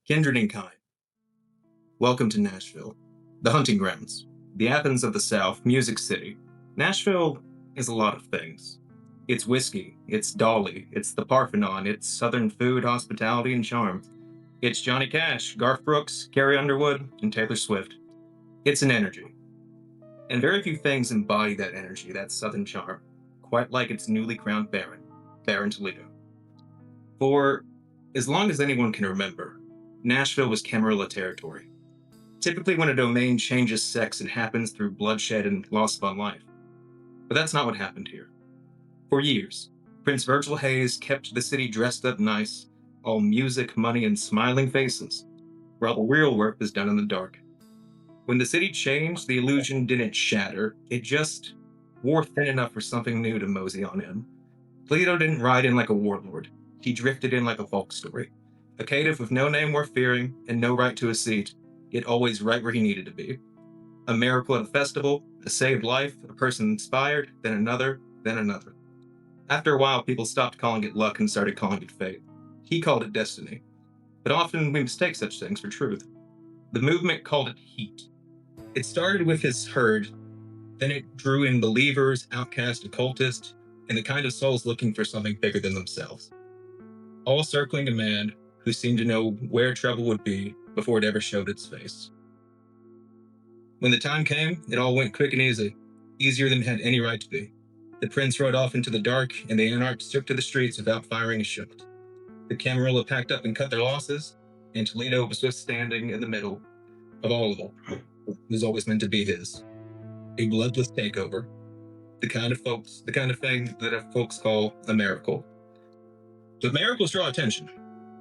Kindred in kind, welcome to Nashville, the hunting grounds, the Athens of the South, Music City. Nashville is a lot of things. It's whiskey, it's Dolly, it's the Parthenon, it's Southern food, hospitality, and charm. It's Johnny Cash, Garth Brooks, Carrie Underwood, and Taylor Swift. It's an energy. And very few things embody that energy, that Southern charm, quite like its newly crowned Baron Toledo. For as long as anyone can remember, Nashville was Camarilla territory. Typically when a domain changes sex, it happens through bloodshed and loss of life. But that's not what happened here. For years, Prince Virgil Hayes kept the city dressed up nice, all music, money, and smiling faces, while the real work was done in the dark. When the city changed, the illusion didn't shatter, it just wore thin enough for something new to mosey on in. Toledo didn't ride in like a warlord. He drifted in like a folk story. A caitiff with no name worth fearing and no right to a seat, yet always right where he needed to be. A miracle at a festival, a saved life, a person inspired, then another, then another. After a while, people stopped calling it luck and started calling it fate. He called it destiny. But often we mistake such things for truth. The movement called it heat. It started with his herd, then it drew in believers, outcast, occultists, and the kind of souls looking for something bigger than themselves. All circling a man who seemed to know where trouble would be before it ever showed its face. When the time came, it all went quick and easy, easier than it had any right to be. The prince rode off into the dark, and the anarchs took to the streets without firing a shot. The Camarilla packed up and cut their losses, and Toledo was just standing in the middle of all of them. It was always meant to be his. A bloodless takeover. The kind of thing that folks call a miracle. But miracles draw attention,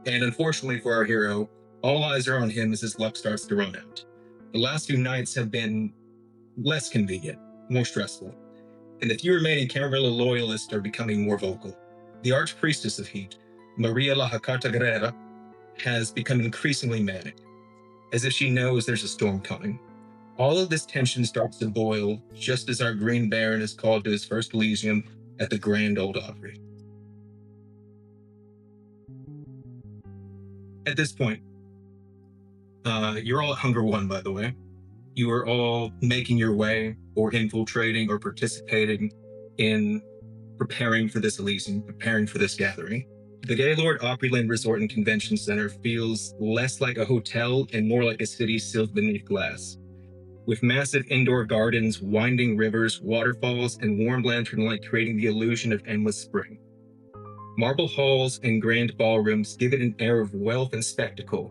and unfortunately for our hero, all eyes are on him as his luck starts to run out. The last few nights have been less convenient, more stressful, and the few remaining Camarilla loyalists are becoming more vocal. The archpriestess of heat, Maria la Cartagrera, has become increasingly manic, as if she knows there's a storm coming. All of this tension starts to boil just as our Green Baron is called to his first Elysium at the Grand Old Opry. At this point, you're all at Hunger One, by the way. You are all making your way or infiltrating or participating in preparing for this Elysium, preparing for this gathering. The Gaylord Opryland Resort and Convention Center feels less like a hotel and more like a city sealed beneath glass. With massive indoor gardens, winding rivers, waterfalls, and warm lantern light creating the illusion of endless spring. Marble halls and grand ballrooms give it an air of wealth and spectacle,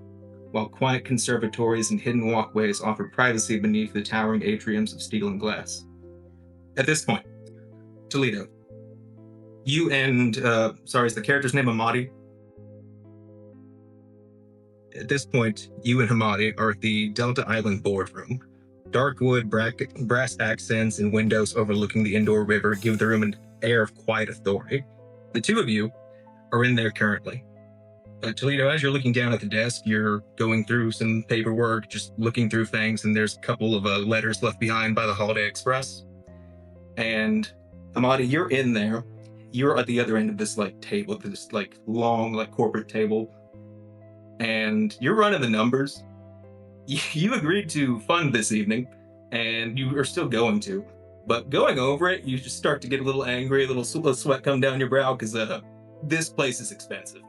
while quiet conservatories and hidden walkways offer privacy beneath the towering atriums of steel and glass. At this point, Toledo, you and, is the character's name Hamadi? At this point, you and Hamadi are at the Delta Island boardroom. Dark wood, brass accents, and windows overlooking the indoor river give the room an air of quiet authority. The two of you are in there currently. Toledo, as you're looking down at the desk, you're going through some paperwork, just looking through things, and there's a couple of letters left behind by the Holiday Express. And Hamadi, you're in there. You're at the other end of this table, this long corporate table, and you're running the numbers. You agreed to fund this evening, and you are still going to. But going over it, you just start to get a little angry, a little sweat come down your brow, because this place is expensive.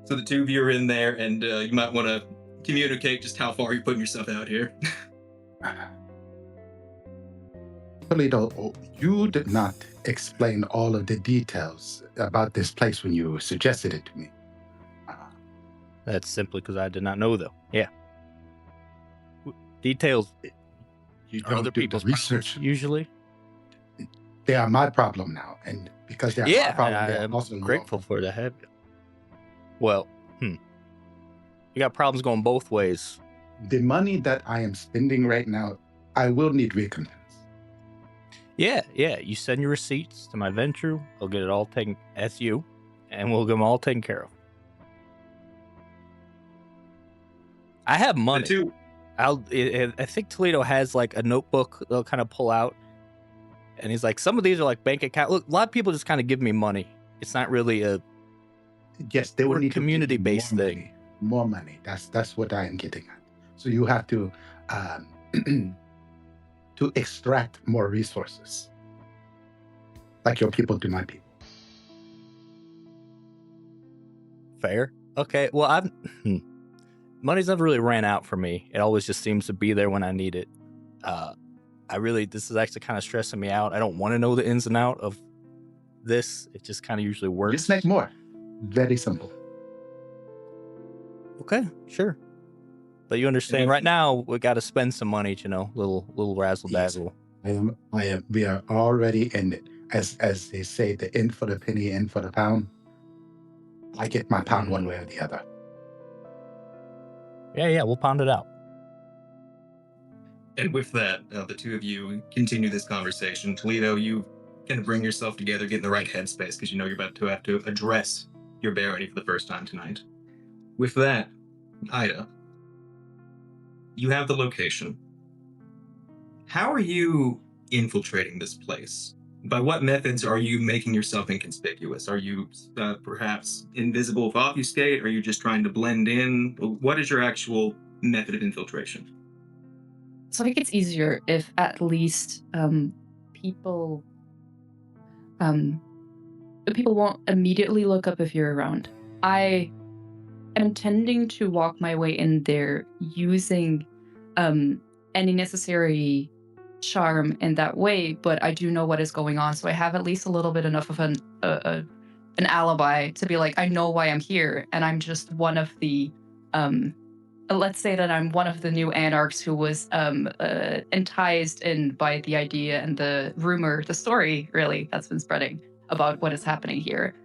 So the two of you are in there, and you might want to communicate just how far you're putting yourself out here. Toledo, you did not explain all of the details about this place when you suggested it to me. That's simply because I did not know, though. Yeah. Details You are don't other do people's the research. problems, usually. They are my problem now, and because they are my problem, they are I'm also grateful your for the help. Well, you got problems going both ways. The money that I am spending right now, I will need recompense. Yeah. You send your receipts to my venture. I'll get it all taken as you, and we'll get them all taken care of. I have money. I think Toledo has a notebook they'll kind of pull out, and he's like, some of these are bank account. Look, a lot of people just kind of give me money. It's not really yes, they We're would a need to give you community-based thing. more money. That's what I am getting at. So you have to um, to extract more resources, like your people do my people. Fair. Okay. Well, I've money's never really ran out for me. It always just seems to be there when I need it. This is actually kind of stressing me out. I don't want to know the ins and out of this. It just kind of usually works. Just make more. Very simple. Okay, sure. But you understand, right now we got to spend some money, little razzle dazzle. We are already in it. As they say, the in for the penny, in for the pound. I get my pound one way or the other. Yeah, we'll pound it out. And with that, the two of you continue this conversation. Toledo, you kind of bring yourself together, get in the right headspace, because you know you're about to have to address your barony for the first time tonight. With that, Ida, you have the location. How are you infiltrating this place? By what methods are you making yourself inconspicuous? Are you perhaps invisible with obfuscate? Are you just trying to blend in? What is your actual method of infiltration? So I think it's easier if at least people won't immediately look up if you're around. I am intending to walk my way in there using any necessary charm in that way, but I do know what is going on, so I have at least a little bit enough of an alibi to be like, I know why I'm here, and I'm just one of the let's say that I'm one of the new anarchs who was enticed in by the idea and the rumor, the story, really, that's been spreading about what is happening here.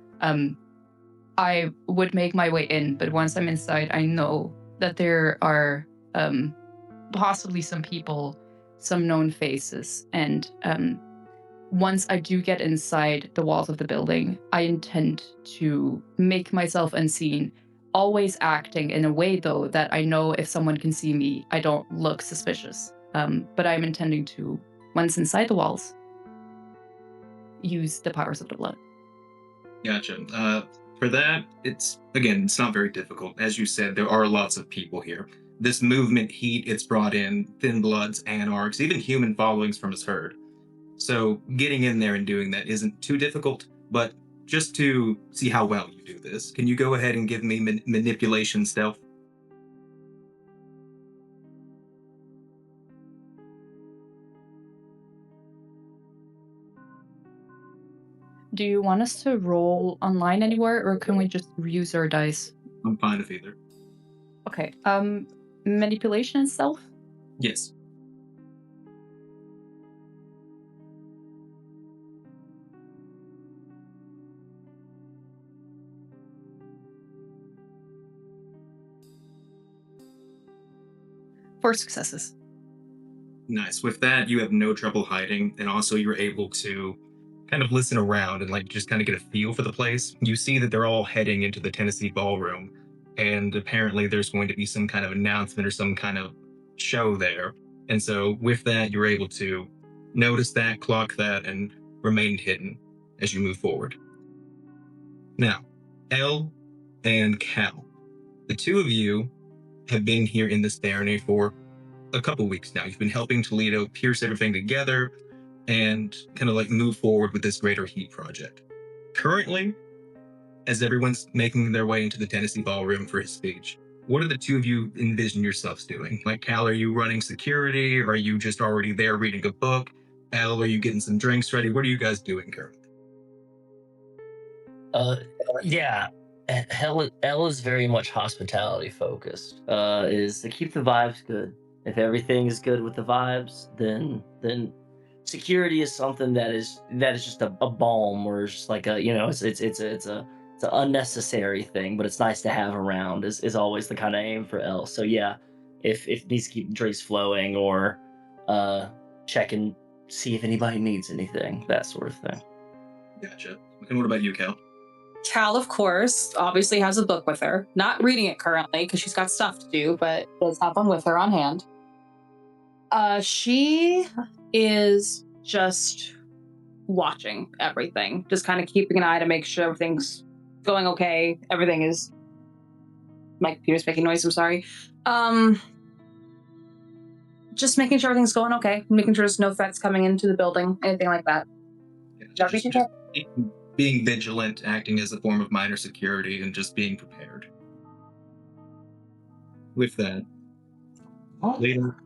I would make my way in, but once I'm inside, I know that there are possibly some people, some known faces, and once I do get inside the walls of the building, I intend to make myself unseen, always acting in a way, though, that I know if someone can see me, I don't look suspicious. But I'm intending to, once inside the walls, use the powers of the blood. Gotcha. For that, it's not very difficult. As you said, there are lots of people here. This movement heat, it's brought in thin bloods, anarchs, even human followings from his herd. So getting in there and doing that isn't too difficult, but just to see how well you do this, can you go ahead and give me manipulation stealth? Do you want us to roll online anywhere, or can we just use our dice? I'm fine with either. Okay. Manipulation and stealth? Yes. Four successes. Nice. With that, you have no trouble hiding, and also you're able to kind of listen around and just kind of get a feel for the place. You see that they're all heading into the Tennessee Ballroom, and apparently there's going to be some kind of announcement or some kind of show there. And so with that, you're able to notice that, clock that, and remain hidden as you move forward. Now, Elle and Cal, the two of you have been here in this barony for a couple weeks now. You've been helping Toledo pierce everything together and kind of move forward with this greater heat project. Currently, as everyone's making their way into the Tennessee Ballroom for his speech, what are the two of you envision yourselves doing? Cal, are you running security? Are you just already there reading a book? Elle, are you getting some drinks ready? What are you guys doing currently? Yeah. Elle is very much hospitality focused. Is to keep the vibes good. If everything is good with the vibes, then security is something that is just a balm, or just like it's an unnecessary thing, but it's nice to have around. Is always the kind of aim for Elle. So yeah, if it needs to keep the drinks flowing, or check and see if anybody needs anything, that sort of thing. Gotcha. And what about you, Cal? Cal, of course, obviously has a book with her. Not reading it currently because she's got stuff to do, but does have one with her on hand. She is just watching everything, just kind of keeping an eye to make sure everything's going okay. Everything is. My computer's making noise. I'm sorry. Just making sure everything's going okay. Making sure there's no threats coming into the building, anything like that. Just being vigilant, acting as a form of minor security, and just being prepared. With that, later,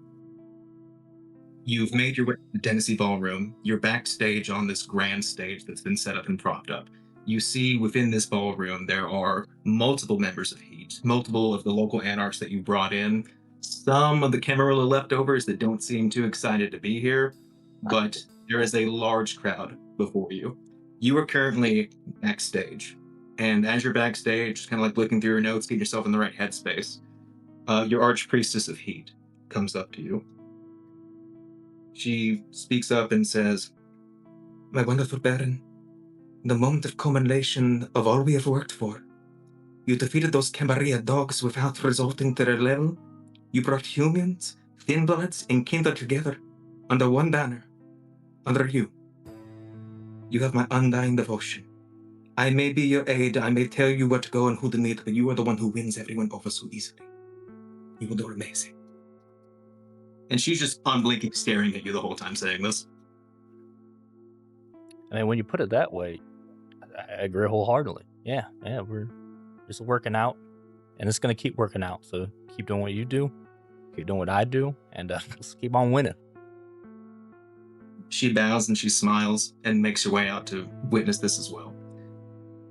you've made your way to the Tennessee Ballroom. You're backstage on this grand stage that's been set up and propped up. You see within this ballroom there are multiple members of Heat, multiple of the local anarchs that you brought in, some of the Camarilla leftovers that don't seem too excited to be here, but there is a large crowd before you. You are currently backstage, and as you're backstage, kind of like looking through your notes, getting yourself in the right headspace, your Archpriestess of Heat comes up to you. She speaks up and says, "My wonderful Baron, the moment of culmination of all we have worked for. You defeated those Camarilla dogs without resorting to their level. You brought humans, thin bloods, and kindred together under one banner, under you. You have my undying devotion. I may be your aide, I may tell you where to go and who to meet, but you are the one who wins everyone over so easily. You will do amazing." And she's just unblinking, staring at you the whole time saying this. I mean, when you put it that way, I agree wholeheartedly. Yeah, we're just working out, and it's going to keep working out. So keep doing what you do, keep doing what I do, and let's keep on winning. She bows and she smiles and makes her way out to witness this as well.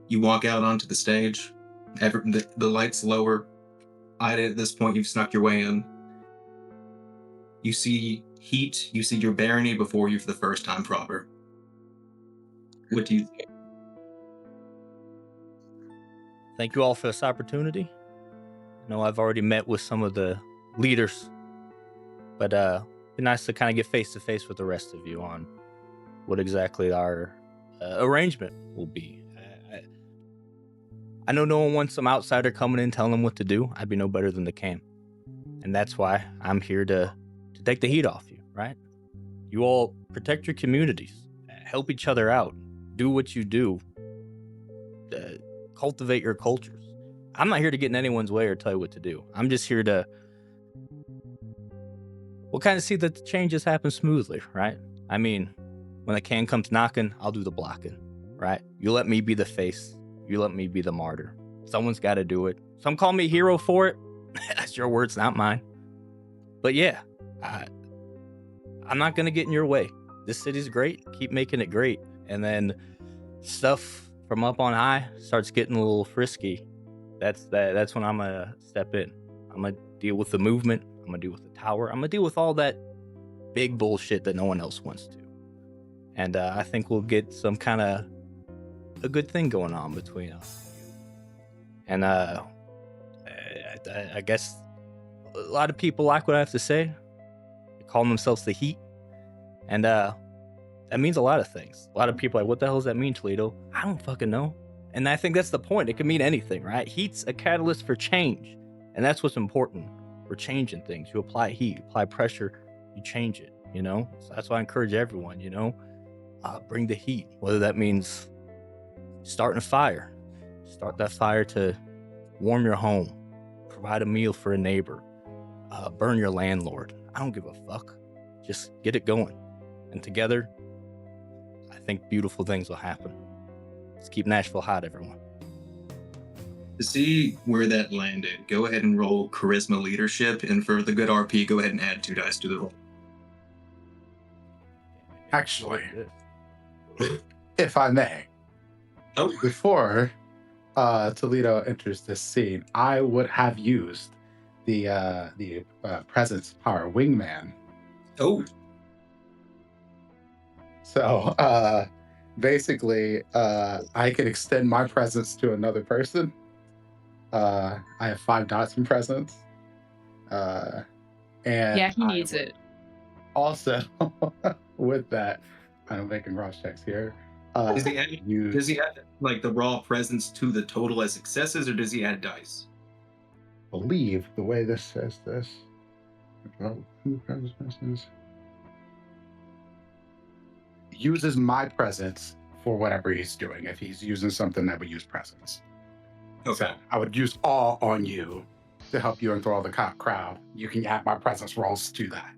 You walk out onto the stage. The lights lower. Ida, at this point, you've snuck your way in. You see Heat, you see your barony before you for the first time proper. What do you think? Thank you all for this opportunity. I know I've already met with some of the leaders, but it'd be nice to kind of get face to face with the rest of you on what exactly our arrangement will be. I know no one wants some outsider coming in telling them what to do. I'd be no better than the Cam. And that's why I'm here to take the heat off you, right? You all protect your communities, help each other out, do what you do, cultivate your cultures. I'm not here to get in anyone's way or tell you what to do. I'm just here to, we'll kind of see that the changes happen smoothly, right? I mean, when the can comes knocking, I'll do the blocking, right? You let me be the face. You let me be the martyr. Someone's got to do it. Some call me hero for it. That's your words, not mine. But yeah, I'm not going to get in your way. This city's great. Keep making it great. And then stuff from up on high starts getting a little frisky. That's when I'm going to step in. I'm going to deal with the movement. I'm going to deal with the tower. I'm going to deal with all that big bullshit that no one else wants to. And I think we'll get some kind of a good thing going on between us. And I guess a lot of people like what I have to say. They call themselves the Heat. And that means a lot of things. A lot of people are like, what the hell does that mean, Toledo? I don't fucking know. And I think that's the point. It can mean anything, right? Heat's a catalyst for change. And that's what's important. We're changing things. You apply heat, you apply pressure, you change it, you know? So that's why I encourage everyone, you know? Bring the heat. Whether that means starting a fire. Start that fire to warm your home. Provide a meal for a neighbor. Burn your landlord. I don't give a fuck. Just get it going. And together, I think beautiful things will happen. Let's keep Nashville hot, everyone. To see where that landed, go ahead and roll Charisma Leadership, and for the good RP, go ahead and add 2 dice to the roll. Actually, if I may, before Toledo enters this scene, I would have used the presence power wingman. Oh. So basically, I can extend my presence to another person. I have 5 dots in presence. And Yeah, he needs it. Also, with that, I'm making raw checks here. Does he add like the raw presence to the total as successes, or does he add dice? Believe the way this says this. Uses my presence for whatever he's doing. If he's using something that would use presence, Okay. So I would use awe on you to help you enthrall the crowd. You can add my presence rolls to that.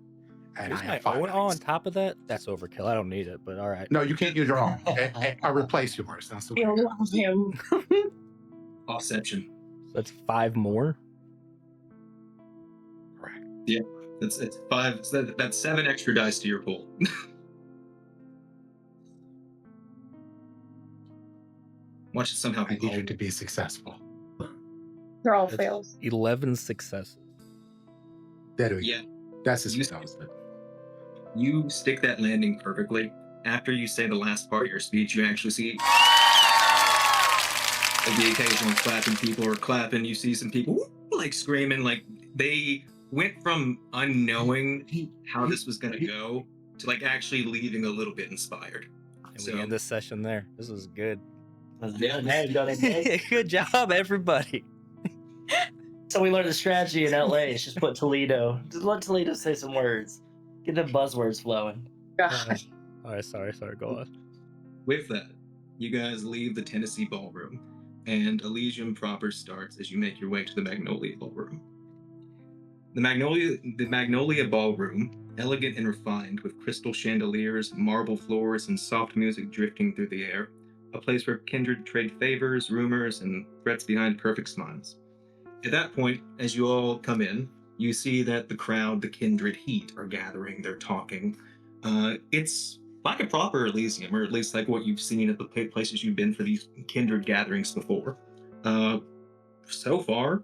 And Use I my have 5 own on dice. top of that? That's overkill. I don't need it, but all right. No, you can't use your own. I replace yours. That's the way. I love him. Offception. So that's 5 more. Correct. It's 5. So that's 7 extra dice to your pool. Watch it somehow I be need you to be successful. They're all That's fails. 11 successes. There we go. Yeah. That's as You- good. You stick that landing perfectly. After you say the last part of your speech, you actually see like the occasional clapping. People are clapping. You see some people like screaming. Like they went from unknowing how this was going to go to like actually leaving a little bit inspired. And So- we end this session there. This was good. Yeah. Hey, you got it. Good job, everybody. So we learned the strategy in LA is just put Toledo. Just let Toledo say some words. Get the buzzwords flowing. God. All right, sorry, go on. With that, you guys leave the Tennessee Ballroom, and Elysium proper starts as you make your way to the Magnolia Ballroom. The Magnolia Ballroom, elegant and refined, with crystal chandeliers, marble floors, and soft music drifting through the air, a place where kindred trade favors, rumors, and threats behind perfect smiles. At that point, as you all come in, you see that the crowd, the kindred heat, are gathering, they're talking. It's like a proper Elysium, or at least like what you've seen at the places you've been for these kindred gatherings before. So far,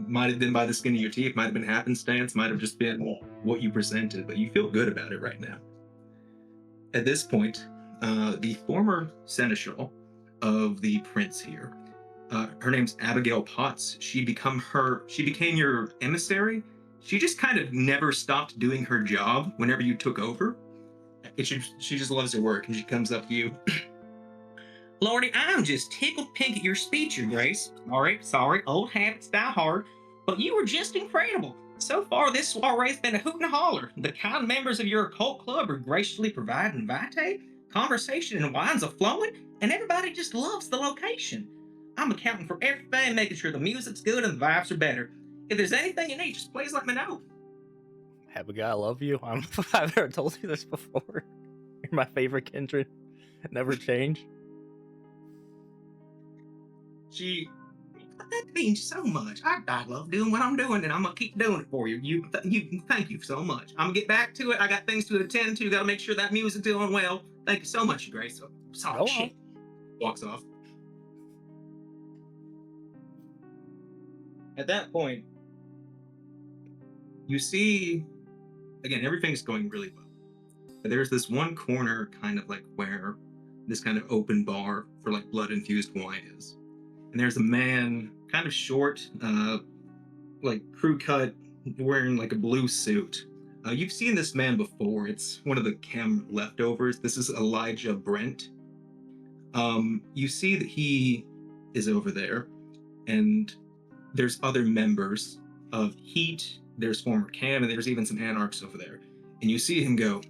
might have been by the skin of your teeth, might have been happenstance, might have just been what you presented, but you feel good about it right now. At this point, the former seneschal of the prince here, her name's Abigail Potts. She became your emissary. She just kind of never stopped doing her job whenever you took over. She just loves her work, and she comes up to you. Lordy, I'm just tickled pink at your speech, Your Grace. Sorry, old habits die hard, but you were just incredible. So far, this soiree's been a hoot and a holler. The kind members of your occult club are graciously providing vitae, conversation and wine's a flowing, and everybody just loves the location. I'm accounting for everything, making sure the music's good and the vibes are better. If there's anything you need, just please let me know. Abigail, I love you. I've never told you this before. You're my favorite kindred. Never change. That means so much. I love doing what I'm doing, and I'm gonna keep doing it for you. Thank you so much. I'm gonna get back to it. I got things to attend to. Got to make sure that music's doing well. Thank you so much, Your Grace. Sorry, Go on. shit. Walks off. At that point, you see, again, everything's going really well. But there's this one corner, kind of like where this kind of open bar for like blood-infused wine is. And there's a man, kind of short, like crew cut, wearing like a blue suit. You've seen this man before. It's one of the camera leftovers. This is Elijah Brent. You see that he is over there, and there's other members of Heat. There's former Cam, and there's even some anarchs over there. And you see him go,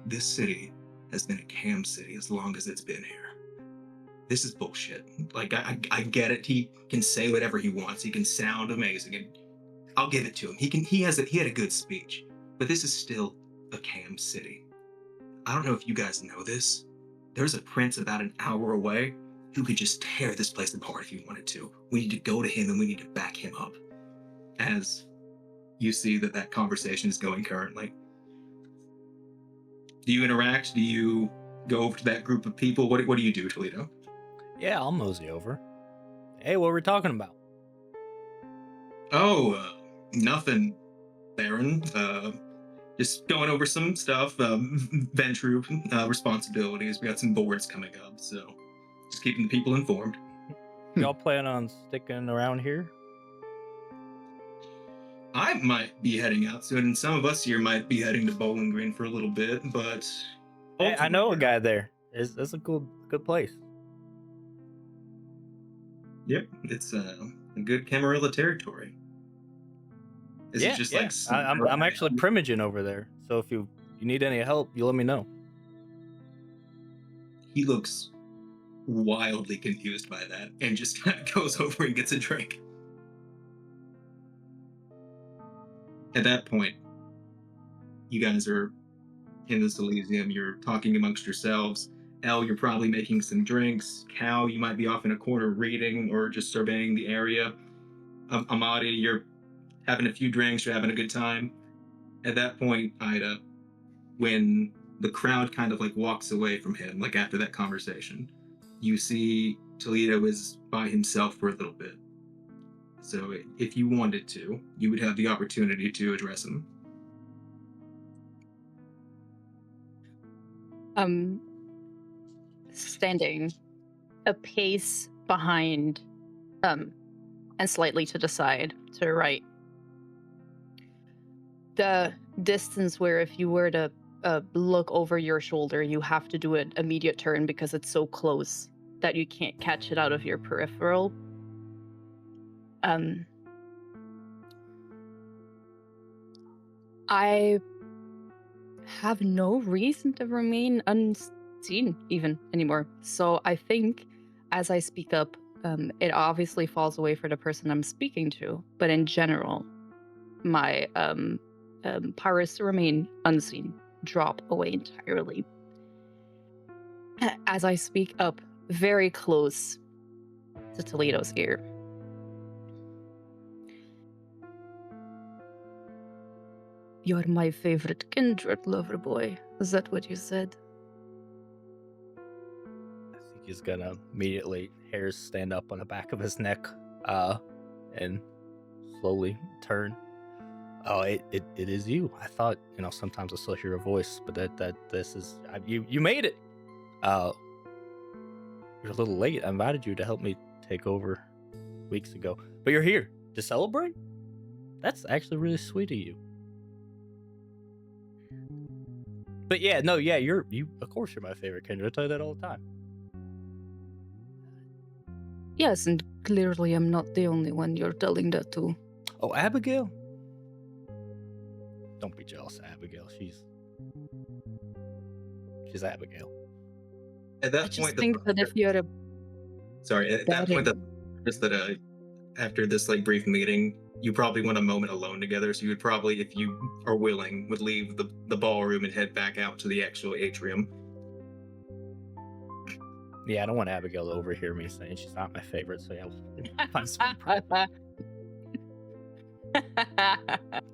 "This city has been a Cam city as long as it's been here. This is bullshit. Like, I get it. He can say whatever he wants. He can sound amazing, and I'll give it to him. He had a good speech, but this is still a Cam city. I don't know if you guys know this. There's a prince about an hour away who could just tear this place apart if he wanted to. We need to go to him, and we need to back him up." As you see that conversation is going currently. Do you interact? Do you go over to that group of people? What do you do, Toledo? Yeah, I'll mosey over. Hey, what were we talking about? Oh, nothing, Baron. Just going over some stuff. Venture responsibilities. We got some boards coming up, so just keeping the people informed. Y'all plan on sticking around here? I might be heading out soon, and some of us here might be heading to Bowling Green for a little bit, but Hey, I know a guy there. It's a good place. Yep, it's a good Camarilla territory. Is it just like I'm actually primogene over there. So if you need any help, you let me know. He looks wildly confused by that and just kind of goes over and gets a drink. At that point, you guys are in this Elysium. You're talking amongst yourselves. Elle, you're probably making some drinks. Cal, you might be off in a corner reading or just surveying the area. Amadi, you're having a few drinks. You're having a good time. At that point, Ida, when the crowd kind of like walks away from him, like after that conversation, you see Toledo is by himself for a little bit. So if you wanted to, you would have the opportunity to address him. Standing a pace behind, and slightly to the side, to the right. The distance where if you were to look over your shoulder, you have to do an immediate turn because it's so close that you can't catch it out of your peripheral. I have no reason to remain unseen even anymore. So I think as I speak up, it obviously falls away for the person I'm speaking to, but in general, my powers to remain unseen drop away entirely. As I speak up very close to Toledo's ear. You're my favorite kindred, lover boy. Is that what you said? I think he's gonna immediately hairs stand up on the back of his neck, and slowly turn. Oh, it is you. I thought, sometimes I still hear a voice, but that this is you made it. You're a little late. I invited you to help me take over weeks ago, but you're here to celebrate. That's actually really sweet of you. But yeah, no, yeah, you. Of course, you're my favorite kindred. I tell you that all the time. Yes, and clearly I'm not the only one you're telling that to. Oh, Abigail. Don't be jealous, Abigail. She's Abigail. At that I just point, think that if you're a at that point, just that after this like brief meeting, you probably want a moment alone together. So you would probably, if you are willing, would leave the ballroom and head back out to the actual atrium. Yeah, I don't want Abigail to overhear me saying she's not my favorite. So yeah,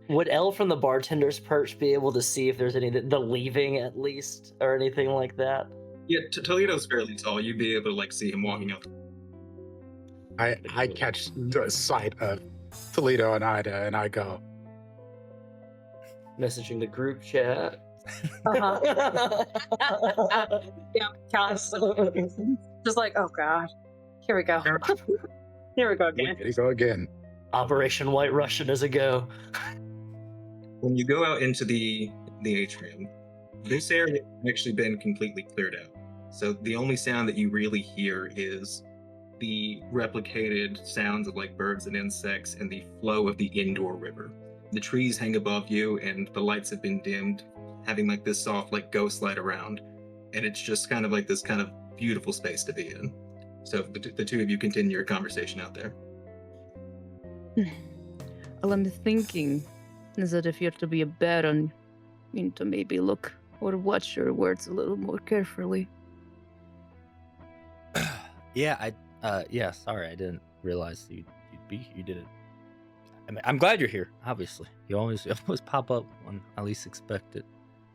Would Elle from the bartender's perch be able to see if there's any the leaving at least or anything like that? Yeah, Toledo's fairly tall. You'd be able to like see him walking up. I catch the sight of Toledo and Ida, and I go, Messaging the group chat. Yeah, Cal's just like, oh god, here we go. Here we go again. here you go again. Operation White Russian as a go. When you go out into the atrium, this area has actually been completely cleared out. So the only sound that you really hear is the replicated sounds of like birds and insects and the flow of the indoor river. The trees hang above you and the lights have been dimmed, having like this soft like ghost light around, and it's just kind of like this kind of beautiful space to be in. So the two of you continue your conversation out there. All I'm thinking is that if you're to be a baron, you need to maybe look or watch your words a little more carefully. yeah, sorry, I didn't realize you didn't. I mean, I'm glad you're here. Obviously, you always pop up when I least expect it,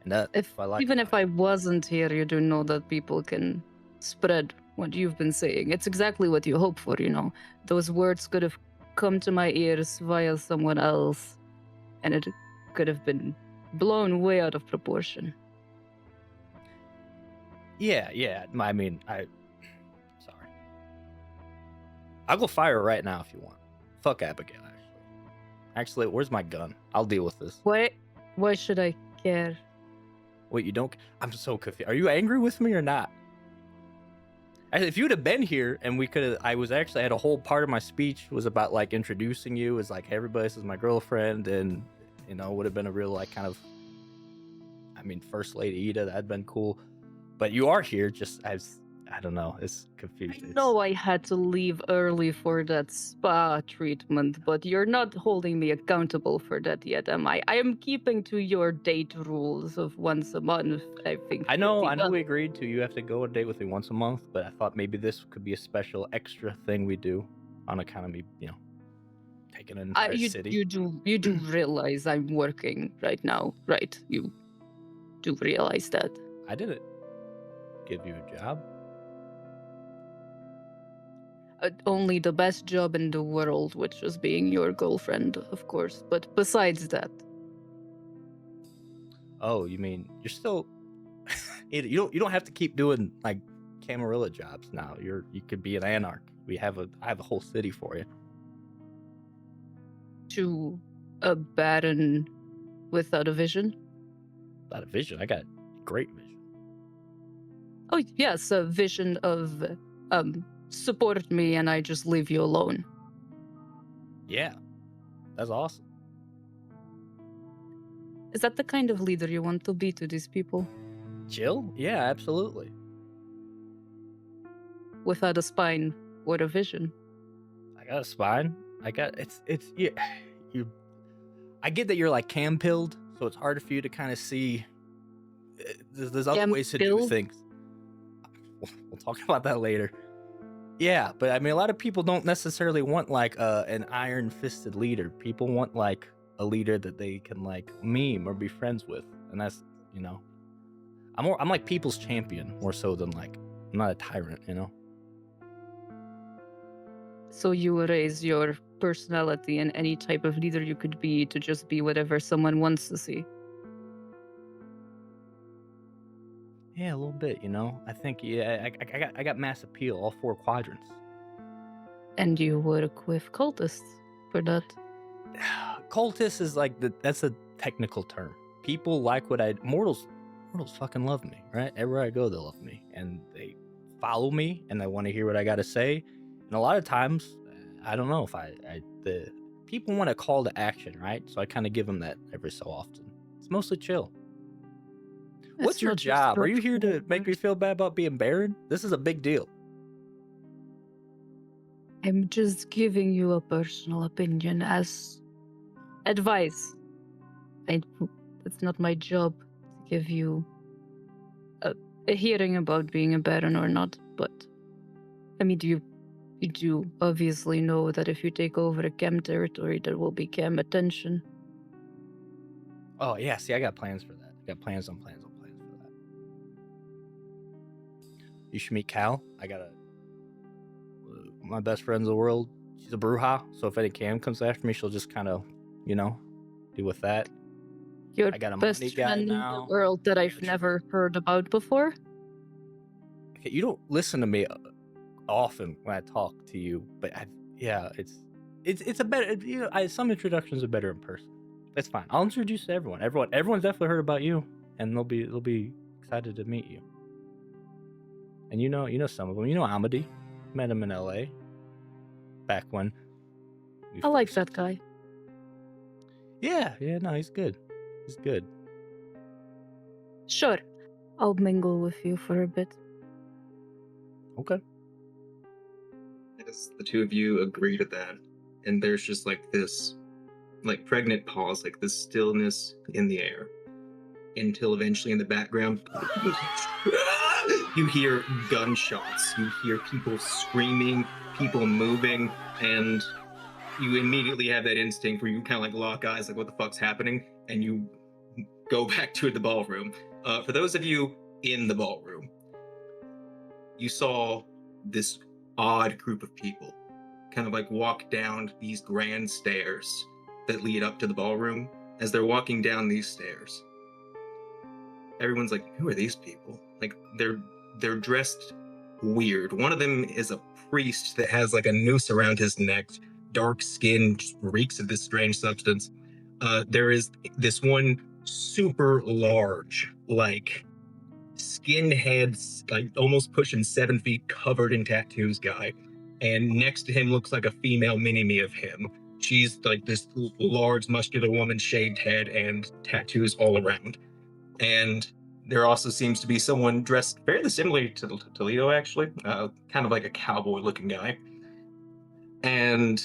and that If I wasn't here, you do know that people can spread what you've been saying. It's exactly what you hope for, Those words could have come to my ears via someone else, and it could have been blown way out of proportion. Yeah. I mean, sorry. I'll go fire her right now if you want. Fuck Abigail, Actually, where's my gun? I'll deal with this. Why should I care? Wait, you don't? I'm so confused. Are you angry with me or not? If you would have been here and we could have, I had a whole part of my speech was about like introducing you as like, hey, everybody, this is my girlfriend, and would have been a real like kind of, First Lady Ida, that'd been cool. But you are here just as I don't know. It's confused. I know I had to leave early for that spa treatment, but you're not holding me accountable for that yet, am I? I am keeping to your date rules of once a month. I think. I know well. we agreed to. You have to go on a date with me once a month, but I thought maybe this could be a special extra thing we do on account of me, taking an entire city. You do realize I'm working right now, right? You do realize that. I didn't give you a job. Only the best job in the world, which was being your girlfriend, of course. But besides that, Oh, you mean you're still? You don't have to keep doing like Camarilla jobs now. You could be an anarch. I have a whole city for you. to a baron without a vision. Not a vision. I got great vision. Oh yes, a vision of support me and I just leave you alone. Yeah, that's awesome. Is that the kind of leader you want to be to these people? Chill? Yeah, absolutely. Without a spine or a vision. I got a spine. Yeah. I get that you're like cam-pilled, so it's harder for you to kind of see. There's other ways to do Cam-pilled? things. We'll talk about that later. Yeah, but I mean, a lot of people don't necessarily want like an iron-fisted leader. People want like a leader that they can like meme or be friends with, and that's I'm like people's champion more so than like I'm not a tyrant. So you erase your personality and any type of leader you could be to just be whatever someone wants to see. Yeah, a little bit. I think I got mass appeal, all 4 quadrants. And you work with cultists for that. Cultist is like that's a technical term. People like what mortals fucking love me, right? Everywhere I go, they love me, and they follow me, and they want to hear what I got to say. And a lot of times, I don't know if the people want a call to action, right? So I kind of give them that every so often. It's mostly chill. What's It's your not just job? Are you here to virtual make me feel bad about being Baron? This is a big deal. I'm just giving you a personal opinion as advice. It's not my job to give you a hearing about being a baron or not, but I mean, you do obviously know that if you take over a chem territory, there will be chem attention. Oh yeah, see, I got plans for that. I got plans on plans on plans for that. You should meet Cal. I got my best friend in the world. She's a bruja, so if any cam comes after me, she'll just kind of, deal with that. Your I got a best money guy friend in the now. world that I've never heard about before. Okay, you don't listen to me often when I talk to you, but it's a better. Some introductions are better in person. That's fine. I'll introduce to everyone. Everyone's definitely heard about you, and they'll be excited to meet you. And you know some of them. You know Amity. Met him in LA. Back when. I like that guy. Yeah, no, he's good. He's good. Sure, I'll mingle with you for a bit. Okay. I guess the two of you agree to that, and there's just like this, like pregnant pause, like this stillness in the air, until eventually in the background, you hear gunshots, you hear people screaming, people moving, and you immediately have that instinct where you kind of like lock eyes, like what the fuck's happening, and you go back to the ballroom. For those of you in the ballroom, you saw this odd group of people kind of like walk down these grand stairs that lead up to the ballroom. As they're walking down these stairs, everyone's like, who are these people? Like they're dressed weird. One of them is a priest that has like a noose around his neck, dark skin, just reeks of this strange substance. There is this one super large, like skinhead, like almost pushing 7 feet, covered in tattoos guy, and next to him looks like a female mini-me of him. She's like this large muscular woman, shaved head and tattoos all around. And There also seems to be someone dressed fairly similarly to Toledo, actually, kind of like a cowboy-looking guy, and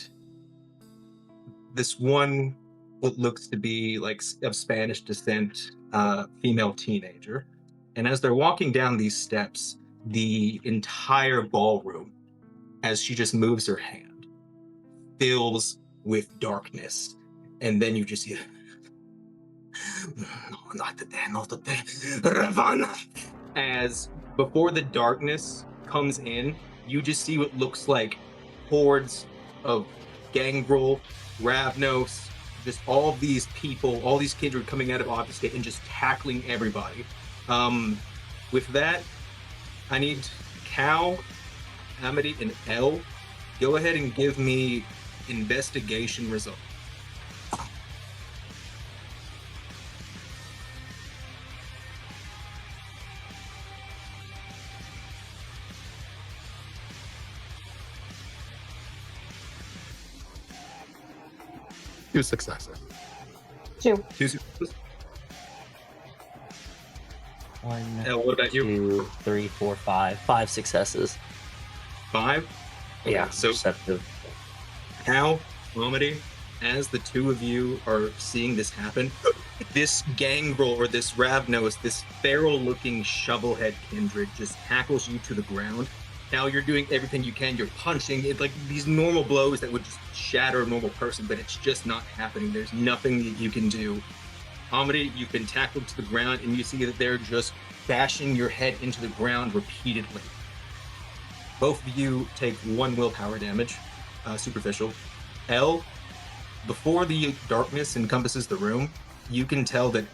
this one what looks to be like of Spanish descent, female teenager. And as they're walking down these steps, the entire ballroom, as she just moves her hand, fills with darkness. And then you just hear, no, not today, not today, Ravana. As before the darkness comes in, you just see what looks like hordes of Gangrel, Ravnos, just all of these people, all these kindred coming out of Obfuscate and just tackling everybody. With that, I need Cal, Amity, and L. Go ahead and give me investigation results. Two successes. Two. Two successes. One, L, what about you? 2, 3, 4, 5. 5 successes. 5? Okay, Yeah, so perceptive. Cal, Amity, as the two of you are seeing this happen, this gangrel or this Ravnos, this feral-looking shovelhead kindred just tackles you to the ground. Now you're doing everything you can. You're punching it like these normal blows that would just shatter a normal person, but it's just not happening. There's nothing that you can do. Amity, you've been tackled to the ground, and you see that they're just bashing your head into the ground repeatedly. Both of you take 1 willpower damage, superficial. L, before the darkness encompasses the room, you can tell that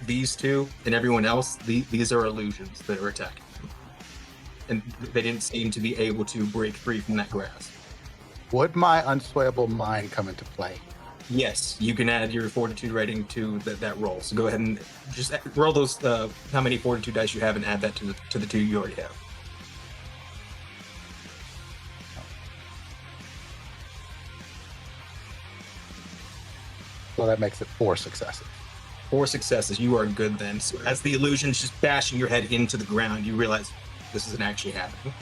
these two and everyone else, these are illusions that are attacking them. And they didn't seem to be able to break free from that grasp. Would my unswayable mind come into play? Yes, you can add your fortitude rating to that roll. So go ahead and just roll those, how many fortitude dice you have, and add that to the 2 you already have. So that makes it 4 successes. 4 successes. You are good then. So as the illusion's just bashing your head into the ground, you realize this isn't actually happening.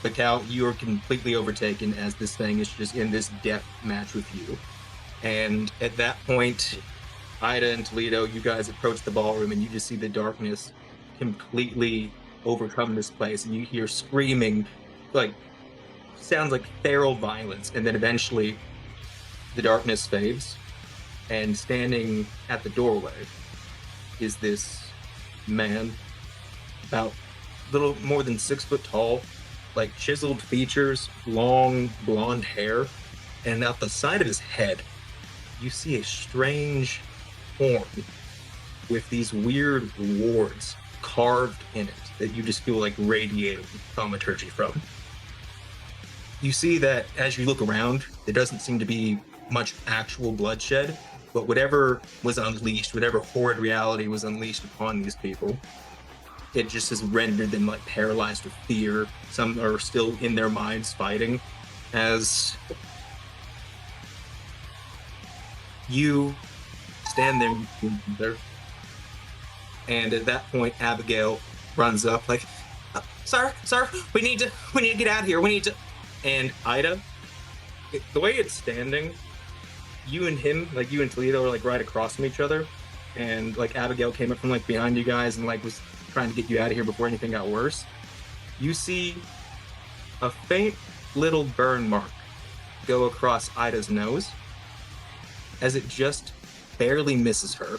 But Cal, you are completely overtaken as this thing is just in this death match with you. And at that point, Ida and Toledo, you guys approach the ballroom and you just see the darkness completely overcome this place. And you hear screaming, like, sounds like feral violence. And then eventually the darkness fades. And standing at the doorway is this man, about a little more than 6 foot tall, like chiseled features, long blonde hair, and out the side of his head, you see a strange horn with these weird wards carved in it that you just feel like radiating thaumaturgy from. You see that as you look around, there doesn't seem to be much actual bloodshed, but whatever was unleashed, whatever horrid reality was unleashed upon these people, it just has rendered them like paralyzed with fear. Some are still in their minds fighting. As you stand there, and at that point, Abigail runs up like, "Sir, we need to get out of here. We need to." And Ida, the way it's standing, you and him, like you and Toledo, are like right across from each other, and like Abigail came up from like behind you guys and like was trying to get you out of here before anything got worse. You see a faint little burn mark go across Ida's nose as it just barely misses her,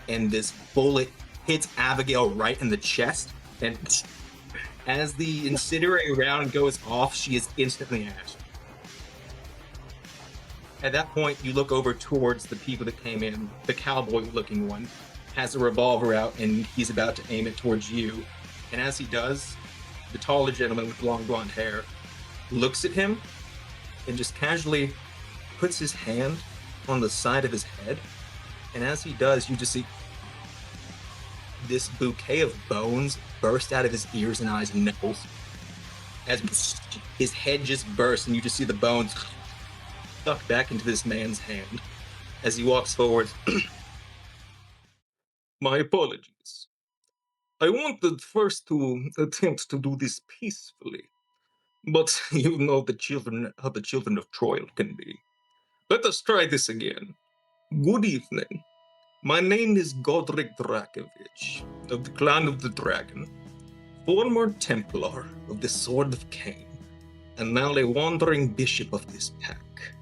and this bullet hits Abigail right in the chest, and as the incendiary round goes off, she is instantly ashed. At that point, you look over towards the people that came in. The cowboy-looking one has a revolver out, and he's about to aim it towards you. And as he does, the taller gentleman with long blonde hair looks at him and just casually puts his hand on the side of his head. And as he does, you just see this bouquet of bones burst out of his ears and eyes and nipples. As his head just bursts, and you just see the bones stuck back into this man's hand. As he walks forward, "My apologies. I wanted first to attempt to do this peacefully, but you know how the children of Troy can be. Let us try this again. Good evening. My name is Godric Drakovich, of the Clan of the Dragon, former Templar of the Sword of Cain, and now a wandering bishop of this pack.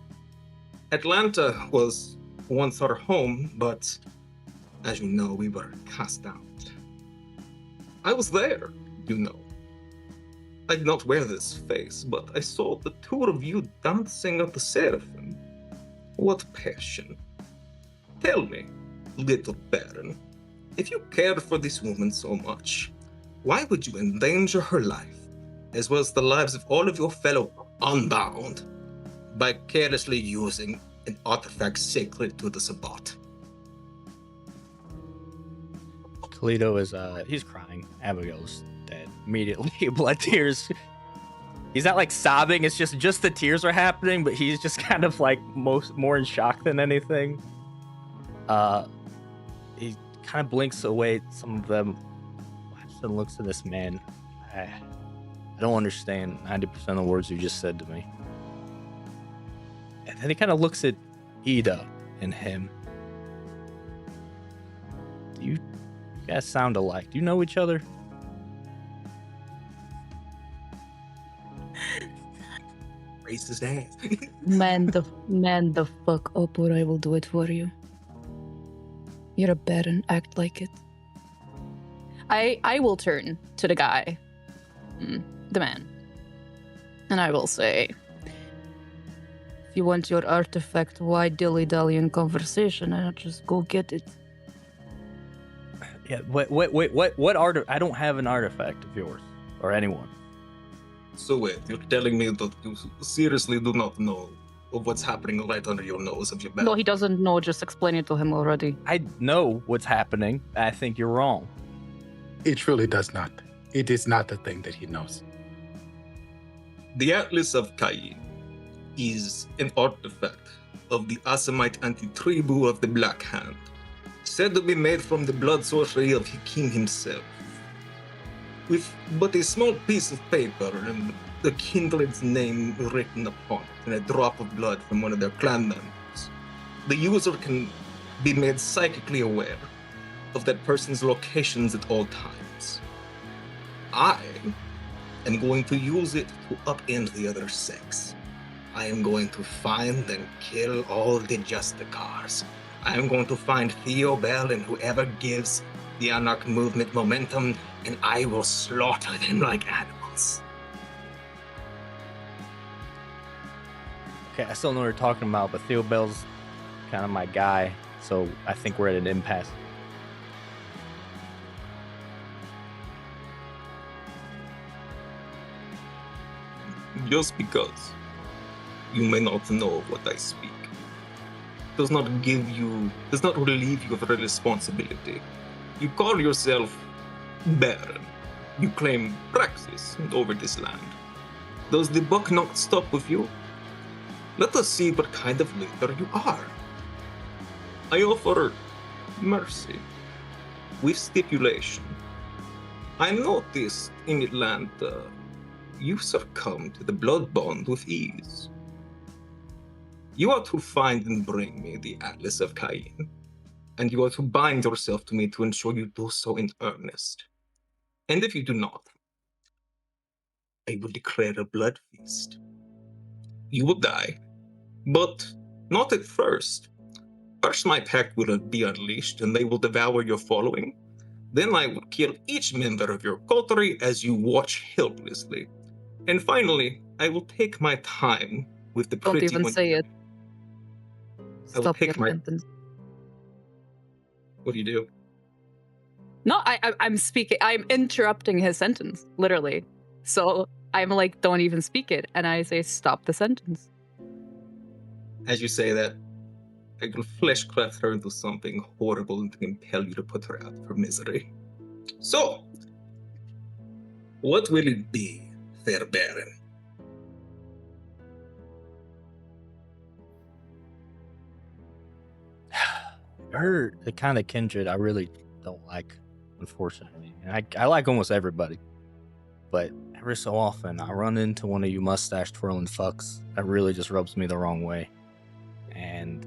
Atlanta was once our home, but as you know, we were cast out. I was there, you know. I did not wear this face, but I saw the two of you dancing at the Seraphim. What passion. Tell me, little Baron, if you cared for this woman so much, why would you endanger her life, as well as the lives of all of your fellow Unbound, by carelessly using an artifact sacred to the Sabbat? Toledo is he's crying. Abigail's dead immediately. Blood tears. He's not like sobbing. It's just the tears are happening, but he's just kind of like more in shock than anything. He kind of blinks away some of them. And looks at this man. I don't understand 90% of the words you just said to me. And then he kind of looks at Ida and him. Do you guys sound alike? Do you know each other? Raised his hands. Man the fuck up, or I will do it for you. You're a baron. Act like it. I will turn to the guy, the man, and I will say, if you want your artifact, why dilly-dally in conversation and just go get it? Yeah, what I don't have an artifact of yours, or anyone. So wait, you're telling me that you seriously do not know of what's happening right under your nose of your back? No, he doesn't know. Just explain it to him already. I know what's happening. I think you're wrong. It truly does not. It is not a thing that he knows. The Atlas of Cain is an artifact of the Asamite anti-tribu of the Black Hand, said to be made from the blood sorcery of Hakim himself. With but a small piece of paper and the kindred's name written upon it and a drop of blood from one of their clan members, the user can be made psychically aware of that person's locations at all times. I am going to use it to upend the other sex. I am going to find and kill all the Justicars. I am going to find Theo Bell and whoever gives the Anarch movement momentum, and I will slaughter them like animals. Okay, I still know what you're talking about, but Theo Bell's kind of my guy, so I think we're at an impasse. Just because you may not know of what I speak does not relieve you of the responsibility. You call yourself Baron. You claim praxis over this land. Does the buck not stop with you? Let us see what kind of leader you are. I offer mercy with stipulation. I noticed in Atlanta you succumb to the blood bond with ease. You are to find and bring me the Atlas of Cain, and you are to bind yourself to me to ensure you do so in earnest. And if you do not, I will declare a blood feast. You will die, but not at first. First my pack will be unleashed and they will devour your following. Then I will kill each member of your coterie as you watch helplessly. And finally, I will take my time with the Don't pretty even one. say it. I will Stop your take my... sentence. What do you do? No, I'm speaking. I'm interrupting his sentence, literally. So I'm like, don't even speak it. And I say, stop the sentence. As you say that, I will fleshcraft her into something horrible and compel you to put her out of her misery. So, what will it be, fair Baron? Her, the kind of kindred I really don't like unfortunately. And I like almost everybody. But every so often, I run into one of you mustache twirling fucks that really just rubs me the wrong way. And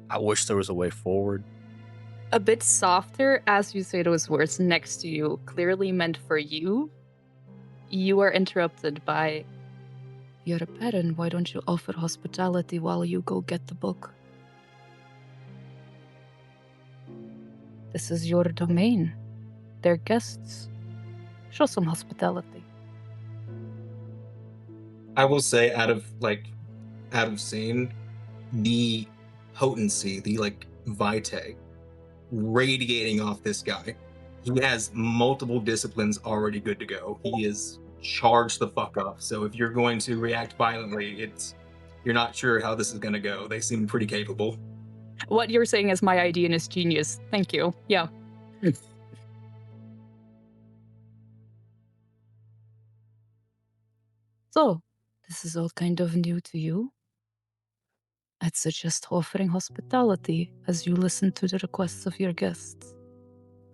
I wish there was a way forward. A bit softer as you say those words next to you, clearly meant for you. You are interrupted by, "You're a parent, why don't you offer hospitality while you go get the book? This is your domain. They're guests. Show some hospitality." I will say, out of scene, the potency, the vitae radiating off this guy. He has multiple disciplines already good to go. He is charged the fuck up. So if you're going to react violently, you're not sure how this is going to go. They seem pretty capable. What you're saying is my idea and is genius. Thank you. Yeah. So, this is all kind of new to you. I'd suggest offering hospitality as you listen to the requests of your guests.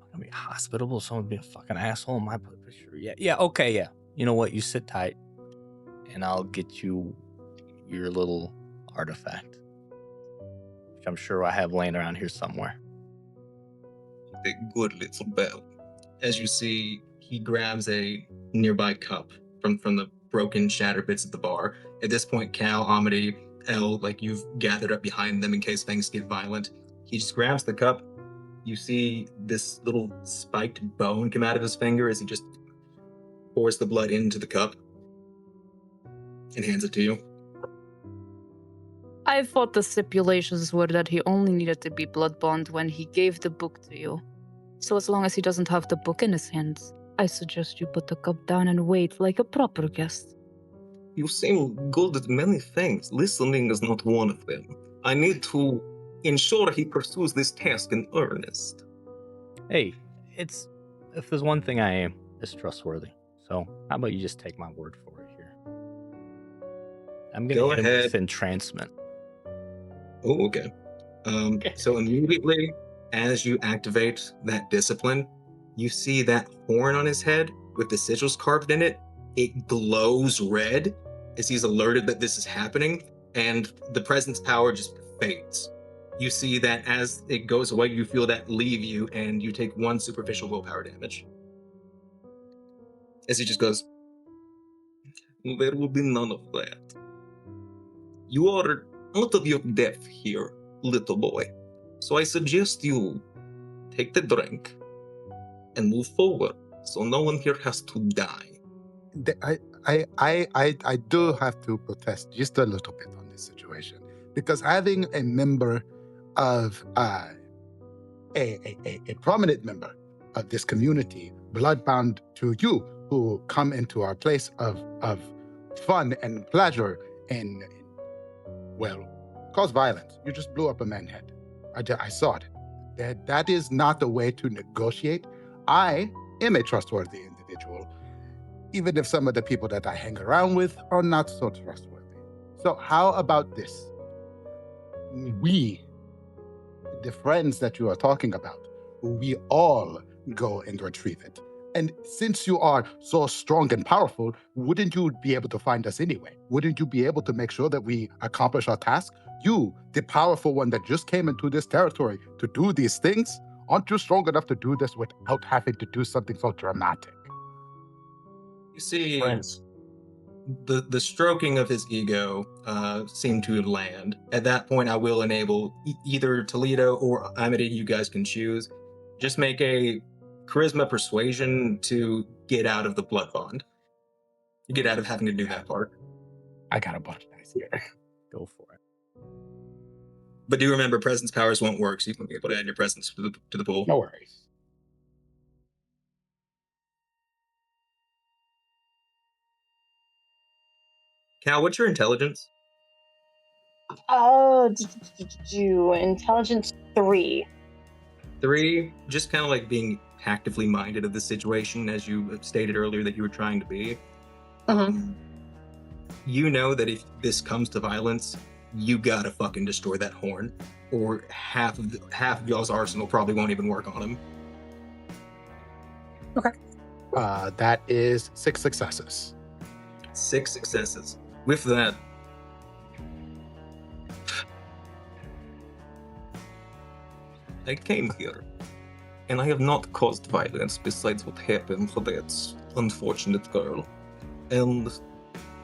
I'm gonna be hospitable, someone be a fucking asshole in my picture. Yeah, okay, yeah. You know what? You sit tight, and I'll get you your little artifact, which I'm sure I have laying around here somewhere. A good little bell. As you see, he grabs a nearby cup from the broken, shattered bits of the bar. At this point, Cal, Amity, Elle, you've gathered up behind them in case things get violent. He just grabs the cup. You see this little spiked bone come out of his finger as he just pours the blood into the cup and hands it to you. I thought the stipulations were that he only needed to be blood bond when he gave the book to you. So as long as he doesn't have the book in his hands, I suggest you put the cup down and wait like a proper guest. You seem good at many things. Listening is not one of them. I need to ensure he pursues this task in earnest. Hey, if there's one thing I am, it's trustworthy. So how about you just take my word for it here? I'm gonna hit him with entrancement. Oh, okay. So immediately, as you activate that discipline, you see that horn on his head with the sigils carved in it. It glows red as he's alerted that this is happening, and the presence power just fades. You see that as it goes away, you feel that leave you, and you take 1 superficial willpower damage. As he just goes, "There will be none of that. You are out of your depth here, little boy. So I suggest you take the drink and move forward, so no one here has to die." I do have to protest just a little bit on this situation, because having a member of a prominent member of this community bloodbound to you, who come into our place of fun and pleasure and cause violence. You just blew up a man's head. I saw it. That is not the way to negotiate. I am a trustworthy individual, even if some of the people that I hang around with are not so trustworthy. So how about this? We, the friends that you are talking about, we all go and retrieve it. And since you are so strong and powerful, wouldn't you be able to find us anyway? Wouldn't you be able to make sure that we accomplish our task? You, the powerful one that just came into this territory to do these things, aren't you strong enough to do this without having to do something so dramatic? You see, Friends. the stroking of his ego seemed to land. At that point, I will enable either Toledo or Amity, you guys can choose. Just make a charisma persuasion to get out of the blood bond. You get out of having to do that part. I got a bunch of dice here. Go for it. But do remember, presence powers won't work, so you won't be able to add your presence to the pool. No worries. Cal, what's your intelligence? Intelligence 3. 3, just kind of being actively minded of the situation, as you stated earlier that you were trying to be. You know that if this comes to violence, you gotta fucking destroy that horn, or half of y'all's arsenal probably won't even work on him. Okay. That is 6 successes. 6 successes. With that, I came here, and I have not caused violence besides what happened to that unfortunate girl, and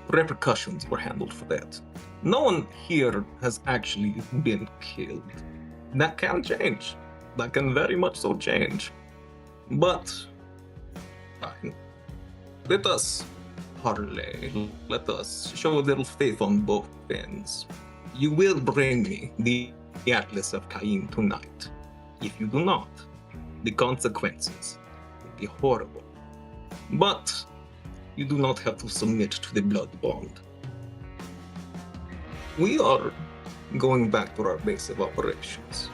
repercussions were handled for that. No one here has actually been killed. That can change. That can very much so change. But, fine. Let us parlay. Let us show a little faith on both ends. You will bring me the Atlas of Cain tonight. If you do not, the consequences will be horrible. But you do not have to submit to the blood bond. We are going back to our base of operations.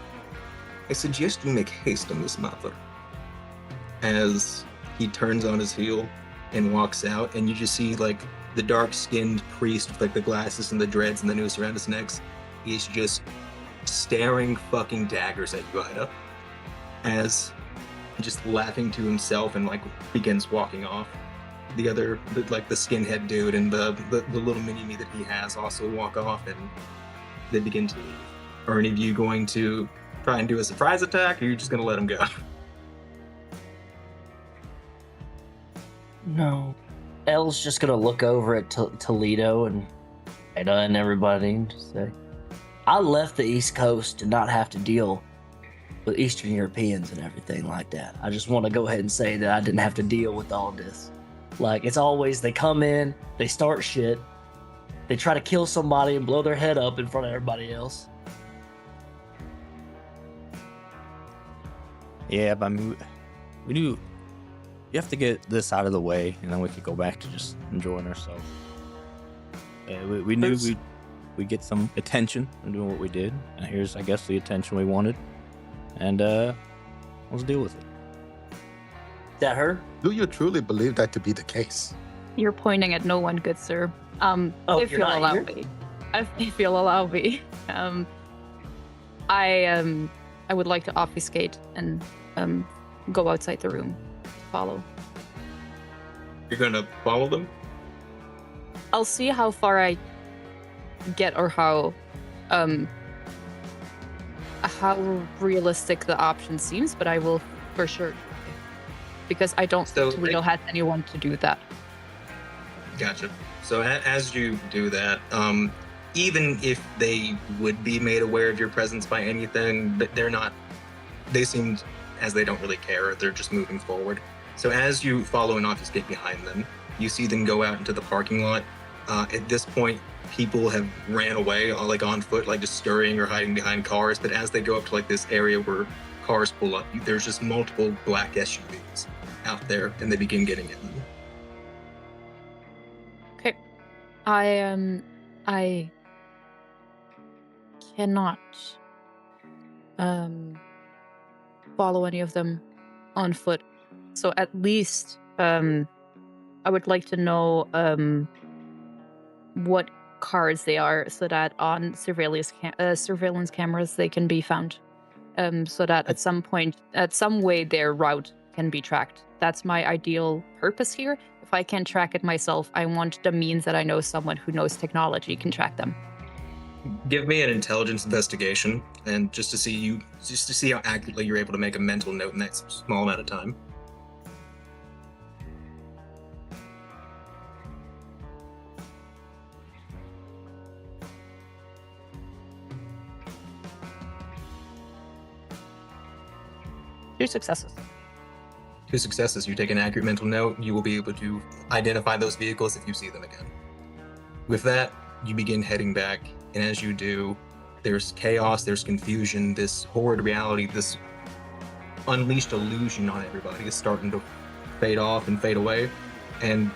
I suggest you make haste on this matter. As he turns on his heel and walks out, and you just see like the dark-skinned priest with like the glasses and the dreads and the noose around his neck is just staring fucking daggers at you, Ida, as just laughing to himself and like begins walking off. The other, the skinhead dude and the little mini-me that he has also walk off, and they begin to leave. Are any of you going to try and do a surprise attack, or are you just going to let him go? No. Elle's just gonna look over at Toledo and Ada and everybody and just say, I left the East Coast to not have to deal with Eastern Europeans and everything like that. I just want to go ahead and say that I didn't have to deal with all this. Like, it's always, they come in, they start shit, they try to kill somebody and blow their head up in front of everybody else. Yeah, but I mean, we do. You have to get this out of the way, and then we could go back to just enjoying ourselves. Yeah, we knew we'd get some attention and doing what we did, and here's, I guess, the attention we wanted, and let's deal with it. Is that her? Do you truly believe that to be the case? You're pointing at no one, good sir. If you're you'll not allow here? me. If you'll allow me. I would like to obfuscate and go outside the room. Follow. You're going to follow them? I'll see how far I get or how realistic the option seems, but I will for sure. Because I don't think Toledo has anyone to do that. Gotcha. So as you do that, even if they would be made aware of your presence by anything, but they're not, they seem as they don't really care, they're just moving forward. So as you follow and obfuscate behind them, you see them go out into the parking lot. At this point, people have ran away, like on foot, like just scurrying or hiding behind cars. But as they go up to like this area where cars pull up, there's just multiple black SUVs out there, and they begin getting in them. Okay. I cannot follow any of them on foot. So at least I would like to know what cars they are, so that on surveillance cameras they can be found, so that at some point, at some way, their route can be tracked. That's my ideal purpose here. If I can't track it myself, I want the means that I know someone who knows technology can track them. Give me an intelligence investigation, and just to see how accurately you're able to make a mental note in that small amount of time. Two successes. 2 successes. You take an accurate mental note, you will be able to identify those vehicles if you see them again. With that, you begin heading back, and as you do, there's chaos, there's confusion, this horrid reality, this unleashed illusion on everybody is starting to fade off and fade away, and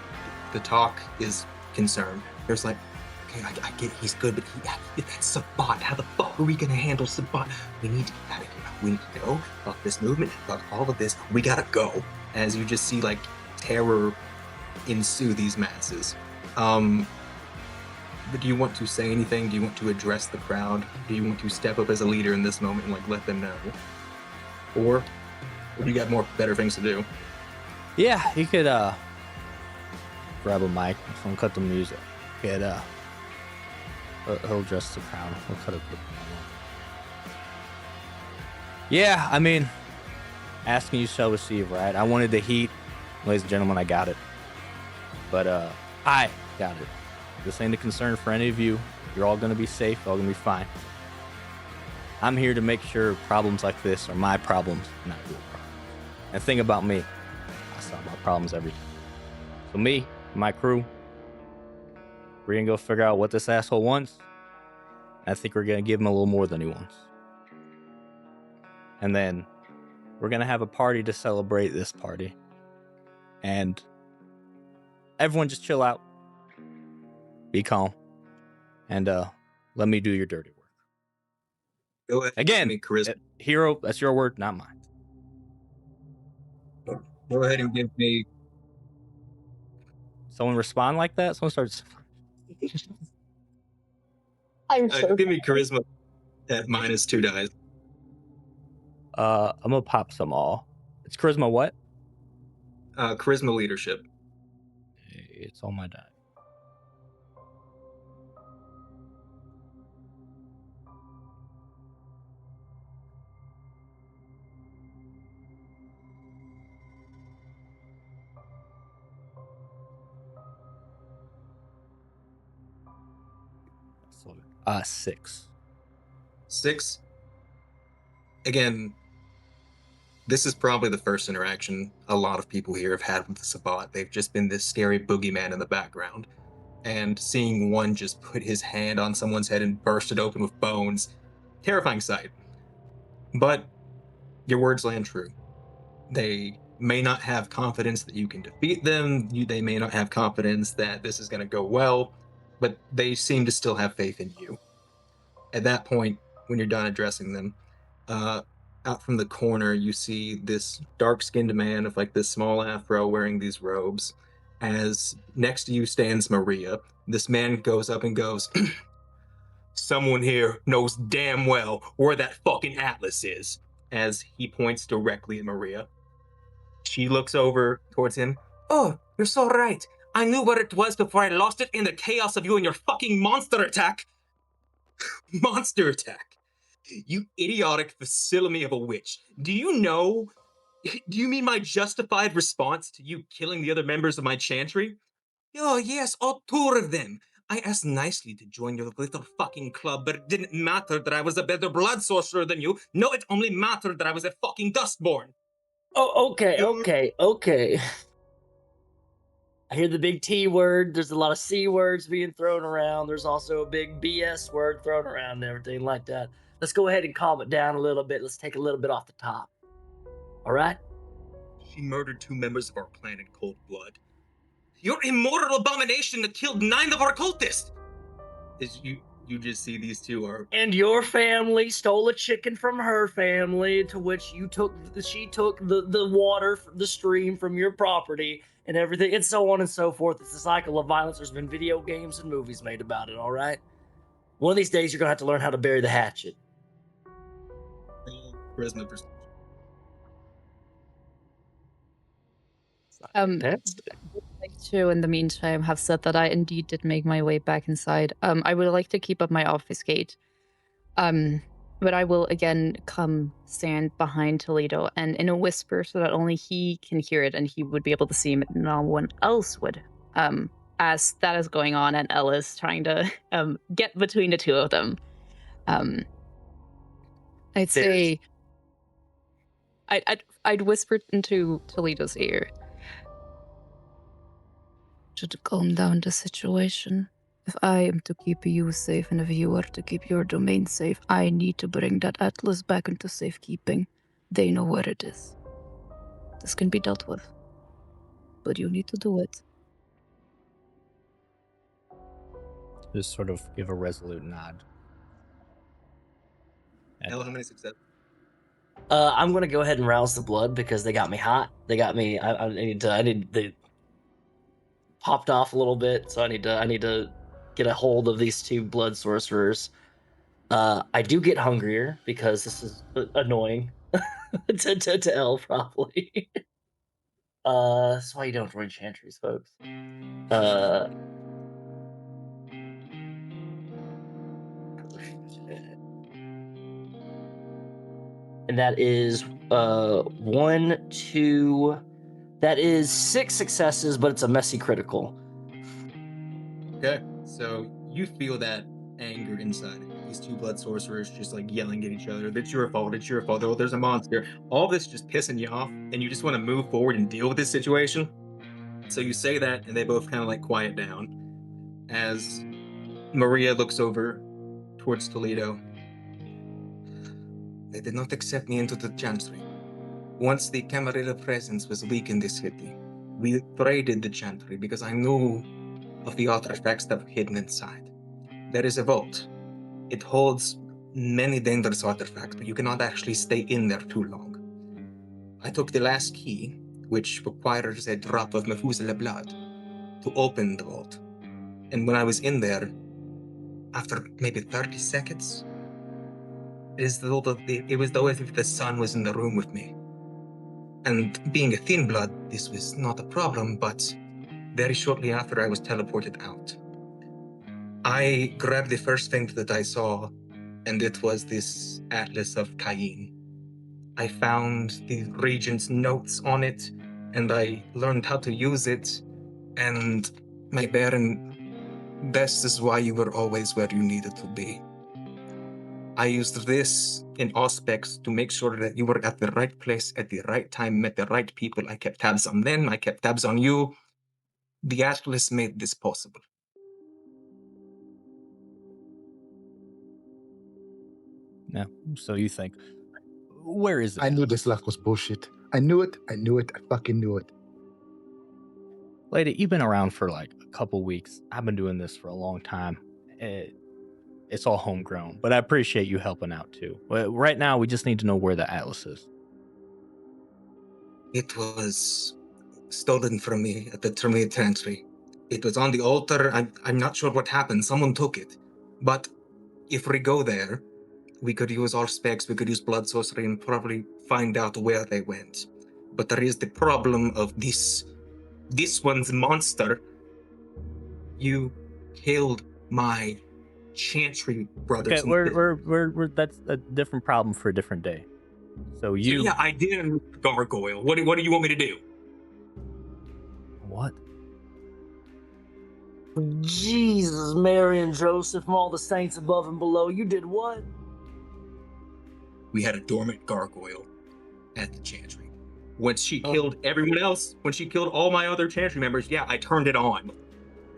the talk is concerned. There's like, okay, I get it, he's good, but that's Sabat. How the fuck are we gonna handle Sabat? We need to get out of here. We need to go. Fuck this movement. Fuck all of this. We gotta go. As you just see like terror ensue these masses. But do you want to say anything? Do you want to address the crowd? Do you want to step up as a leader in this moment and like let them know? Or do you got better things to do? Yeah, he could grab a mic and cut the music. He'll adjust the crowd. He'll cut a quick promo. Yeah, I mean, asking you shall receive, right? I wanted the heat. Ladies and gentlemen, I got it. But I got it. This ain't a concern for any of you. You're all gonna be safe, you're all gonna be fine. I'm here to make sure problems like this are my problems, not your problems. And think about me. I solve my problems every time. So me, my crew, we're gonna go figure out what this asshole wants. I think we're gonna give him a little more than he wants. And then we're gonna have a party to celebrate this party. And everyone just chill out. Be calm. And let me do your dirty work. Go ahead. Again, Give me charisma. Hero, that's your word, not mine. Go ahead and give me. Someone respond like that? Someone starts. I'm so Give me charisma at -2 dice. I'm gonna pop some all. It's charisma what? Charisma leadership. It's on my die. Six. 6. Again, this is probably the first interaction a lot of people here have had with the Sabbat. They've just been this scary boogeyman in the background. And seeing one just put his hand on someone's head and burst it open with bones, terrifying sight. But your words land true. They may not have confidence that you can defeat them. They may not have confidence that this is going to go well, but they seem to still have faith in you. At that point, when you're done addressing them, out from the corner, you see this dark-skinned man with like this small afro wearing these robes. As next to you stands Maria. This man goes up and goes, "Someone here knows damn well where that fucking atlas is," as he points directly at Maria. She looks over towards him. "Oh, you're so right. I knew where it was before I lost it in the chaos of you and your fucking monster attack." Monster attack. You idiotic facility of a witch. Do you mean my justified response to you killing the other members of my chantry? Oh, yes, all 2 of them. I asked nicely to join your little fucking club, but it didn't matter that I was a better blood sorcerer than you. No, it only mattered that I was a fucking dustborn. Oh, okay. I hear the big T word. There's a lot of C words being thrown around. There's also a big BS word thrown around and everything like that. Let's go ahead and calm it down a little bit. Let's take a little bit off the top. All right? She murdered 2 members of our clan in cold blood. Your immortal abomination that killed 9 of our cultists. You just see these 2 are. And your family stole a chicken from her family, to which she took the water, the stream from your property and everything, and so on and so forth. It's a cycle of violence. There's been video games and movies made about it, all right? One of these days, you're going to have to learn how to bury the hatchet. Charisma perception. Like to, in the meantime, have said that I indeed did make my way back inside. I would like to keep up my obfuscate. But I will again come stand behind Toledo and in a whisper so that only he can hear it and he would be able to see it and no one else would. As that is going on and Ella's trying to get between the 2 of them. I'd say I'd whisper into Toledo's ear. To calm down the situation. If I am to keep you safe and if you are to keep your domain safe, I need to bring that atlas back into safekeeping. They know where it is. This can be dealt with. But you need to do it. Just sort of give a resolute nod. How many success? I'm gonna go ahead and rouse the blood because they got me hot. They got me. They popped off a little bit, so I need to get a hold of these 2 blood sorcerers. I do get hungrier because this is annoying to Elle probably. That's why you don't join chantries, folks. Uh, and that is 1, 2. That is 6 successes, but it's a messy critical. Okay, so you feel that anger inside of you. These two blood sorcerers just like yelling at each other. It's your fault. It's your fault. Oh, there's a monster. All this just pissing you off, and you just want to move forward and deal with this situation. So you say that, and they both kind of like quiet down as Maria looks over towards Toledo. They did not accept me into the chantry. Once the Camarilla presence was weak in this city, we raided the chantry because I knew of the artifacts that were hidden inside. There is a vault. It holds many dangerous artifacts, but you cannot actually stay in there too long. I took the last key, which requires a drop of Methuselah blood, to open the vault. And when I was in there, after maybe 30 seconds, it was though as if the sun was in the room with me. And being a thin blood, this was not a problem, but very shortly after I was teleported out, I grabbed the first thing that I saw, and it was this Atlas of Cayenne. I found the Regent's notes on it, and I learned how to use it. And my Baron, this is why you were always where you needed to be. I used this in aspects to make sure that you were at the right place at the right time, met the right people. I kept tabs on them, I kept tabs on you. The Atlas made this possible. Yeah. So you think, where is I it? knew this luck was bullshit. I knew it. I fucking knew it. Lady, you've been around for like a couple weeks. I've been doing this for a long time. It's all homegrown, but I appreciate you helping out too. Right now, we just need to know where the Atlas is. It was stolen from me at the Terminate Chantry. It was on the altar. I'm not sure what happened. Someone took it. But if we go there, we could use our specs, we could use blood sorcery and probably find out where they went. But there is the problem of this one's monster. You killed my chantry brothers. Okay, we're that's a different problem for a different day. So you, Yeah, I did gargoyle. What do you want me to do? What? Jesus, Mary and Joseph, from all the saints above and below, you did what? We had a dormant gargoyle at the chantry. When she killed everyone else, when she killed all my other chantry members, yeah, I turned it on.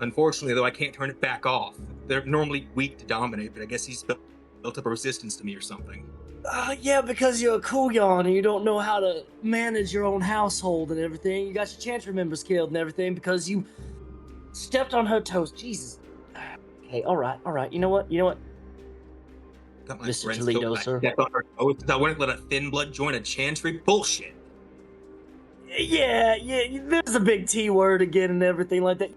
Unfortunately, though, I can't turn it back off. They're normally weak to dominate, but I guess he's built up a resistance to me or something. Yeah, because you're a Kuyan and you don't know how to manage your own household and everything. You got your chantry members killed and everything because you stepped on her toes. Jesus. Okay, all right. You know what? Got my Mr. friends Toledo, killed. sir. I wouldn't let a thin blood join a chantry. Bullshit. Yeah, there's a big T word again and everything like that.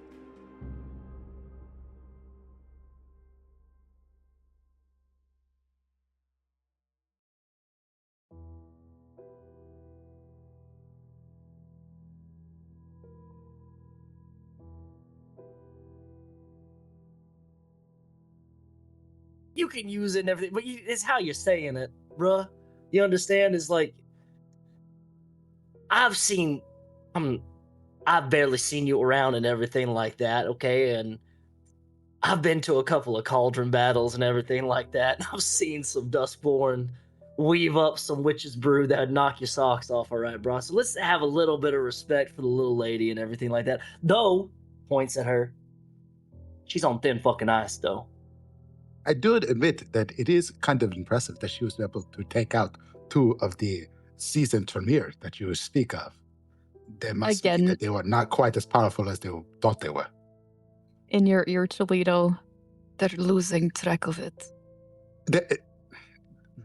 You can use it and everything, but it's how you're saying it, bruh. You understand? It's like I've barely seen you around and everything like that, okay? And I've been to a couple of cauldron battles and everything like that. I've seen some Dustborn weave up some witch's brew that would knock your socks off, all right, bro? So let's have a little bit of respect for the little lady and everything like that. Though, points at her, she's on thin fucking ice, though. I do admit that it is kind of impressive that she was able to take out 2 of the seasoned Tremere that you speak of. They must be Again. that they were not quite as powerful as they thought they were. In your ear, Toledo, they're losing track of it.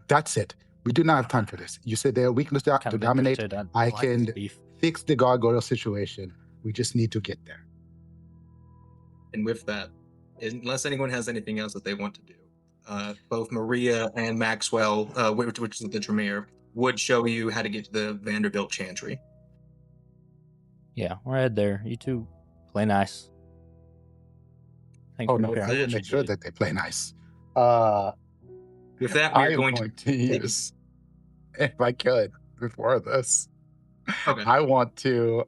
That's it. We do not have time for this. You said their weakness to dominate. I can fix the gargoyle situation. We just need to get there. And with that, unless anyone has anything else that they want to do, both Maria and Maxwell, which is the Tremere, would show you how to get to the Vanderbilt Chantry. Yeah, we're head there. You two play nice. Thank Oh you. no, Okay, I will that's make sure good. that they play nice. Uh, With that, we I are am going going to to use, if I could, before this, Okay. I want to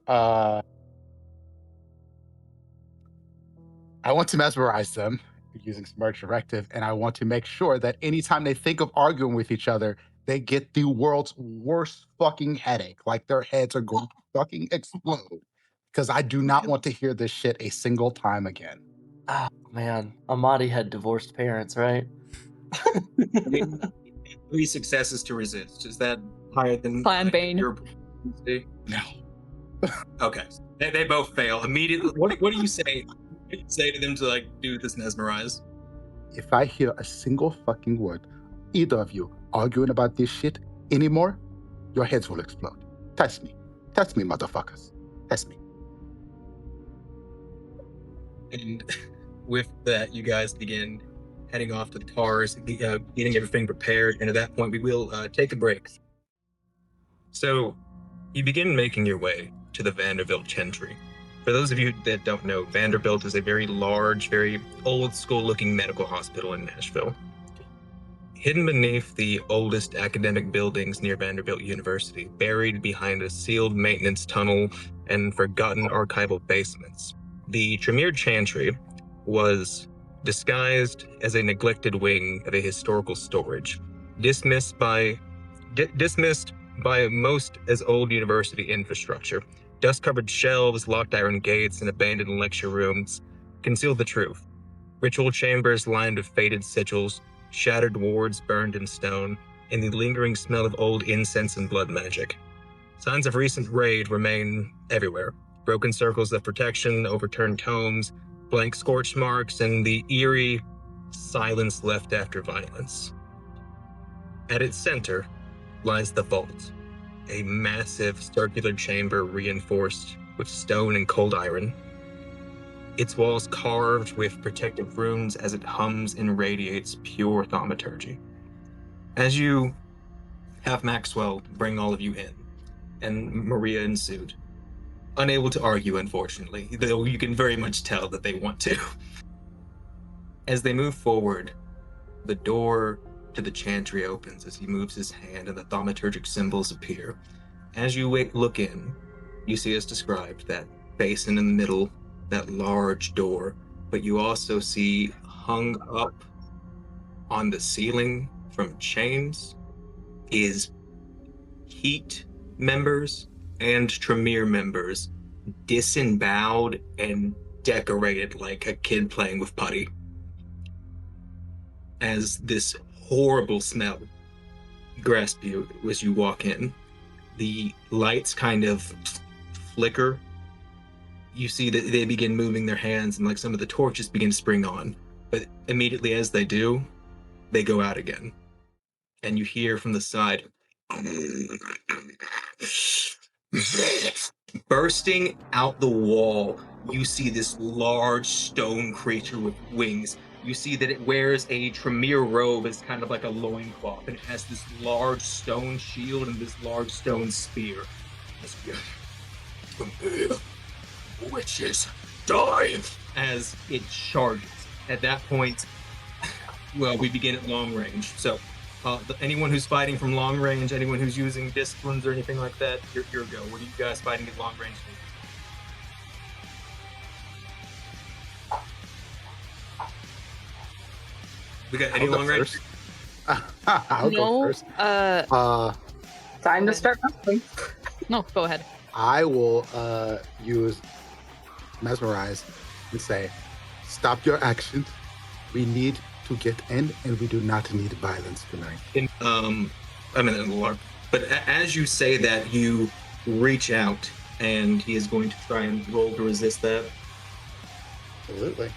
mesmerize them using Smart Directive, and I want to make sure that anytime they think of arguing with each other, they get the world's worst fucking headache. Like their heads are going to fucking explode. Because I do not want to hear this shit a single time again. Oh man, Amadi had divorced parents, right? I mean, 3 successes to resist. Is that higher than Clan Bane. your No. Okay. They both fail immediately. What do you say? What do you say to them to like do this mesmerize? If I hear a single fucking word, either of you arguing about this shit anymore, your heads will explode. Test me. Test me, motherfuckers. Test me. And with that, you guys begin heading off to the cars, getting everything prepared. And at that point, we will take a break. So you begin making your way to the Vanderbilt Chantry. For those of you that don't know, Vanderbilt is a very large, very old school looking medical hospital in Nashville. Hidden beneath the oldest academic buildings near Vanderbilt University, buried behind a sealed maintenance tunnel and forgotten archival basements, the Tremere Chantry was disguised as a neglected wing of a historical storage, dismissed by most as old university infrastructure. Dust-covered shelves, locked iron gates, and abandoned lecture rooms conceal the truth. Ritual chambers lined with faded sigils, shattered wards burned in stone, and the lingering smell of old incense and blood magic. Signs of recent raid remain everywhere. Broken circles of protection, overturned tomes, blank scorch marks, and the eerie silence left after violence. At its center lies the vault, a massive circular chamber reinforced with stone and cold iron. Its walls carved with protective runes as it hums and radiates pure thaumaturgy. As you have Maxwell bring all of you in, and Maria ensued, unable to argue, unfortunately, though you can very much tell that they want to. As they move forward, the door to the chantry opens as he moves his hand and the thaumaturgic symbols appear. As you look in, you see as described that basin in the middle, that large door, but you also see hung up on the ceiling from chains is Heat members and Tremere members disemboweled and decorated like a kid playing with putty. As this horrible smell grasps you as you walk in, the lights kind of flicker. You see that they begin moving their hands and like some of the torches begin to spring on. But immediately as they do, they go out again. And you hear from the side, bursting out the wall, you see this large stone creature with wings. You see that it wears a Tremere robe as kind of like a loincloth, and it has this large stone shield and this large stone spear. Witches, die! As it charges. At that point, well, we begin at long range. So, anyone who's fighting from long range, anyone who's using disciplines or anything like that, your go. What are you guys fighting at long range? We got any long range? I'll go first. Time to start wrestling. No, go ahead. I will use Mesmerize and say, stop your actions. We need to get in, and we do not need violence tonight. I'm in the alarm. But as you say that, you reach out, and he is going to try and roll to resist that. Absolutely.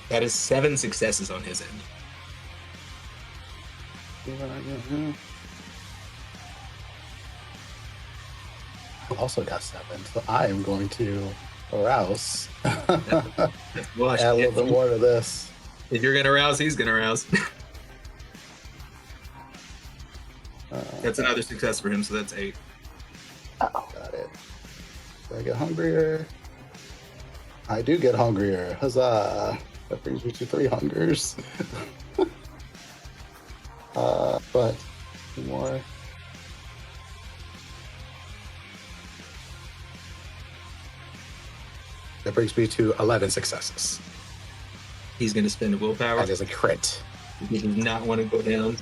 That is 7 successes on his end. I also got 7, so I am going to arouse. Well, add a little bit more to this. If you're gonna rouse, he's gonna rouse. That's another success for him, so that's 8. Got it. Do I get hungrier? I do get hungrier. Huzzah! That brings me to 3 hungers. But 2 more. That brings me to 11 successes. He's going to spend a willpower. That is a crit. He does not want to go down.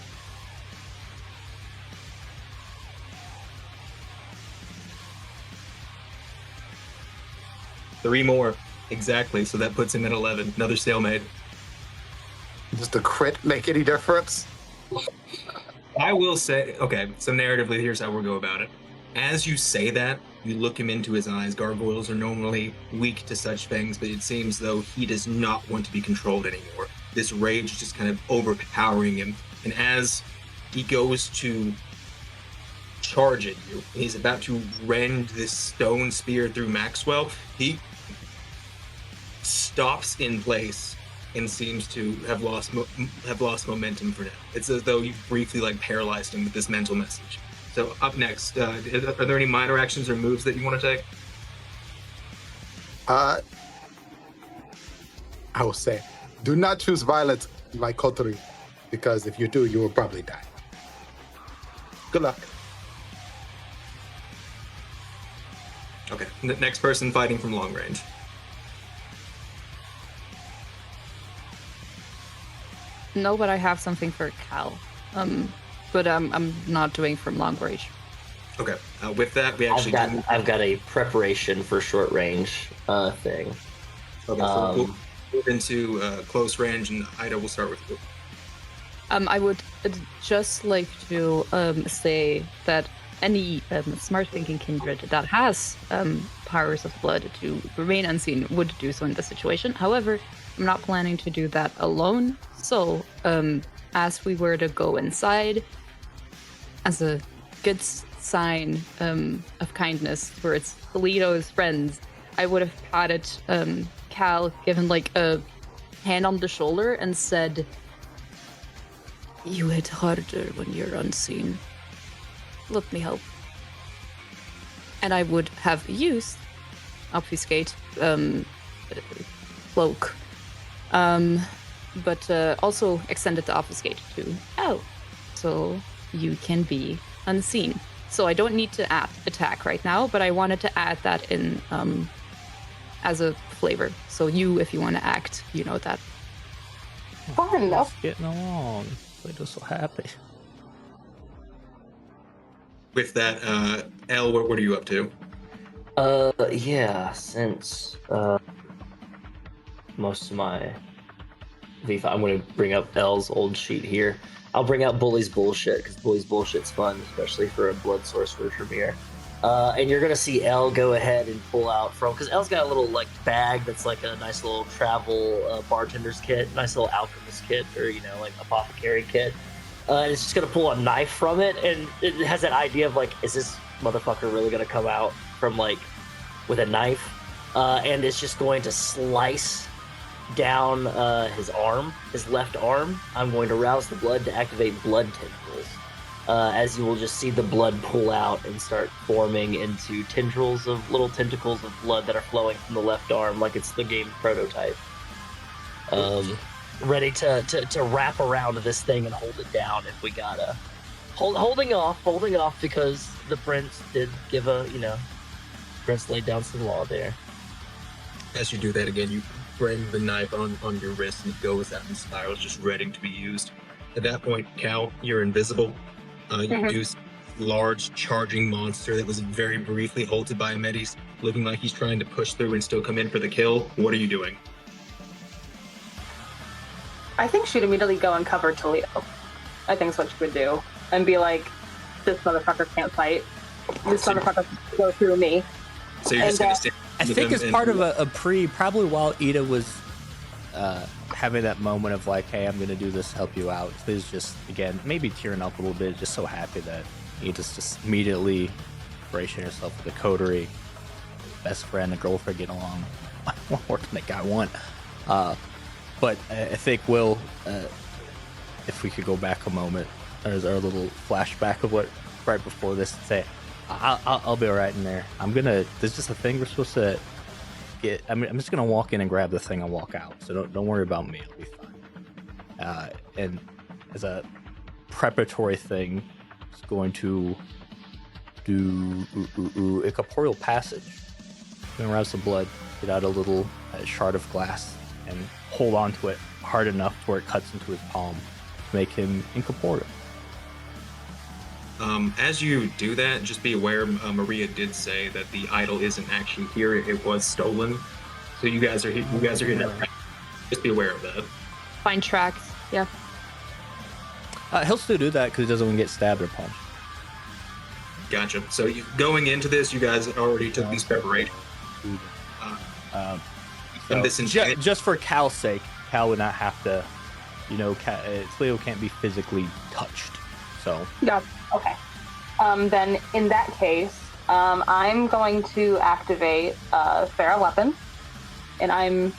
Three more. Exactly. So that puts him at 11. Another stalemate. Does the crit make any difference? I will say, okay, so narratively, here's how we'll go about it. As you say that, you look him into his eyes. Gargoyles are normally weak to such things, but it seems though he does not want to be controlled anymore. This rage is just kind of overpowering him. And as he goes to charge at you, and he's about to rend this stone spear through Maxwell, he stops in place and seems to have lost momentum for now. It's as though you've briefly paralyzed him with this mental message. So up next, are there any minor actions or moves that you want to take? I will say, do not choose violence like Kotori, because if you do, you will probably die. Good luck. Okay, the next person fighting from long range. No, but I have something for Cal. But I'm not doing from long range. Okay, with that, we actually I've got a preparation for short range thing. Okay, so we'll move into close range, and Ida will start with you. I would just like to say that any smart thinking kindred that has powers of blood to remain unseen would do so in this situation. However, I'm not planning to do that alone. So, as we were to go inside, as a good sign of kindness towards Toledo's friends, I would have patted Cal, given a hand on the shoulder, and said, "You hit harder when you're unseen. Let me help." And I would have used obfuscate cloak, but also extended the obfuscate to L, so you can be unseen. So I don't need to attack right now, but I wanted to add that in as a flavor. So you, if you want to act, you know that. Far enough. Getting along. We're just so happy. With that, Elle, what are you up to? Yeah, since most of my V5, I'm going to bring up L's old sheet here. I'll bring out Bully's Bullshit, because Bully's Bullshit's fun, especially for a blood source for Tremere. And you're going to see L go ahead and pull out from, because L's got a little bag that's a nice little travel bartender's kit, nice little alchemist kit, or apothecary kit. And it's just going to pull a knife from it, and it has that idea of is this motherfucker really going to come out from with a knife? And it's just going to slice down his arm, his left arm. I'm going to rouse the blood to activate blood tendrils. As you will just see the blood pull out and start forming into tendrils of little tentacles of blood that are flowing from the left arm, like it's the game's prototype. Ready to wrap around this thing and hold it down if we gotta. Holding off because the prince did give Prince laid down some law there. As you do that again, you bring the knife on your wrist and it goes out and spirals, just ready to be used. At that point, Cal, you're invisible. You do see a large charging monster that was very briefly halted by Metis, looking like he's trying to push through and still come in for the kill. What are you doing? I think she'd immediately go and cover Toledo. I think is what she would do. And be like, this motherfucker can't fight. This motherfucker can go through me. So you're just going to stand I think it's part of a probably while Ida was having that moment of hey, I'm going to do this to help you out. Is just, again, maybe tearing up a little bit, just so happy that Ida's just immediately bracing herself with a coterie, best friend and girlfriend getting along more than they got one. But I think, Will, if we could go back a moment, there's our little flashback of what right before this and say, I'll be right in there. There's just a thing we're supposed to get. I'm just gonna walk in and grab the thing and walk out. So don't worry about me. I'll be fine. And as a preparatory thing, it's going to do a corporeal passage. Gonna rouse some blood, get out a little shard of glass, and hold on to it hard enough where it cuts into his palm to make him incorporeal. As you do that, just be aware, Maria did say that the idol isn't actually here; it was stolen. So you guys are here. Just be aware of that. Find tracks. Yeah. He'll still do that because he doesn't want to get stabbed or punched. Gotcha. So going into this, you guys already took these preparations. Just for Cal's sake, Cal would not have to, Toledo can't be physically touched. So. Yeah. Okay. Then in that case, I'm going to activate Feral Weapon, and I'm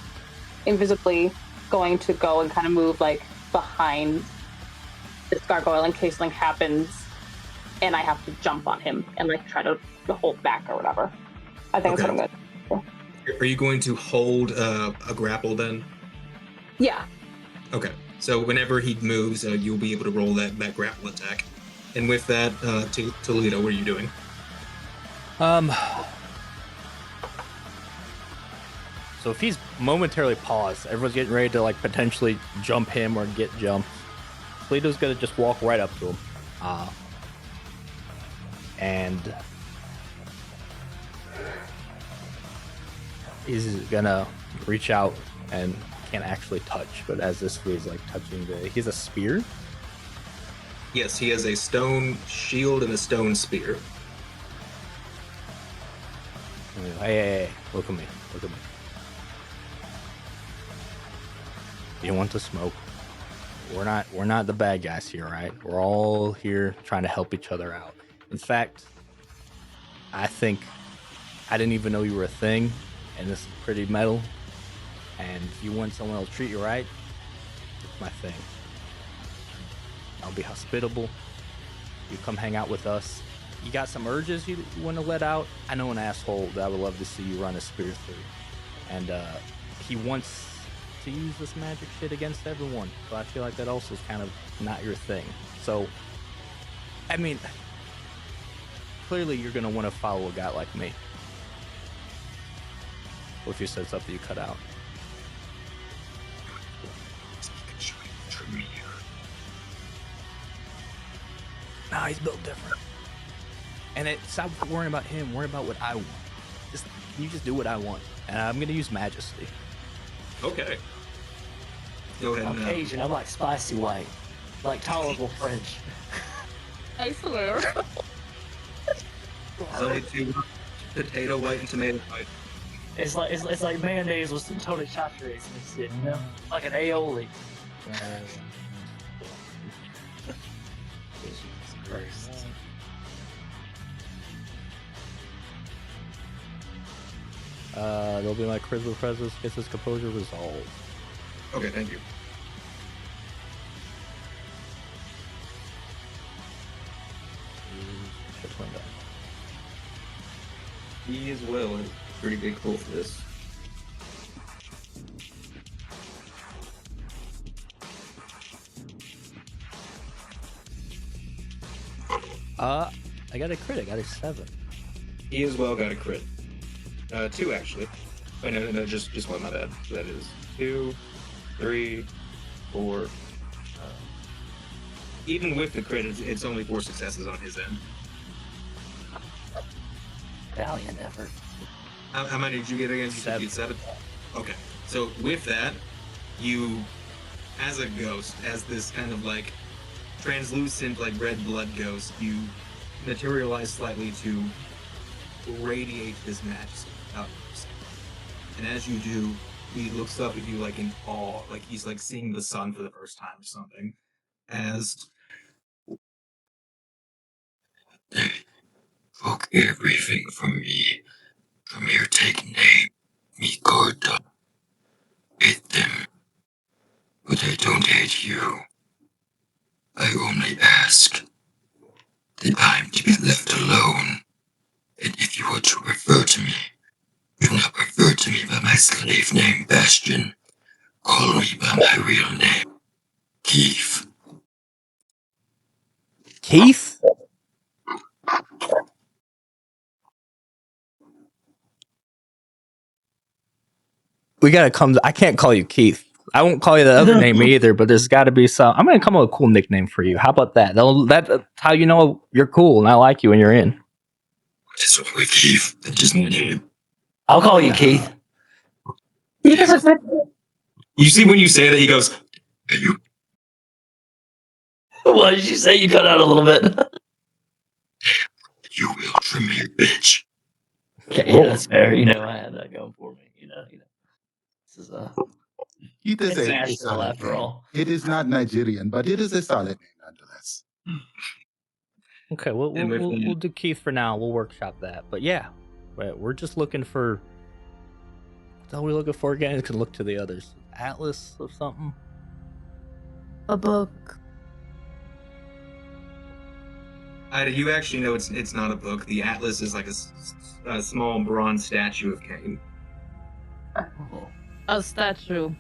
invisibly going to go and kind of move like behind this gargoyle in case something happens, and I have to jump on him and like try to hold back or whatever. I think that's what I'm going to do. Are you going to hold a grapple then? Yeah. Okay. So whenever he moves, you'll be able to roll that grapple attack. And with that, Toledo, what are you doing? So if he's momentarily paused, everyone's getting ready to like potentially jump him or get jumped. Toledo's gonna just walk right up to him, and he's gonna reach out and can't actually touch, but as this is like touching he's a spear. Yes, he has a stone shield and a stone spear. Hey, look at me. You want to smoke? We're not the bad guys here, right? We're all here trying to help each other out. In fact, I think I didn't even know you were a thing, and this is pretty metal. And if you want someone to treat you right, it's my thing. I'll be hospitable. You come hang out with us. You got some urges you want to let out? I know an asshole that I would love to see you run a spear through. And he wants to use this magic shit against everyone. So I feel like that also is kind of not your thing. So, I mean, clearly you're going to want to follow a guy like me. What if you said something you cut out? Nah, he's built different. And stop worrying about him, worry about what I want. You just do what I want. And I'm gonna use Majesty. Okay. Go ahead. I'm Asian, I'm like spicy white. Like tolerable French. I swear. Only two: potato white and tomato white. It's like mayonnaise with some Tony Chachere's mixed in, you know? Like an aioli. There'll be my charisma presence gets his composure resolved. Okay, thank you. He as well is pretty big cool for this. I got a crit. I got a 7. He as well got a crit. 2 actually. Oh, no, just one. My bad. So that is 2, 3, 4. Even with the crit, it's only 4 successes on his end. Valiant effort. How many did you get again? You said you had 7. Okay. So with that, you, as a ghost, as this kind of like translucent, like red blood ghost, you materialize slightly to radiate his majesty out of yourself. And as you do, he looks up at you like in awe, like he's like seeing the sun for the first time or something. As they took everything from me. Come here, take name. Me Gorda. Hate them. But I don't hate you. I only ask time to be left alone. And if you are to refer to me, do not refer to me by my slave name, Bastion. Call me by my real name, Keith. Keith? We gotta come. I can't call you Keith. I won't call you the other name either. But there's got to be some. I'm gonna come up with a cool nickname for you. How about that? That's how you know you're cool and I like you when you're in. What is wrong with Keith? That is my name. I'll call you Keith. You see when you say that, he goes, Are you? What did you say? You cut out a little bit. You will trim your bitch. Okay, yeah, that's fair. You know, I had that going for me. You know. This is Keith is a Nashville solid after name. all. It is not Nigerian, but it is a solid name nonetheless. Okay, And with that- we'll do Keith for now. We'll workshop that. But yeah, we're just looking for. What's all we're looking for again? You can look to the others. Atlas or something. A book. You actually know it's not a book. The Atlas is like a small bronze statue of Cain. A statue.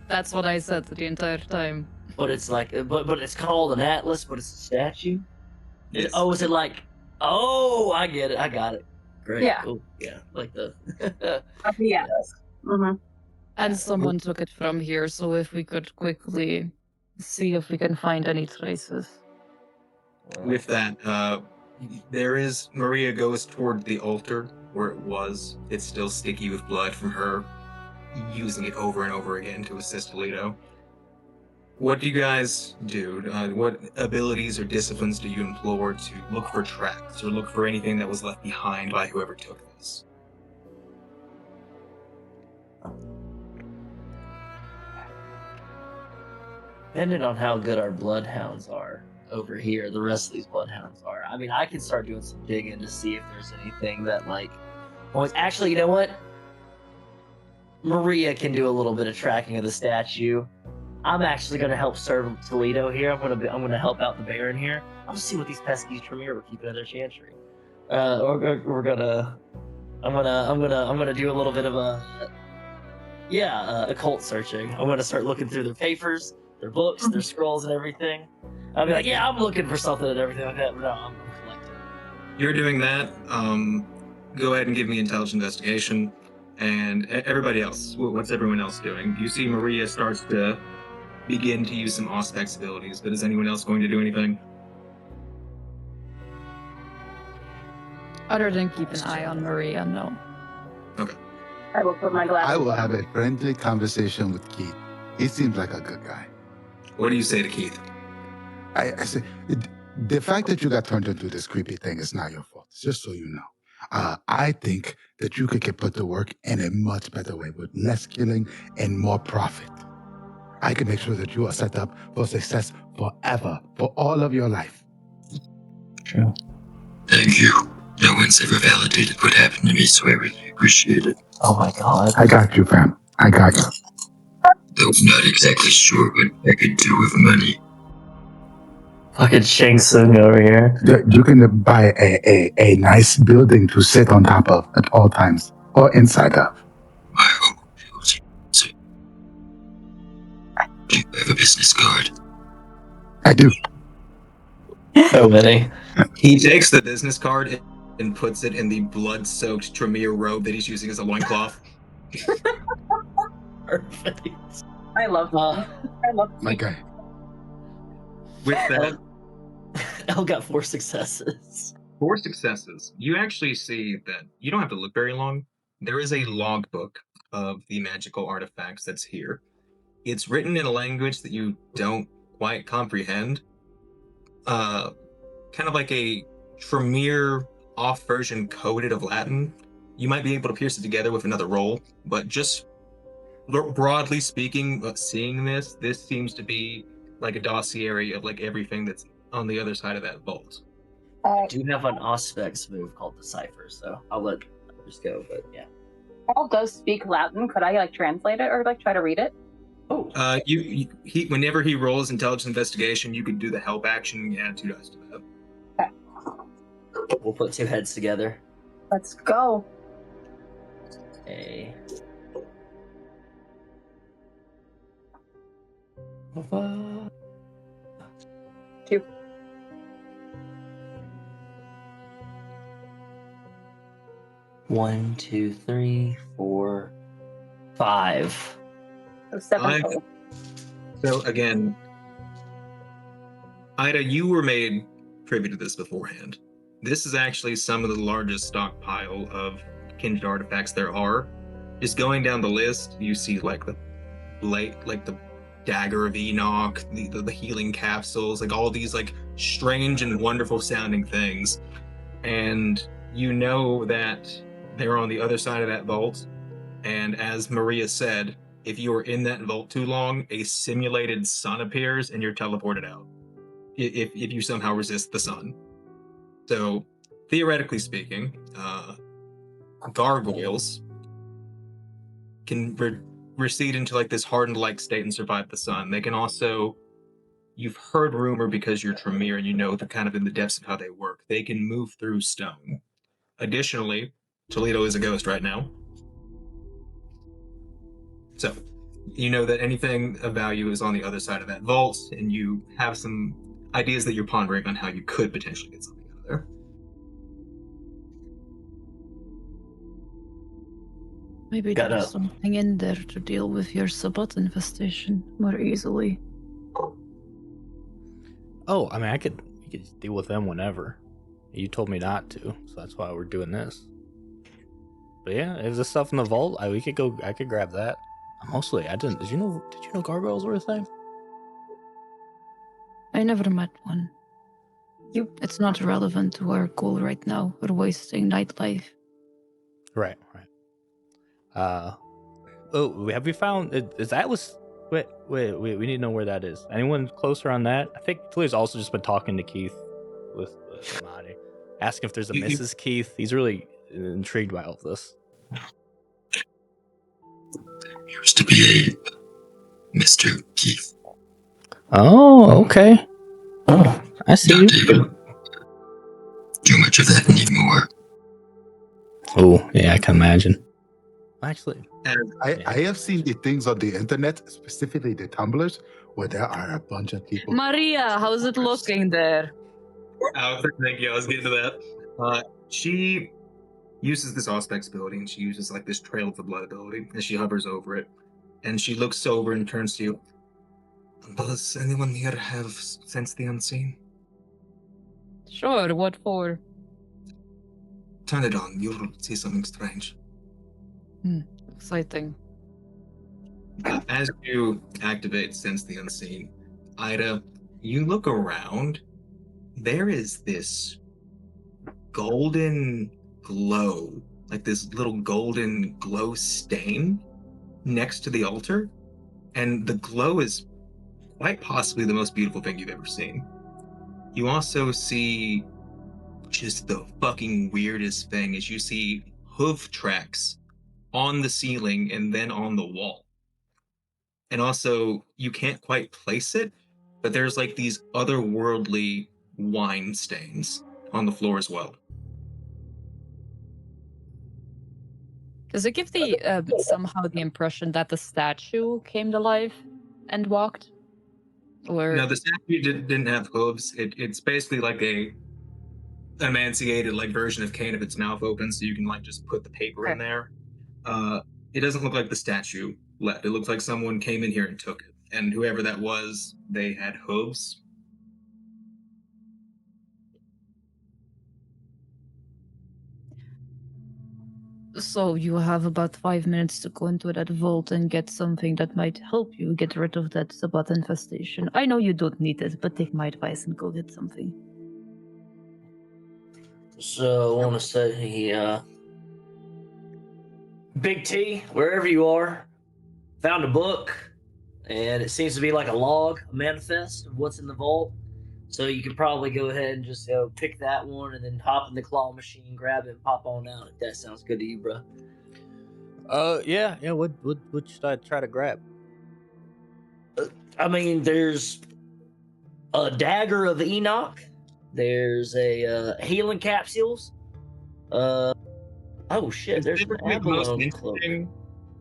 That's what I said the entire time. But it's like, but it's called an atlas, but it's a statue. Yes. Oh, is it like? Oh, I get it. I got it. Great. Yeah. Cool. Yeah, like the. Yes. Mm-hmm. And someone took it from here, so if we could quickly see if we can find any traces. With that, Maria goes toward the altar where it was. It's still sticky with blood from her using it over and over again to assist Alito. What do you guys do? What abilities or disciplines do you employ to look for tracks or look for anything that was left behind by whoever took this? Depending on how good our bloodhounds are over here, the rest of these bloodhounds are. I mean, I can start doing some digging to see if there's anything that like. Well, actually, you know what? Maria can do a little bit of tracking of the statue. I'm actually going to help serve Toledo here. I'm going to help out the Baron here. I'll just see what these pesky Tremere were keeping in their chantry. We're gonna. I'm gonna do a little bit of occult searching. I'm gonna start looking through their papers, their books, their scrolls, and everything. I'll be like, yeah, I'm looking for something and everything like that. But no, I'm collecting. You're doing that. Go ahead and give me intelligence investigation. And everybody else, what's everyone else doing? You see Maria starts to begin to use some Auspex abilities, but is anyone else going to do anything? Other than keep an eye on Maria, no. I will put my glasses I will on. have a friendly conversation with Keith. He seems like a good guy. What do you say to Keith? I say, the fact that you got turned into this creepy thing is not your fault, just so you know. I think that you could get put to work in a much better way with less killing and more profit. I can make sure that you are set up for success forever, for all of your life. True. Thank you. No one's ever validated what happened to me, so I really appreciate it. Oh my god. I got you, fam. I got you. Though I'm not exactly sure what I could do with money. Fucking Shang Tsung over here. You can buy a nice building to sit on top of at all times, or inside of. My own building. Do you have a business card? I do. So many. He takes the business card and puts it in the blood-soaked Tremere robe that he's using as a loincloth. Perfect. I love that. I love My guy. With that, Elle got 4 successes. 4 successes. You actually see that you don't have to look very long. There is a logbook of the magical artifacts that's here. It's written in a language that you don't quite comprehend. Kind of like a Tremere off-version coded of Latin. You might be able to piece it together with another roll, but just broadly speaking, seeing this seems to be like a dossier of like everything that's on the other side of that vault. I do have an Auspex move called Decipher, so I'll let others go, but yeah. Paul does speak Latin. Could I like translate it or like try to read it? Oh. Whenever he rolls intelligence investigation, you could do the help action and add 2 dice to that. We'll put two heads together. Let's go. A. Two. One, two, three, 4, 5. So 7 Five. total. So again, Ida, you were made privy to this beforehand. This is actually some of the largest stockpile of kindred artifacts there are. Just going down the list, you see like the dagger of Enoch, the healing capsules, like all these like strange and wonderful sounding things. And you know that they're on the other side of that vault. And as Maria said, if you are in that vault too long, a simulated sun appears and you're teleported out. If you somehow resist the sun. So, theoretically speaking, gargoyles can recede into like this hardened-like state and survive the sun. They can also, you've heard rumor because you're Tremere and you know the kind of in the depths of how they work. They can move through stone. Additionally, Toledo is a ghost right now. So, you know that anything of value is on the other side of that vault, and you have some ideas that you're pondering on how you could potentially get something out of there. Maybe there's something in there to deal with your Sabbat infestation more easily. Oh, I mean, you could deal with them whenever. You told me not to, so that's why we're doing this. But yeah, if there's stuff in the vault, I could grab that. Did you know gargoyles were a thing? I never met one. It's not relevant to our goal right now. We're wasting nightlife. Right. Have we found? Is that was? Wait. We need to know where that is. Anyone closer on that? I think Tully's also just been talking to Keith with Marty, asking if there's a Mrs. Keith. He's really intrigued by all of this. There used to be a Mr. Keith. Oh, okay. Oh, I see Not you. even too much of that anymore. Oh, yeah, I can imagine. Actually, I have seen the things on the internet, specifically the Tumblrs, where there are a bunch of people. Maria, how's it looking there? Thank you. I was getting to that. She uses this Auspex ability, and she uses like this Trail of the Blood ability, and she hovers over it, and she looks over and turns to you. Does anyone here have Sense the Unseen? Sure, what for? Turn it on. You'll see something strange. Exciting. As you activate Sense the Unseen, Ida, you look around. There is this golden glow, like this little golden glow stain next to the altar. And the glow is quite possibly the most beautiful thing you've ever seen. You also see just the fucking weirdest thing is you see hoof tracks on the ceiling and then on the wall. And also, you can't quite place it, but there's like these otherworldly wine stains on the floor as well. Does it give the somehow the impression that the statue came to life and walked? Or No, the statue didn't have hooves. It's basically like a emaciated like version of Cain if its mouth open, so you can like just put the paper in there. It doesn't look like the statue left. It looks like someone came in here and took it. And whoever that was, they had hooves. So you have about 5 minutes to go into that vault and get something that might help you get rid of that Sabbat infestation. I know you don't need it, but take my advice and go get something. So I want to say, Big T, wherever you are, found a book, and it seems to be like a log, a manifest of what's in the vault. So you could probably go ahead and just pick that one, and then hop in the claw machine, grab it, and pop on out. If that sounds good to you, bro. Yeah. What should I try to grab? I mean, there's a dagger of Enoch. There's a healing capsules. Oh shit! There's an Considering the most abalone cloak.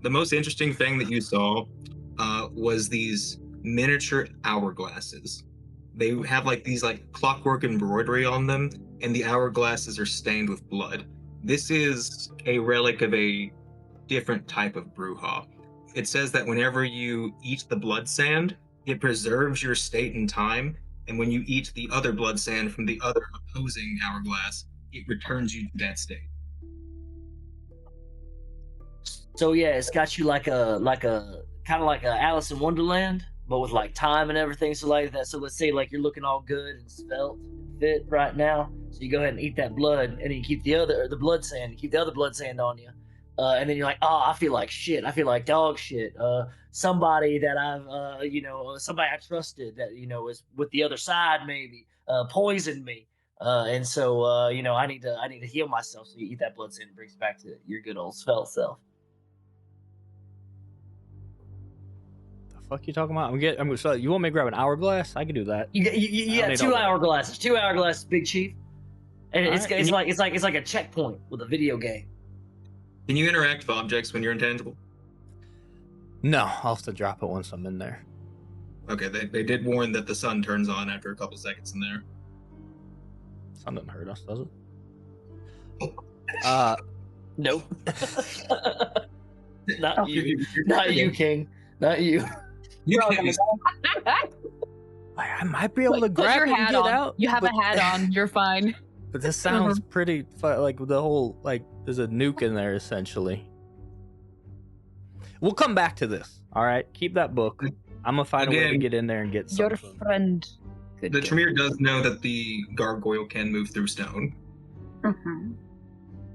the most interesting thing that you saw was these miniature hourglasses. They have like these like clockwork embroidery on them, and the hourglasses are stained with blood. This is a relic of a different type of Bruja. It says that whenever you eat the blood sand, it preserves your state in time, and when you eat the other blood sand from the other opposing hourglass, it returns you to that state. So yeah, it's got you like a kind of like a Alice in Wonderland, but with like time and everything. So like that. So let's say like you're looking all good and svelte and fit right now. So you go ahead and eat that blood, and then you keep the blood sand. You keep the other blood sand on you, and then you're like, oh, I feel like shit. I feel like dog shit. Somebody that I've somebody I trusted that is with the other side maybe poisoned me. And so I need to heal myself. So you eat that blood sand, and brings back to your good old svelte self. Fuck you talking about? So you want me to grab an hourglass? I can do that. You got 2 hourglasses. 2 hourglasses, Big Chief. And it's like a checkpoint with a video game. Can you interact with objects when you're intangible? No, I'll have to drop it once I'm in there. Okay, they did warn that the sun turns on after a couple seconds in there. Sun doesn't hurt us, does it? Nope. Not you. Not you, King. Not you. I might be able to Put grab your it and hat get on. out. You have a hat on. You're fine. But this sounds pretty like the whole there's a nuke in there essentially. We'll come back to this. All right, keep that book. I'm gonna find a way to get in there and get Your something. friend. The Tremere does know that the gargoyle can move through stone. Mm-hmm.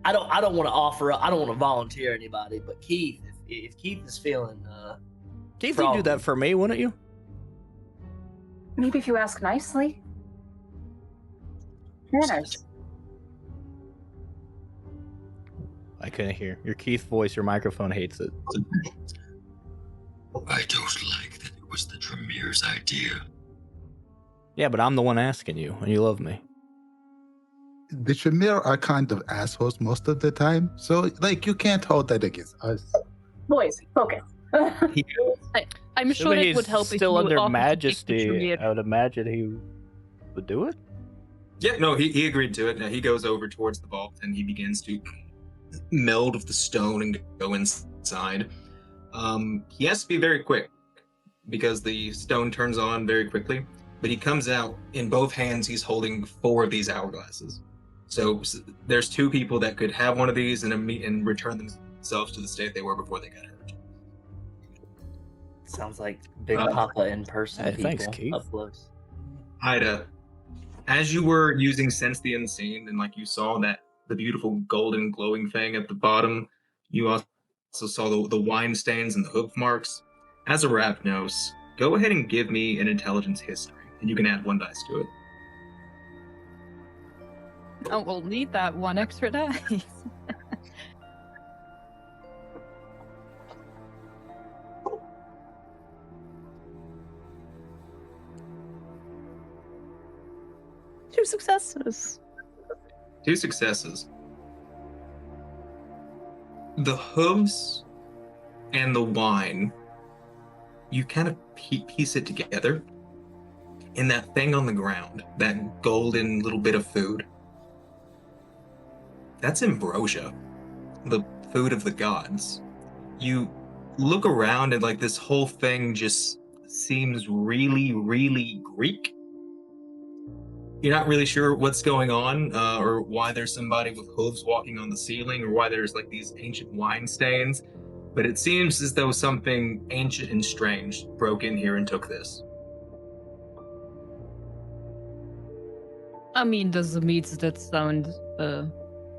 I don't want to offer up. I don't want to volunteer anybody, but Keith, if Keith is feeling Keith, you do that for me, wouldn't you? Maybe if you ask nicely. Manners. I couldn't hear your Keith voice. Your microphone hates it. I don't like that it was the Tremere's idea. Yeah, but I'm the one asking you, and you love me. The Tremere are kind of assholes most of the time, so like you can't hold that against us. Boys, focus. I'm sure it would help if still you under offered to take the majesty. Tremere. I would imagine he would do it. Yeah, no, he agreed to it. Now he goes over towards the vault and he begins to meld with the stone and go inside. He has to be very quick because the stone turns on very quickly. But he comes out in both hands. He's holding 4 of these hourglasses. So there's 2 people that could have one of these and return themselves to the state they were before they got hurt. sounds like Big Papa in person. Hey, people thanks, Keith. up close. Ida, as you were using Sense the Unseen and like you saw that the beautiful golden glowing thing at the bottom, you also saw the wine stains and the hoof marks. As a Rapnos, go ahead and give me an intelligence history, and you can add 1 dice to it. Oh, we'll need that 1 extra dice. Two successes. 2 successes. The hooves and the wine, you kind of piece it together. And that thing on the ground, that golden little bit of food, that's ambrosia, the food of the gods. You look around and like this whole thing just seems really, really Greek. You're not really sure what's going on, or why there's somebody with hooves walking on the ceiling, or why there's like these ancient wine stains, but it seems as though something ancient and strange broke in here and took this. I mean, does the meats that sound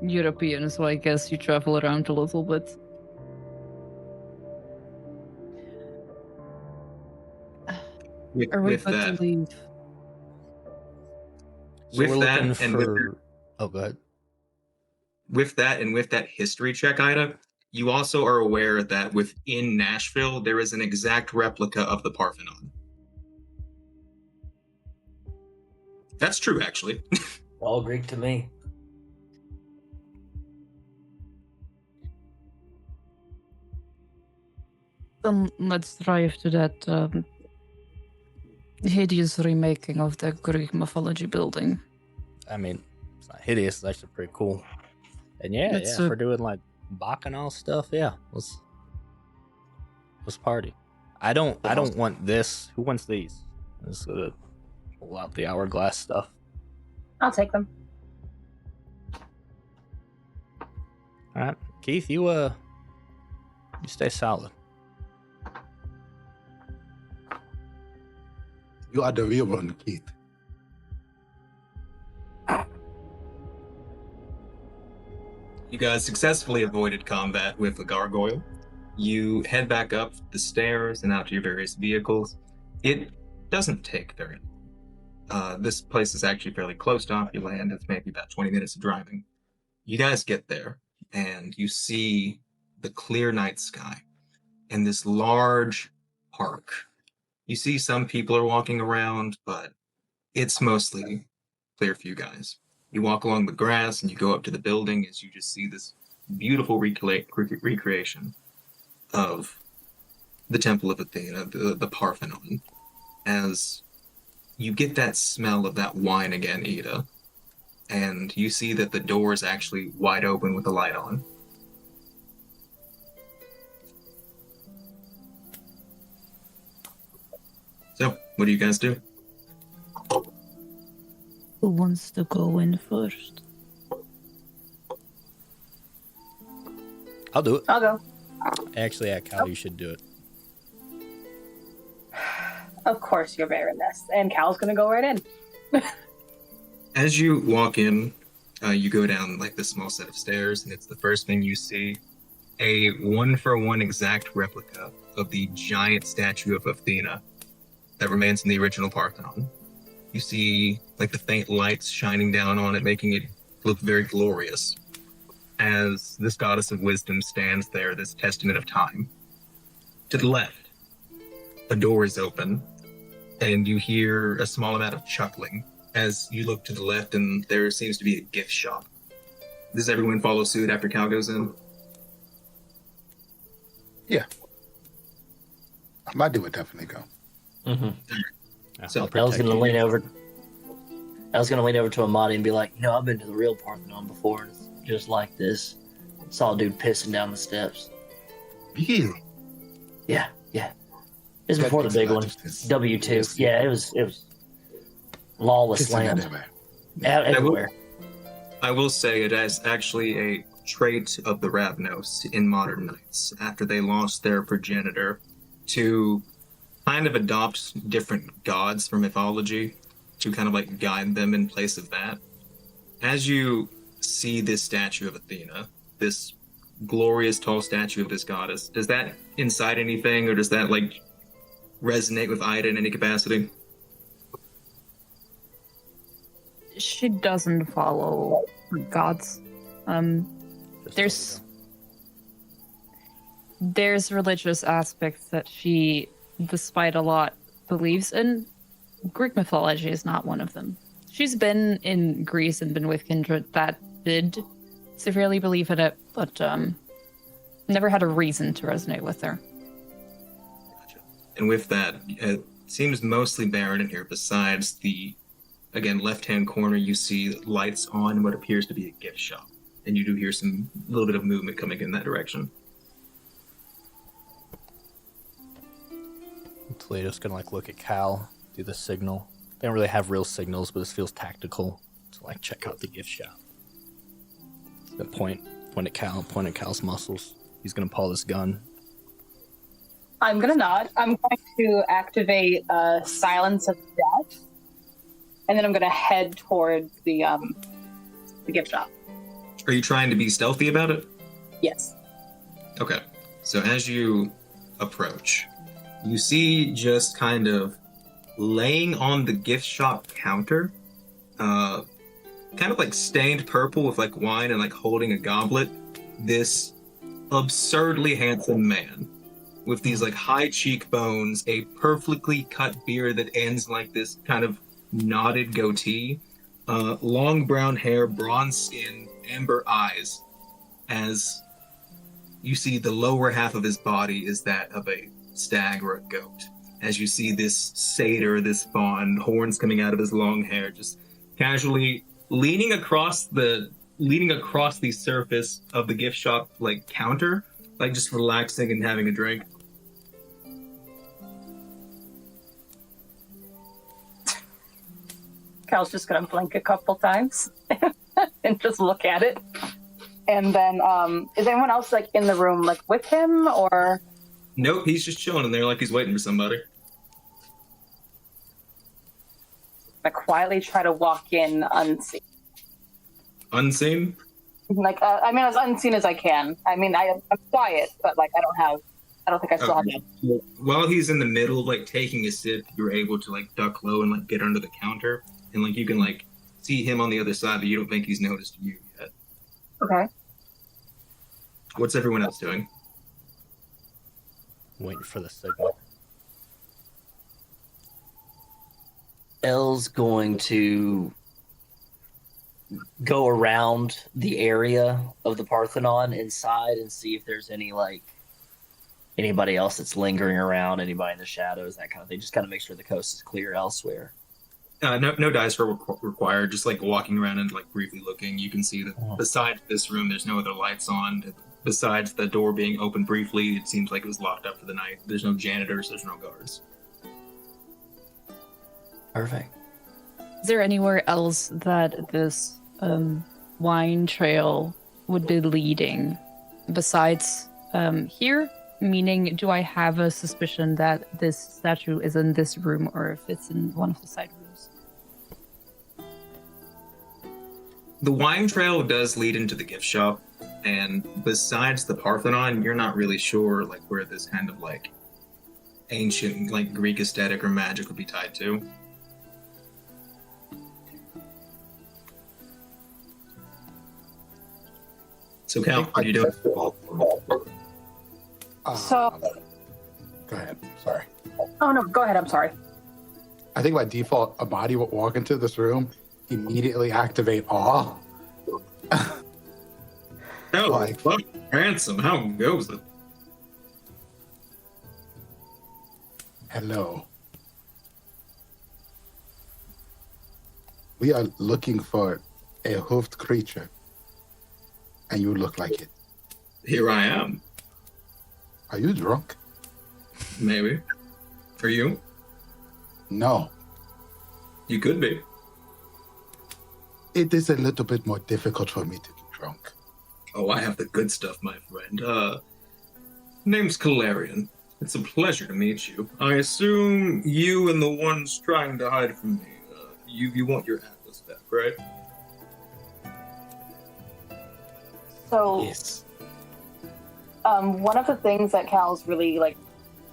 European, so I guess you travel around a little bit. Are we about to leave? So With we're that, looking and with for. Oh, go ahead. with that history check, Ida, you also are aware that within Nashville there is an exact replica of the Parthenon. That's true, actually. All Greek to me. Then let's drive to that hideous remaking of the Greek mythology building. I mean, it's not hideous. It's actually pretty cool. And yeah, It's if we're doing like bacchanal stuff, yeah, let's party. I don't want this. Who wants these? Let's pull out the hourglass stuff. I'll take them. All right, Keith, you stay solid. You are the real one, Keith. You guys successfully avoided combat with the gargoyle. You head back up the stairs and out to your various vehicles. It doesn't take very long. This place is actually fairly close to off your land. It's maybe about 20 minutes of driving. You guys get there, and you see the clear night sky and this large park. You see some people are walking around, but it's mostly clear for you guys. You walk along the grass and you go up to the building as you just see this beautiful recreation of the Temple of Athena, the Parthenon, as you get that smell of that wine again, Ida, and you see that the door is actually wide open with the light on. So, what do you guys do? Who wants to go in first? I'll do it. I'll go. Actually, yeah, Cal, you should do it. Of course, you're Baroness. And Cal's gonna go right in. As you walk in, you go down like this small set of stairs, and it's the first thing you see. A one-for-one exact replica of the giant statue of Athena that remains in the original Parthenon. You see like the faint lights shining down on it, making it look very glorious. As this goddess of wisdom stands there, this testament of time. To the left, a door is open, and you hear a small amount of chuckling as you look to the left, and there seems to be a gift shop. Does everyone follow suit after Cal goes in? Yeah. I do would definitely go. Mm-hmm. Yeah, So, I'll I was protect gonna you. lean over. I was gonna lean over to Amadi and be like, I've been to the real Parthenon before, and it's just like this. Saw a dude pissing down the steps. Really? Yeah. This is That before the makes a big lot one. of sense. W2. Yes. Yeah, it was lawless Kissing land. everywhere. Everywhere. I will say it is actually a trait of the Ravnos in modern knights after they lost their progenitor to kind of adopt different gods from mythology to kind of like guide them in place of that. As you see this statue of Athena, this glorious tall statue of this goddess, does that incite anything, or does that like resonate with Ida in any capacity? She doesn't follow gods. Just There's religious aspects that she, despite a lot, believes in. Greek mythology is not one of them. She's been in Greece and been with kindred that did severely believe in it, but never had a reason to resonate with her. Gotcha. And with that, it seems mostly barren in here. Besides the, again, left-hand corner, you see lights on what appears to be a gift shop, and you do hear some little bit of movement coming in that direction. Toledo's gonna like look at Cal, do the signal. They don't really have real signals, but this feels tactical to like check out the gift shop. He's gonna point at Cal, point at Cal's muscles. He's gonna pull his gun. I'm gonna nod. I'm going to activate Silence of Death, and then I'm gonna head toward the gift shop. Are you trying to be stealthy about it? Yes. Okay. So as you approach, you see just kind of laying on the gift shop counter, kind of like stained purple with like wine and like holding a goblet, this absurdly handsome man with these like high cheekbones, a perfectly cut beard that ends like this kind of knotted goatee, long brown hair, bronze skin, amber eyes, as you see the lower half of his body is that of a stag or a goat. As you see this satyr, this fawn, horns coming out of his long hair, just casually leaning across the surface of the gift shop like counter, like just relaxing and having a drink. Cal's just gonna blink a couple times and just look at it. And then, is anyone else like in the room, like with him, or? Nope, he's just chilling in there like he's waiting for somebody. I quietly try to walk in unseen. Unseen? Like, I mean, as unseen as I can. I mean, I'm quiet, but like, I don't think I still have that. While he's in the middle of like taking a sip, you're able to like duck low and like get under the counter, and like you can like see him on the other side, but you don't think he's noticed you yet. Okay. What's everyone else doing? Waiting for the signal. Elle's going to go around the area of the Parthenon inside and see if there's any like anybody else that's lingering around, anybody in the shadows, that kind of thing. Just kind of make sure the coast is clear elsewhere. No dice are required. Just like walking around and like briefly looking, you can see that besides this room, there's no other lights on. Besides the door being open briefly, it seems like it was locked up for the night. There's no janitors. There's no guards. Perfect. Is there anywhere else that this wine trail would be leading besides here? Meaning, do I have a suspicion that this statue is in this room or if it's in one of the side rooms? The wine trail does lead into the gift shop, and besides the Parthenon, you're not really sure like where this kind of like ancient like Greek aesthetic or magic would be tied to. So Cal, what are you doing? So, Go ahead. Sorry. oh no, go ahead. I'm sorry. I think by default, Amadi will walk into this room, immediately activate awe. Oh, Like- fuck, handsome. How goes it? Hello. We are looking for a hoofed creature, and you look like it. Here I am. Are you drunk? Maybe. For you? No. You could be. It is a little bit more difficult for me to get drunk. Oh, I have the good stuff, my friend. Name's Calarian. It's a pleasure to meet you. I assume you and the ones trying to hide from me. You want your atlas back, right? So, Yes. one of the things that Cal's really like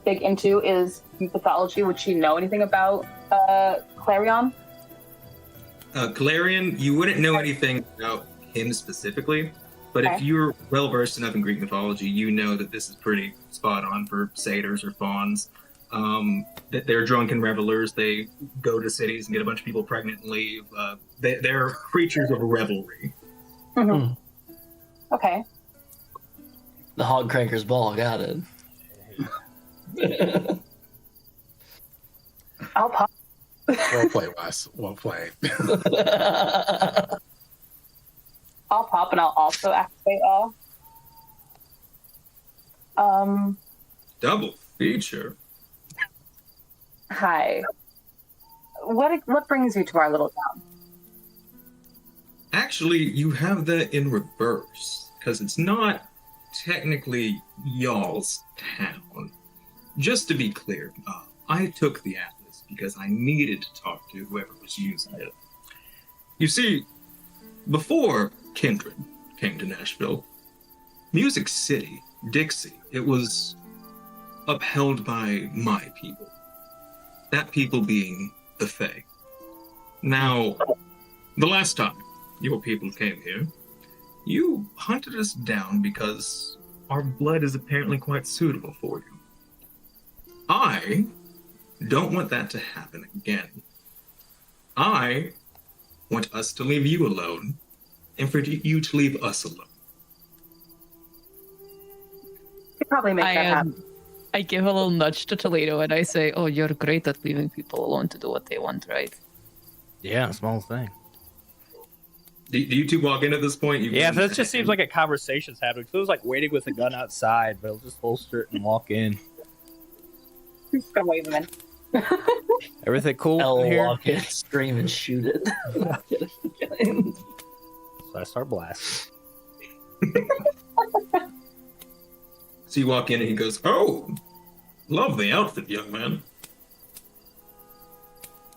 big into is mythology. Would she know anything about Clarion? Calarian, you wouldn't know anything about him specifically, but if Okay. you're well versed enough in Greek mythology, you know that this is pretty spot on for satyrs or fauns. That they're drunken revelers. They go to cities and get a bunch of people pregnant and leave. They're creatures of revelry. Mm-hmm. Okay. The hog cranker's ball got it. I'll pop. Well play, Wes. Well play. I'll pop, and I'll also activate all. Double feature. Hi. What brings you to our little town? Actually, you have that in reverse, because it's not technically y'all's town. Just to be clear, I took the atlas because I needed to talk to whoever was using it. You see, before Kindred came to Nashville, Music City, Dixie, it was upheld by my people. That people being the Fae. Now, the last time your people came here, you hunted us down because our blood is apparently quite suitable for you. I don't want that to happen again. I want us to leave you alone, and for you to leave us alone. Could probably make that happen. I give a little nudge to Toledo and I say, "Oh, you're great at leaving people alone to do what they want, right?" Yeah, small thing. Do you two walk in at this point? Yeah, that just seems like a conversation's happening. So it was like waiting with a gun outside, but he'll just holster it and walk in. Just gonna wave him in. Everything cool I'll in here? walk in, scream, and shoot it. So I start blasting. So you walk in and he goes, "Oh, love the outfit, young man."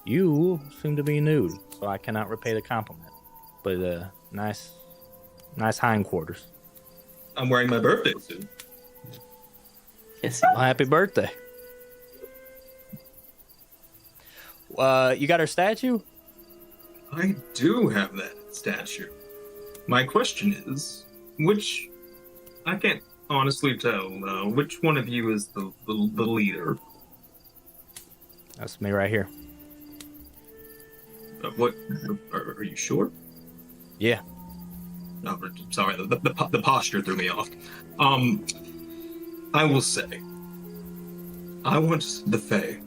You seem to be nude, so I cannot repay the compliment. But nice hindquarters. I'm wearing my birthday suit. Yes. Well, happy birthday. You got her statue? I do have that statue. My question is, I can't honestly tell, which one of you is the leader? That's me right here. What, are you sure? Yeah. No, sorry, the posture threw me off. I will say, I want the Fae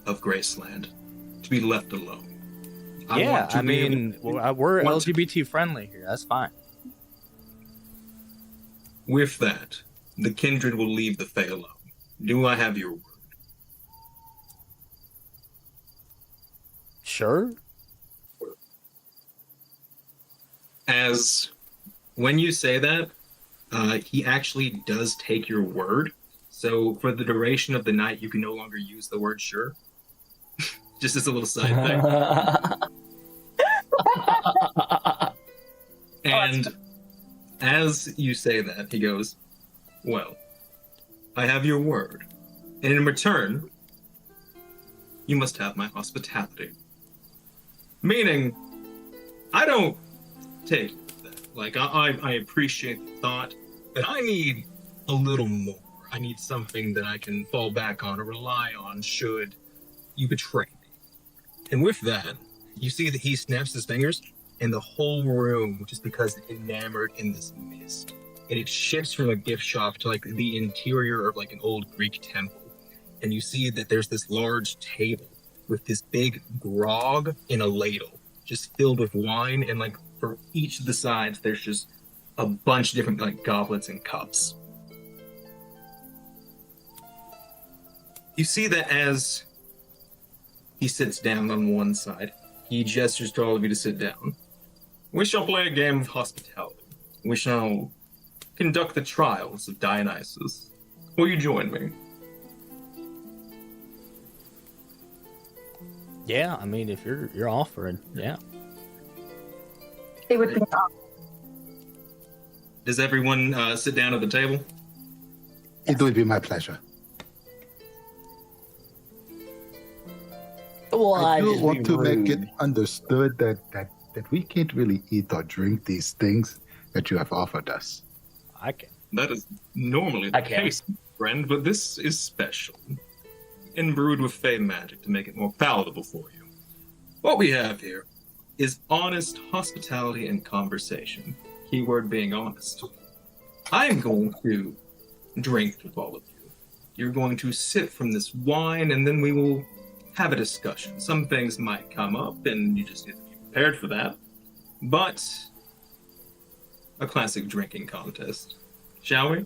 of Graceland to be left alone. We're LGBT friendly here. That's fine. With that, the kindred will leave the Fae alone. Do I have your word? Sure. As when you say that, he actually does take your word. So for the duration of the night, you can no longer use the word sure. Just as a little side thing. And as you say that, he goes, "Well, I have your word. And in return, you must have my hospitality." Meaning, I don't take that. Like, I appreciate the thought, but I need a little more. I need something that I can fall back on or rely on should you betray me. And with that, you see that he snaps his fingers, and the whole room just becomes enamored in this mist. And it shifts from a gift shop to like the interior of like an old Greek temple. And you see that there's this large table with this big grog in a ladle, just filled with wine, and like for each of the sides, there's just a bunch of different like goblets and cups. You see that as he sits down on one side, he gestures to all of you to sit down. We shall play a game of hospitality. We shall conduct the trials of Dionysus. Will you join me? Yeah, I mean, if you're offering, yeah. It would be Does everyone sit down at the table? It would be my pleasure. Well, I do just want be to make rude. it understood that we can't really eat or drink these things that you have offered us. I can. That is normally the I can. case, friend, but this is special. And brewed with Fey magic to make it more palatable for you. What we have here is honest hospitality and conversation. Keyword being honest. I'm going to drink with all of you. You're going to sip from this wine, and then we will have a discussion. Some things might come up, and you just need to be prepared for that. But a classic drinking contest, shall we?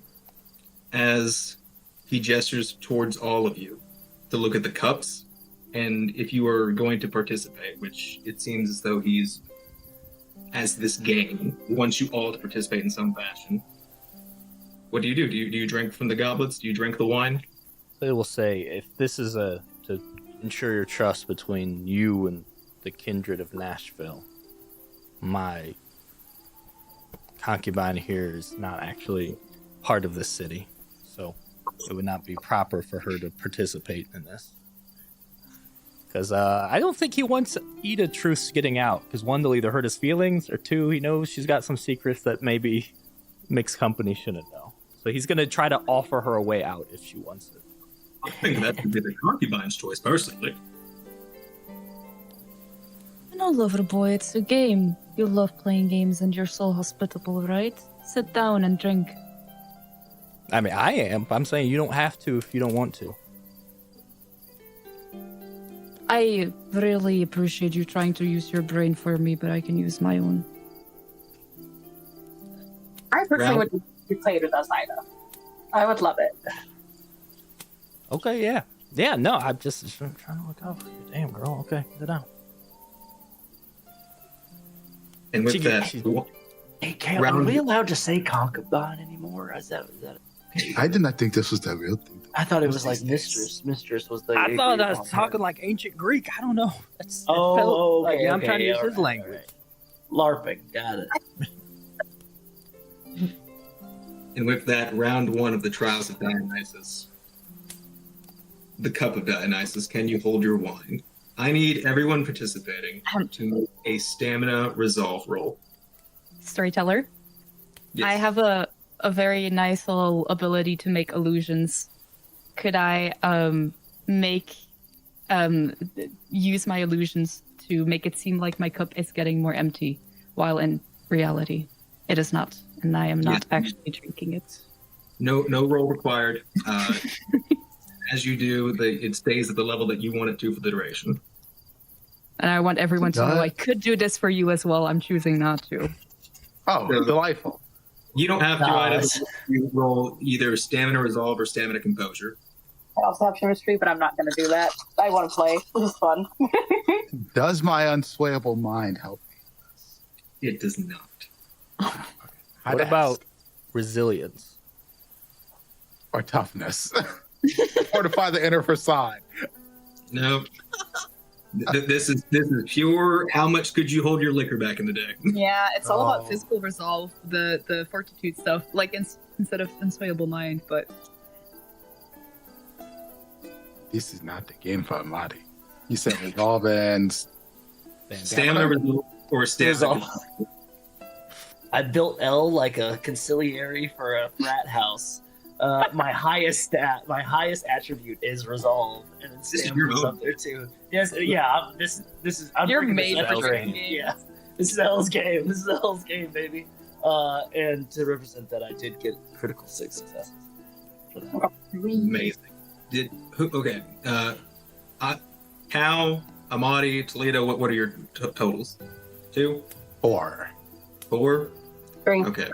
As he gestures towards all of you to look at the cups, and if you are going to participate, which it seems as though he's, as this game, wants you all to participate in some fashion. What do you do? Do you drink from the goblets? Do you drink the wine? They will say, if this is to ensure your trust between you and the kindred of Nashville, my concubine here is not actually part of the city, so it would not be proper for her to participate in this. Because I don't think he wants Ida Truth's getting out, because one, they'll either hurt his feelings, or two, he knows she's got some secrets that maybe mixed company shouldn't know. So he's going to try to offer her a way out if she wants it. I think that would be the concubine's choice, personally. No, lover boy, it's a game. You love playing games and you're so hospitable, right? Sit down and drink. I mean, I am. I'm saying you don't have to if you don't want to. I really appreciate you trying to use your brain for me, but I can use my own. I personally would be played with us, Ida. I would love it. Okay, yeah. Yeah, no, I'm just trying to look out for you. Damn, girl. Okay, sit down. And with that, Hey, Kale, are we allowed to say concubine anymore? Is that I did not think this was the real thing. I thought it was like mistress. Mistress was the. I thought I was talking like ancient Greek. I don't know. It Oh, felt like okay, I'm trying to use all his language. LARPing, got it. And with that, round one of the Trials of Dionysus. The Cup of Dionysus. Can you hold your wine? I need everyone participating to make a stamina resolve roll. Storyteller? Yes. I have a very nice little ability to make illusions. Could I use my illusions to make it seem like my cup is getting more empty, while in reality it is not, and I am not actually drinking it. No roll required. As you do, it stays at the level that you want it to for the duration. And I want everyone to know I could do this for you as well. I'm choosing not to. Oh, delightful. You don't have to either. You roll either stamina resolve or stamina composure. I also have chemistry, but I'm not going to do that. I want to play. This is fun. Does my unswayable mind help me? It does not. What about resilience? Or toughness? Fortify the inner facade. No. This is pure. How much could you hold your liquor back in the day? Yeah, it's all about physical resolve, the fortitude stuff, like instead of unswayable mind, but this is not the game for Amadi. You said resolve and stamina resolve or stamina. I built L like a conciliary for a frat house. My highest attribute is resolve, and then stamina's up there too. Yes, yeah. This is. You're made for for game. Yeah, this is L's game. This is L's game, baby. And to represent that, I did get critical 6 successes. Amazing. Okay. Cal, Amadi, Toledo. What are your totals? 2, 4. 3. Okay.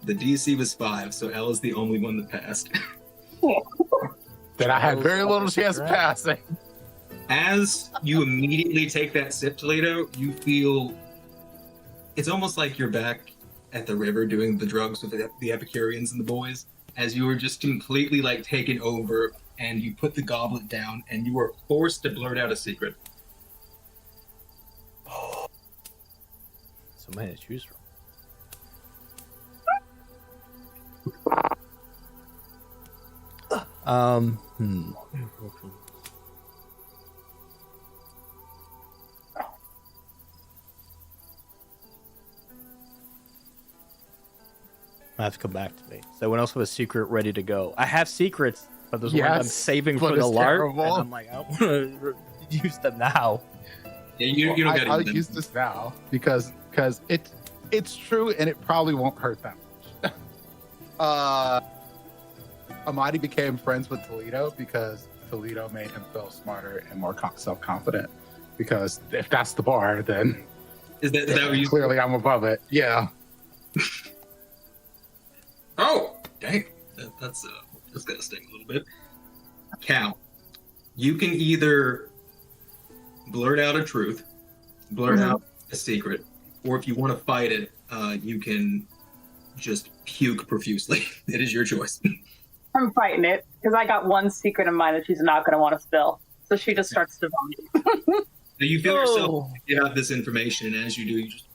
The DC was 5, so L is the only one that passed. That I had very little chance of passing. As you immediately take that sip, Toledo, you feel it's almost like you're back at the river doing the drugs with the Epicureans and the boys, as you were just completely like taken over, and you put the goblet down, and you were forced to blurt out a secret. So many to choose from. I have to come back to me. So when else have a secret ready to go? I have secrets, but there's one I'm saving for the LARP, and I'm like, I want to use them now. Yeah, you don't I'll use this now because it's true and it probably won't hurt that much. Amadi became friends with Toledo because Toledo made him feel smarter and more self-confident. Because if that's the bar, then is that what you clearly I'm above it. Yeah. Oh, dang. That's gonna sting a little bit. Cal, you can either blurt out a truth, blurt out a secret, or if you want to fight it, you can just puke profusely. It is your choice. I'm fighting it because I got one secret in mind that she's not going to want to spill. So she just starts to vomit. So you feel yourself get out this information, and as you do, you just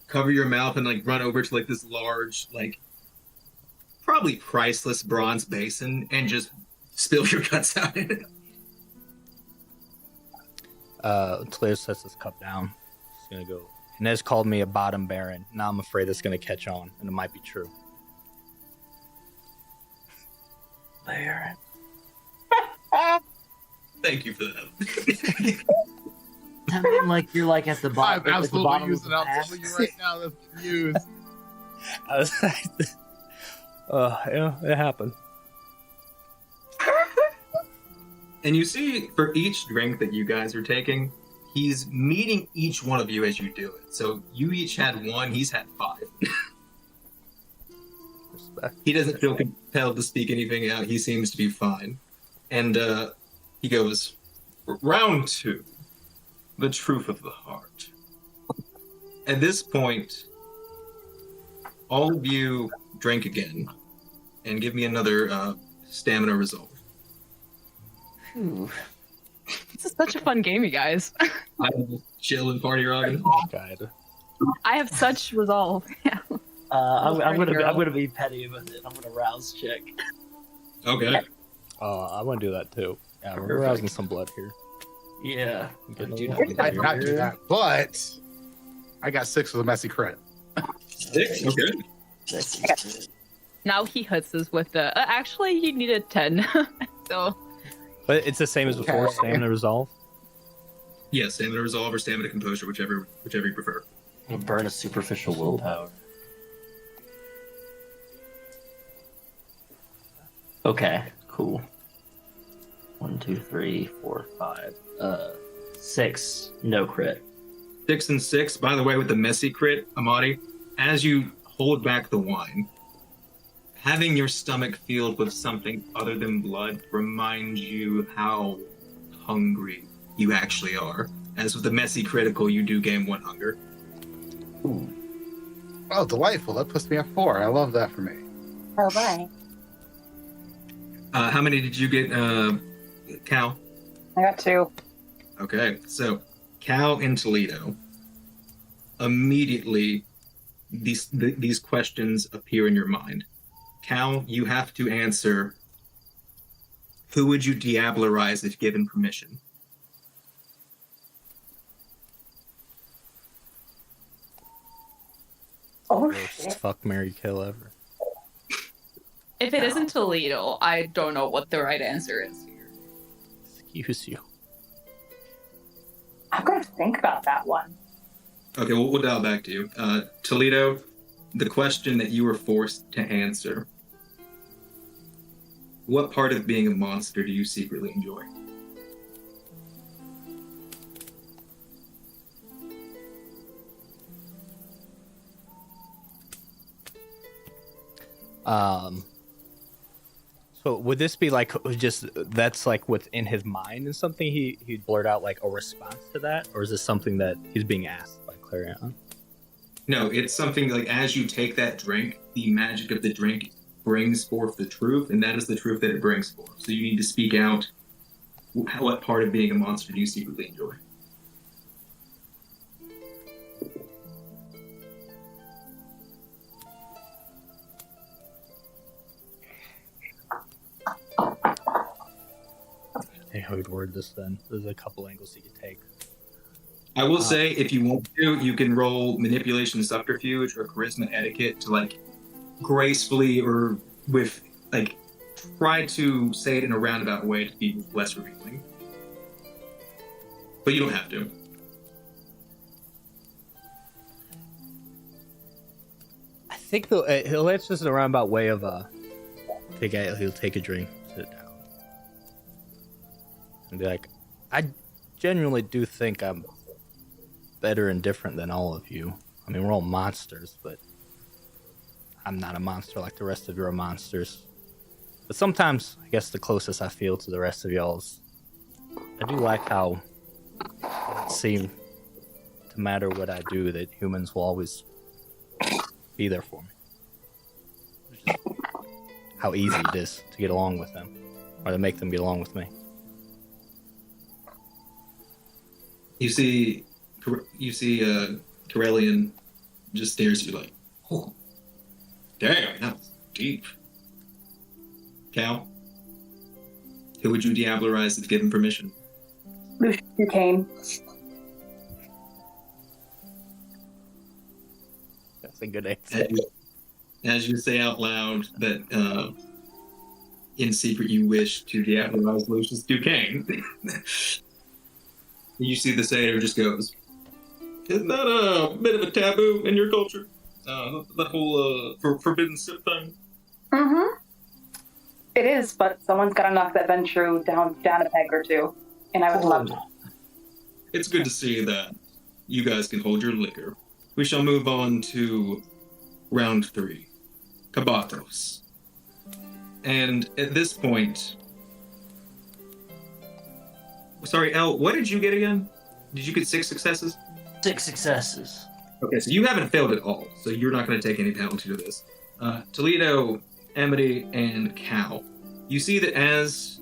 cover your mouth and like run over to like this large, like probably priceless bronze basin and just spill your guts out in it. Toledo sets his cup down. He's gonna go. Inez called me a bottom baron. Now I'm afraid it's gonna catch on, and it might be true. Baron. Thank you for that. I mean, like you're like at the bottom. I'm at the bottom absolutely of using the it. I'm pack. telling you right now. That's used. I was like, yeah, it happened. And you see, for each drink that you guys are taking, he's meeting each one of you as you do it. So you each had 1, he's had 5. Respect. He doesn't feel compelled to speak anything out. He seems to be fine. And he goes, round 2, the truth of the heart. At this point, all of you drink again and give me another stamina resolve. Ooh. This is such a fun game, you guys. I'm chill and party rocking. Guide. I have such resolve. Yeah. I'm Pretty girl. gonna be petty with it. I'm gonna rouse check. Okay. I want to do that too. Yeah, we're Perfect. rousing some blood here. Yeah. Getting a do little not I did not do that, but I got 6 with a messy crit. 6? Okay. That's Now he hits us with the. Actually, he needed 10. So But it's the same as before. Okay. Stamina resolve. Yeah, stamina resolve or stamina composure, whichever you prefer. I'm gonna burn a superficial willpower. Okay, cool. 1, 2, 3, 4, 5. 6. No crit. 6 and 6. By the way, with the messy crit, Amadi, as you hold back the wine, having your stomach filled with something other than blood reminds you how hungry you actually are. As with the messy critical, you do gain 1 hunger. Ooh. Oh, delightful. That puts me at 4. I love that for me. Oh, bye. How many did you get, Cal? I got 2. Okay, so Cal and Toledo. Immediately, these questions appear in your mind. Cal, you have to answer, who would you diablerize if given permission? Oh, Worst shit. fuck, marry, kill ever. if it isn't Toledo, I don't know what the right answer is here. Excuse you. I'm going to think about that one. Okay, we'll dial back to you. Toledo, the question that you were forced to answer. What part of being a monster do you secretly enjoy? So would this be like just that's like within his mind and something he'd blurt out like a response to that, or is this something that he's being asked by Clarion? No, it's something like as you take that drink, the magic of the drink brings forth the truth, and that is the truth that it brings forth. So you need to speak out. What part of being a monster do you secretly enjoy? Hey, how would word this then? There's a couple angles you could take. I will say, if you want to, you can roll manipulation, subterfuge, or charisma etiquette to like gracefully or with like try to say it in a roundabout way to be less revealing. But you don't have to. I think he'll answer this in a roundabout way of he'll take a drink, sit down, and be like, I genuinely do think I'm better and different than all of you. I mean, we're all monsters, but I'm not a monster like the rest of you are monsters. But sometimes, I guess the closest I feel to the rest of y'all is I do like how it seems to matter what I do, that humans will always be there for me. Just how easy it is to get along with them, or to make them get along with me. You see Corellian just stares at you like, oh, damn, that was deep. Cal, who would you diablerize if given permission? Lucius Duquesne. That's a good answer. As you say out loud that in secret you wish to diablerize Lucius Duquesne, You see the satyr just goes, isn't that a bit of a taboo in your culture? That whole forbidden sip thing? Mm-hmm. It is, but someone's got to knock that Ventrue down a peg or two, and I would love to. It's good to see that you guys can hold your liquor. We shall move on to round 3, Kabatos. And at this point, sorry, Elle, what did you get again? Did you get 6 successes? 6 successes. Okay, so you haven't failed at all, so you're not going to take any penalty to this. Toledo, Amity, and Cal. You see that as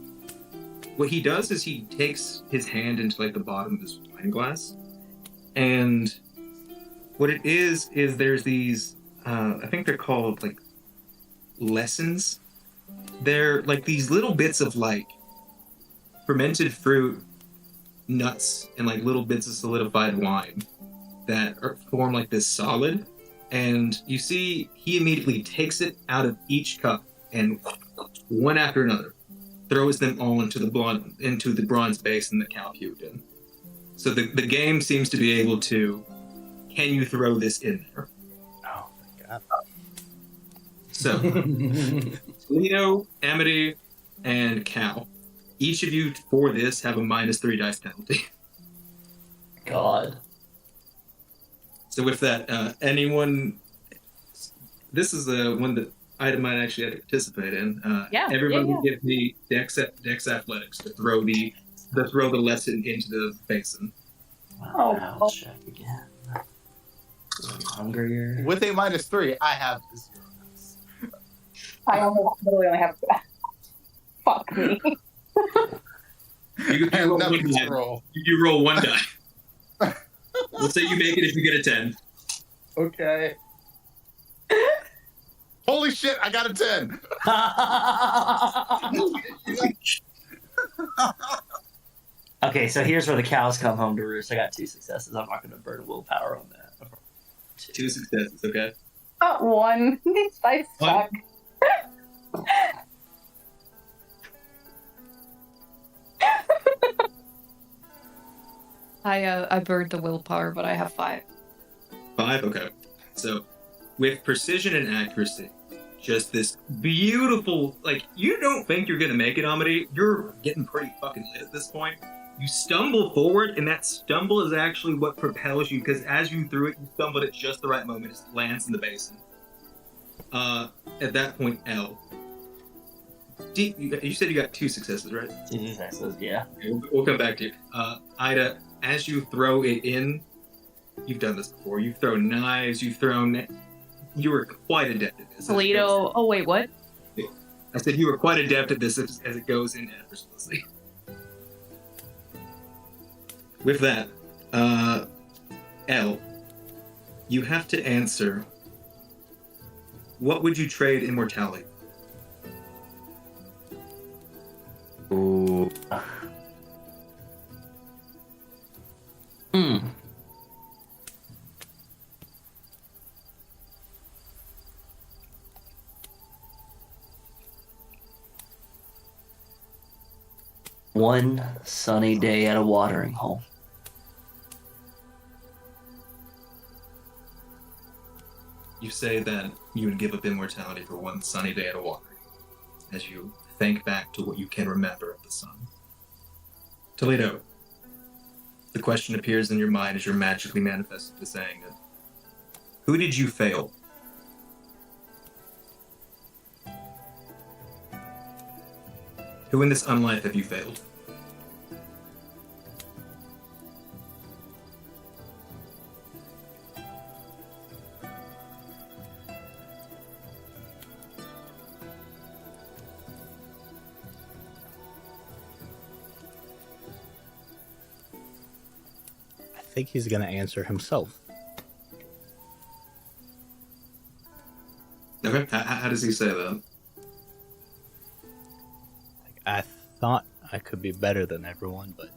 what he does is he takes his hand into like the bottom of his wine glass, and what it is there's these, I think they're called like lessons. They're like these little bits of like fermented fruit, nuts, and like little bits of solidified wine that form like this solid. And you see he immediately takes it out of each cup and one after another throws them all into the bronze basin that Cal puked in. So the game seems to be able to, can you throw this in there? Oh my god. So Toledo, Amity, and Cal, each of you for this have a -3 dice penalty. God. So with that, anyone, this is the one that Ida might actually have to participate in. Everybody give me Dex Athletics to throw the lesson into the basin. I'll check again. I'm hungrier. With a -3, I have 0 dice. I literally only have. Fuck me. You roll one die. Roll. You roll 1 die. Let's say you make it if you get a 10. Okay. Holy shit, I got a 10. Okay, so here's where the cows come home to roost. I got 2 successes. I'm not going to burn willpower on that. 2 successes, okay? 1. These dice suck. I burned the willpower, but I have 5. 5? Okay. So, with precision and accuracy, just this beautiful, like, you don't think you're gonna make it, Amity. You're getting pretty fucking lit at this point. You stumble forward, and that stumble is actually what propels you, because as you threw it, you stumbled at just the right moment. It lands in the basin. At that point, Elle. You said you got 2 successes, right? 2 successes, yeah. Okay, we'll come back to you. Ida, as you throw it in, you've done this before. You've thrown knives, you were quite adept at this. Toledo, oh wait, what? I said you were quite adept at this as it goes in effortlessly. With that, Elle, you have to answer, what would you trade immortality? Ooh. One sunny day at a watering hole. You say that you would give up immortality for one sunny day at a watering, as you think back to what you can remember of the sun. Toledo, the question appears in your mind as you're magically manifested to saying it. Who did you fail? Who in this unlife have you failed? I think he's going to answer himself. Okay, how does he say that? I thought I could be better than everyone, but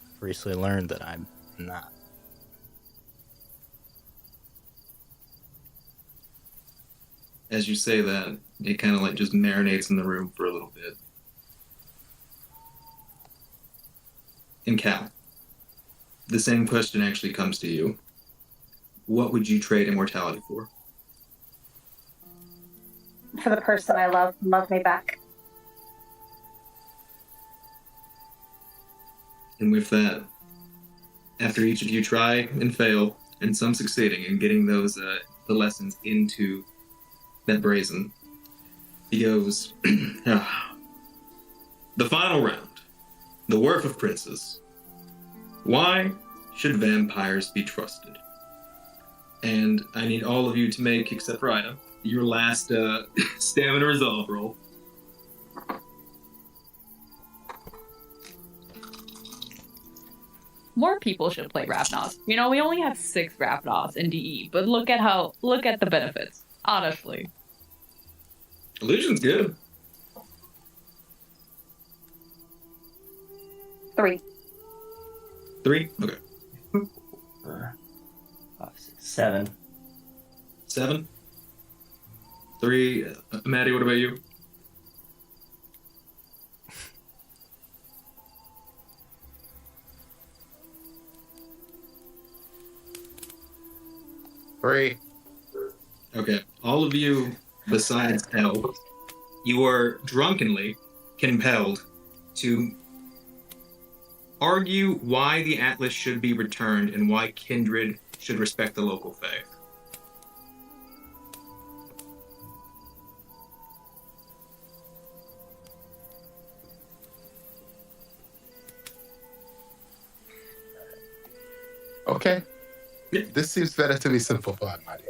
I've recently learned that I'm not. As you say that, it kind of like just marinates in the room for a little bit. And Cal, the same question actually comes to you. What would you trade immortality for? For the person I love me back. And with that, after each of you try and fail, and some succeeding in getting those the lessons into that brazen, he goes, the final round, the worth of princes. Why should vampires be trusted? And I need all of you to make, except for Ida, your last stamina resolve roll. More people should play Ravnos. You know, we only have 6 Ravnos in DE, but look at the benefits. Honestly. Illusion's good. 3. 3? Okay. 5, 6, 7. 7? 3. Maddie, what about you? Three. Okay. All of you, besides Elle, you are drunkenly compelled to argue why the Atlas should be returned and why Kindred should respect the local faith. Okay. Yeah. This seems better to be simplified, my dear.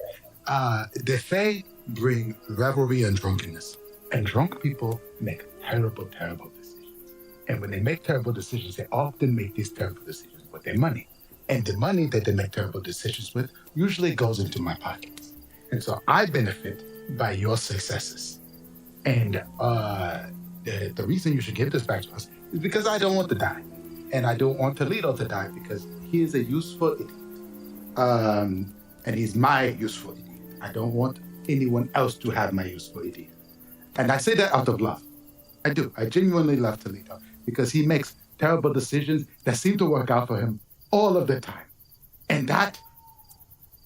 The Fae bring revelry and drunkenness. And drunk people make terrible, terrible decisions. And when they make terrible decisions, they often make these terrible decisions with their money. And the money that they make terrible decisions with usually goes into my pockets. And so I benefit by your successes. And the reason you should give this back to us is because I don't want to die. And I don't want Toledo to die because he is a useful idiot. And he's my useful idiot. I don't want anyone else to have my useful idiot. And I say that out of love. I do. I genuinely love Toledo because he makes terrible decisions that seem to work out for him all of the time. And that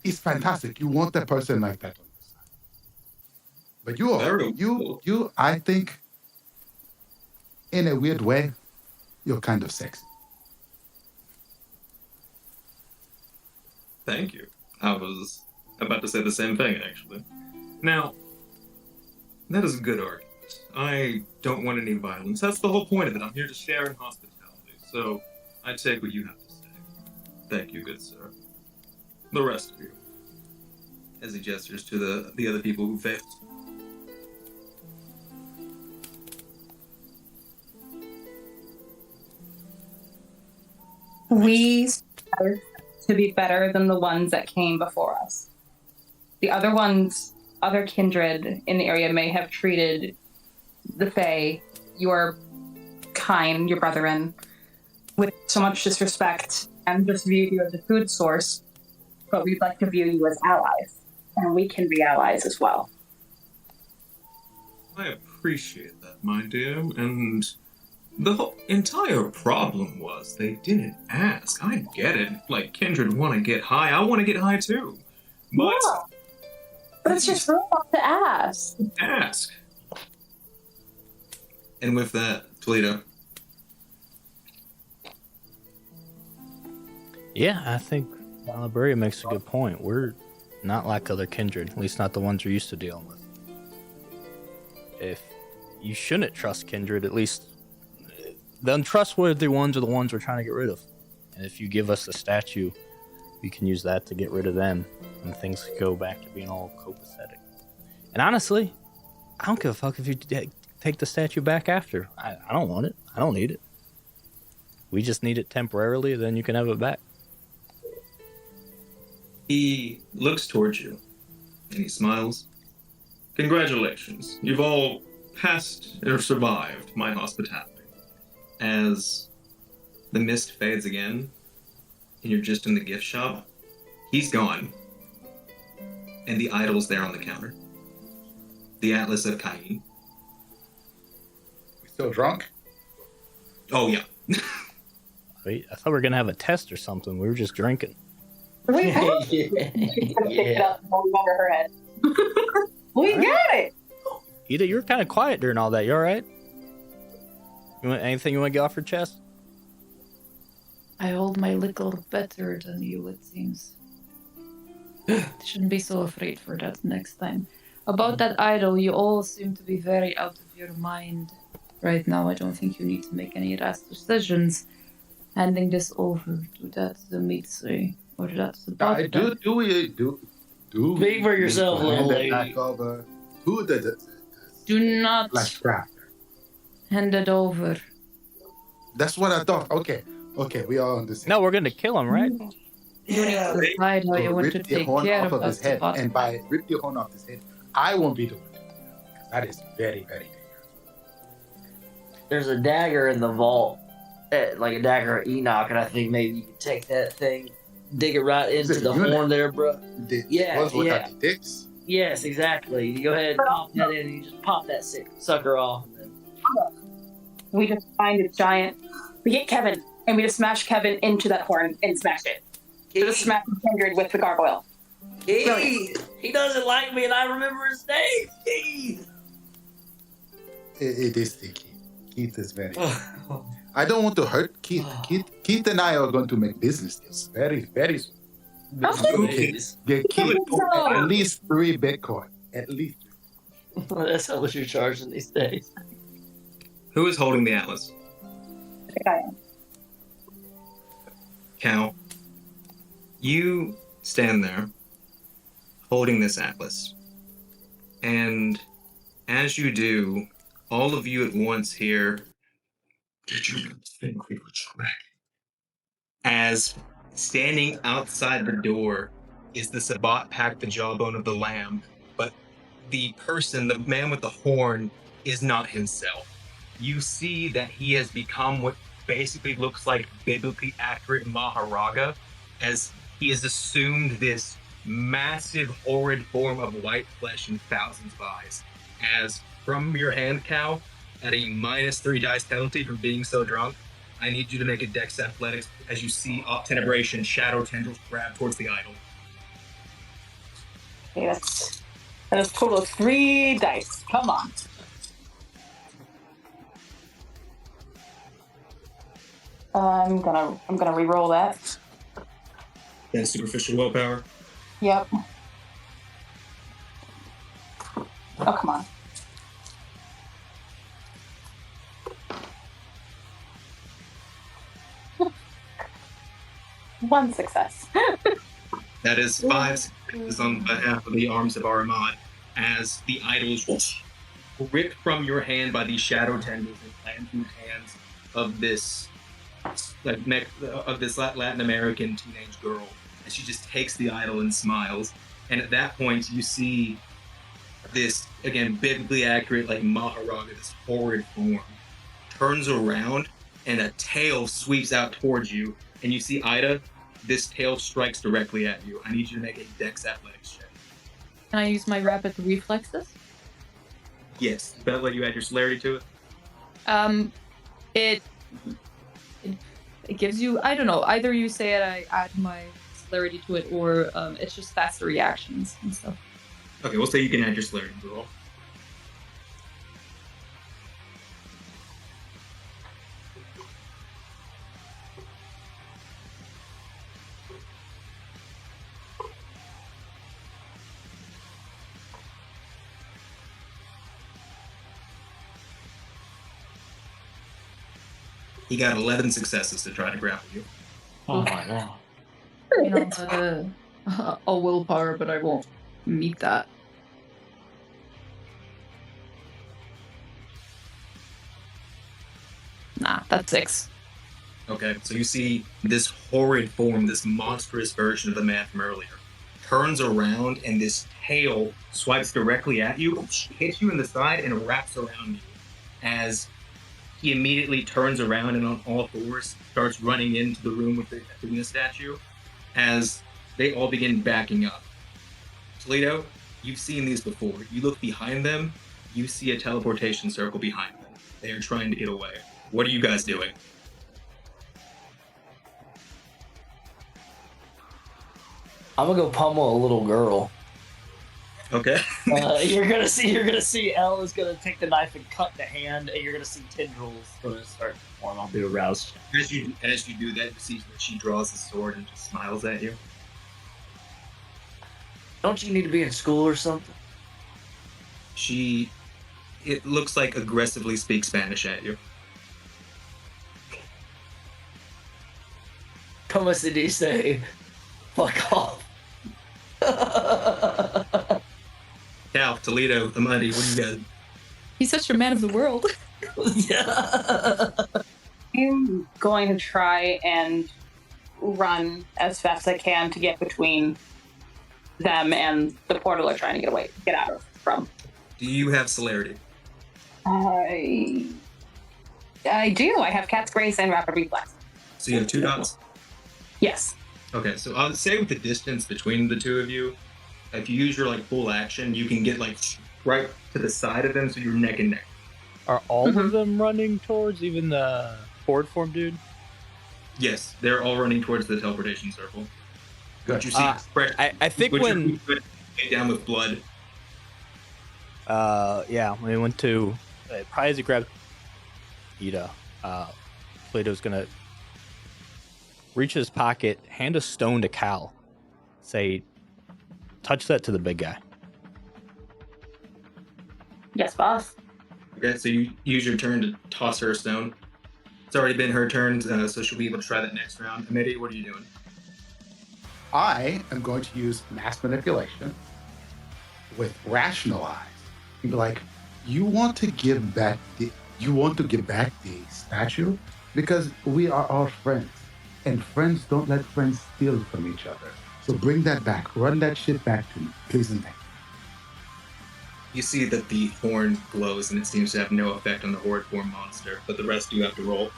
is fantastic. You want a person like that on your side. But you, I think, in a weird way, you're kind of sexy. Thank you. I was about to say the same thing, actually. Now, that is a good argument. I don't want any violence. That's the whole point of it. I'm here to share in hospitality. So, I take what you have to say. Thank you, good sir. The rest of you. As he gestures to the other people who failed. We strive to be better than the ones that came before us. The other kindred in the area may have treated the Fae, your kind, your brethren, with so much disrespect and just viewed you as a food source, but we'd like to view you as allies, and we can be allies as well. I appreciate that, my dear, and the whole entire problem was they didn't ask. I get it. Like, Kindred want to get high. I want to get high, too. But... yeah. But it's just really hard to ask. Ask. And with that, Toledo. Yeah, I think Librarian makes a good point. We're not like other kindred, at least not the ones you're used to dealing with. If you shouldn't trust kindred, at least the untrustworthy ones are the ones we're trying to get rid of. And if you give us a statue, we can use that to get rid of them, and things could go back to being all copacetic. And honestly, I don't give a fuck if you take the statue back after. I don't want it. I don't need it. We just need it temporarily, then you can have it back. He looks towards you, and he smiles. Congratulations. You've all passed or survived my hospitality. As the mist fades again, and you're just in the gift shop, he's gone. And the idol's there on the counter. The Atlas of Cain. We still drunk? Oh, yeah. Wait, I thought we were gonna have a test or something. We were just drinking. We yeah. pick it up and hold it over her head. We got it. Ida, you were kind of quiet during all that. You all right? You want anything you want to get off your chest? I hold my liquor better than you, it seems. Shouldn't be so afraid for that next time. About that idol, you all seem to be very out of your mind right now. I don't think you need to make any rash decisions. Handing this over to that the Mitsu or that the doctor. Do Speak for yourself, hand little it lady. back over to the Do not flash crafter. hand it over. That's what I thought. Okay, we all understand. No, we're gonna kill him, right? You need to decide how you want to Rip the take horn care off of of his us. head, and by rip the horn off his head, I won't be doing it. That is very, very dangerous. There's a dagger in the vault, like a dagger of Enoch, and I think maybe you could take that thing, dig it right into the horn there, bro. Yeah, Was without yeah. the dicks. Yes, exactly. You go ahead and pop that in, and you just pop that sucker off. And then... We just find a giant. We get Kevin, and we just smash Kevin into that horn and smash it. Just smash him kindred with the gargoyle. He doesn't like me, and I remember his name. Keith. It is the Keith. Keith is very. I don't want to hurt Keith. Keith and I are going to make business deals very, very soon. Okay. Get Keith at least 3 Bitcoin. At least. That's how much you're charging these days. Who is holding the atlas? I think I am. Cal, you stand there holding this atlas. And as you do, all of you at once hear, Did you not think we were tracking? as standing outside the door is the Sabbat pack, the jawbone of the lamb, but the person, the man with the horn, is not himself. You see that he has become what basically looks like biblically accurate Maharaga, as he has assumed this massive, horrid form of white flesh and thousands of eyes. As from your hand, Cal, at a -3 dice penalty for being so drunk, I need you to make a dex athletics as you see Obtenebration shadow tendrils grab towards the idol. Okay, that's a total of 3 dice. Come on. I'm gonna re-roll that. Then superficial willpower. Yep. Oh, come on. One success. That is 5 successes on behalf of the arms of Aramad, as the idols ripped from your hand by these shadow tendrils and land through hands of this Latin American teenage girl, and she just takes the idol and smiles. And at that point, you see this, again, biblically accurate, like Maharaga, this horrid form, turns around and a tail sweeps out towards you, and you see Ida, this tail strikes directly at you. I need you to make a dex athletics check. Can I use my rapid reflexes? Yes. Does that let you add your celerity to it? It gives you, I don't know, either you say it, I add my celerity to it, or it's just faster reactions and stuff. Okay, we'll say you can add your celerity to the roll. He got 11 successes to try to grapple you. Oh my god. You know, a willpower, but I won't meet that. Nah, that's 6. Okay, so you see this horrid form, this monstrous version of the man from earlier, turns around and this tail swipes directly at you, hits you in the side, and wraps around you as he immediately turns around and on all fours starts running into the room with the Athena statue as they all begin backing up. Toledo, you've seen these before. You look behind them, you see a teleportation circle behind them. They are trying to get away. What are you guys doing? I'm gonna go pummel a little girl. Okay. You're gonna see Elle is gonna take the knife and cut the hand, and you're gonna see tendrils gonna start to form. I'll do a rouse check. As you do that, you see that she draws the sword and just smiles at you. Don't you need to be in school or something? It looks like aggressively speaks Spanish at you. Como se dice? Fuck off. Cal, Toledo, the money. What do you got? He's such a man of the world. I'm going to try and run as fast as I can to get between them and the portal they're trying to get out of from. Do you have celerity? I do. I have Cat's Grace and Rapid Reflex. So you have 2 dots? Yes. Okay, so I'll say with the distance between the two of you, if you use your like full action, you can get like right to the side of them, so you're neck and neck. Are all of them running towards even the forward form dude? Yes, they're all running towards the teleportation circle. What you see? I think when down with blood. Yeah, when we went to probably as he grabbed Ida, Plato's gonna reach his pocket, hand a stone to Cal, say, touch that to the big guy. Yes, boss. Okay, so you use your turn to toss her a stone. It's already been her turn, so she'll be able to try that next round. Amity, what are you doing? I am going to use mass manipulation with rationalize. And be like, you want to give back the statue because we are all friends, and friends don't let friends steal from each other. So bring that back. Run that shit back to me, please and thank you. You see that the horn glows and it seems to have no effect on the horde form monster, but the rest you have to roll.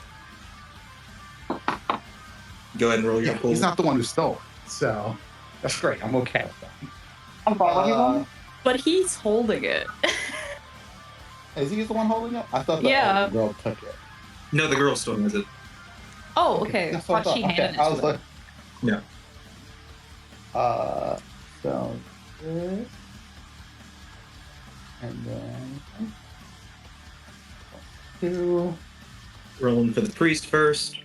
Go ahead and roll your pull. He's not the one who stole it, so that's great. I'm okay with that. I'm sorry, But he's holding it. Is he the one holding it? I thought the girl took it. No, the girl still has it. Oh, okay. That's what I Thought she thought. handed Okay, it I to was him. like, No. So this, and then 2. Rolling for the priest first.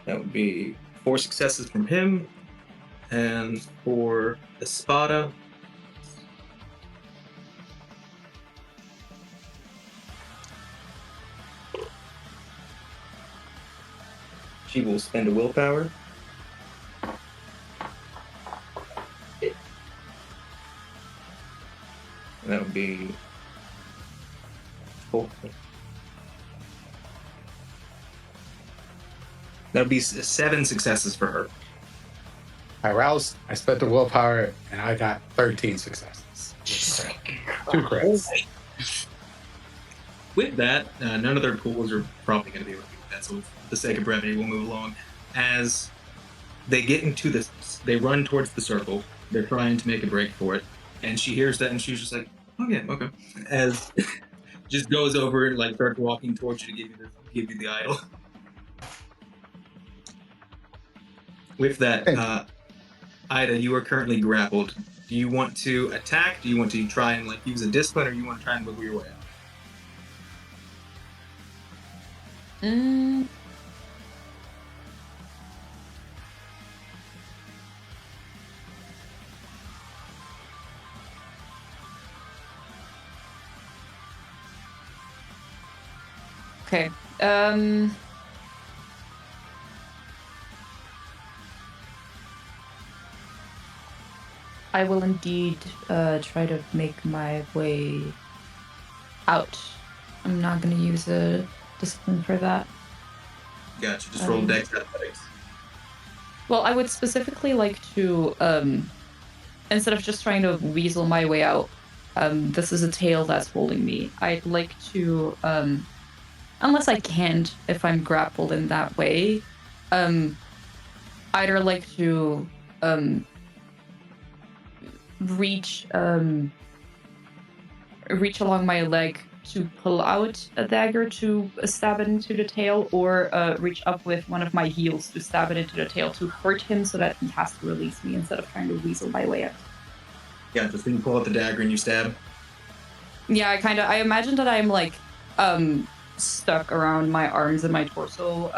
That would be 4 successes from him. And for Espada, she will spend a willpower. And that would be 4. That would be 7 successes for her. I roused, I spent the willpower, and I got 13 successes. 2 crits. With that, none of their pools are probably going to be able to do that, so for the sake of brevity, we'll move along. As they get into this, they run towards the circle. They're trying to make a break for it, and she hears that, and she's just like, "Oh yeah, okay." As just goes over and like starts walking towards you to give you the idol. With that, Ida, you are currently grappled. Do you want to attack? Do you want to try and like use a discipline, or do you want to try and wiggle your way out? Okay. I will indeed try to make my way out. I'm not going to use a discipline for that. Gotcha. Just roll dex athletics. Well, I would specifically like to, instead of just trying to weasel my way out, this is a tail that's holding me. I'd like to, unless I can't, if I'm grappled in that way, either like to reach along my leg to pull out a dagger to stab it into the tail, or reach up with one of my heels to stab it into the tail to hurt him so that he has to release me instead of trying to weasel my way out. Yeah, just then you pull out the dagger and you stab. Yeah, I imagine that I'm like stuck around my arms and my torso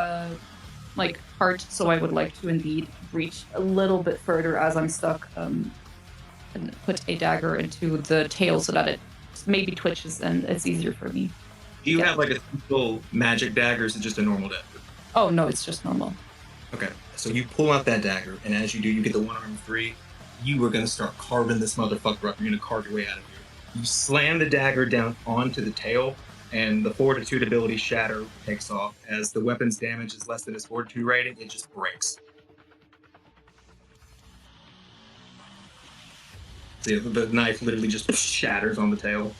part, so I would like to indeed reach a little bit further as I'm stuck and put a dagger into the tail so that it maybe twitches and it's easier for me. Do you have like a simple magic dagger, or is it just a normal dagger? Oh no, it's just normal. Okay, so you pull out that dagger, and as you do, you get the one arm free. You are going to start carving this motherfucker up. You're going to carve your way out of here. You slam the dagger down onto the tail, and the fortitude ability shatter takes off. As the weapon's damage is less than its fortitude rating, it just breaks. So the knife literally just shatters on the tail.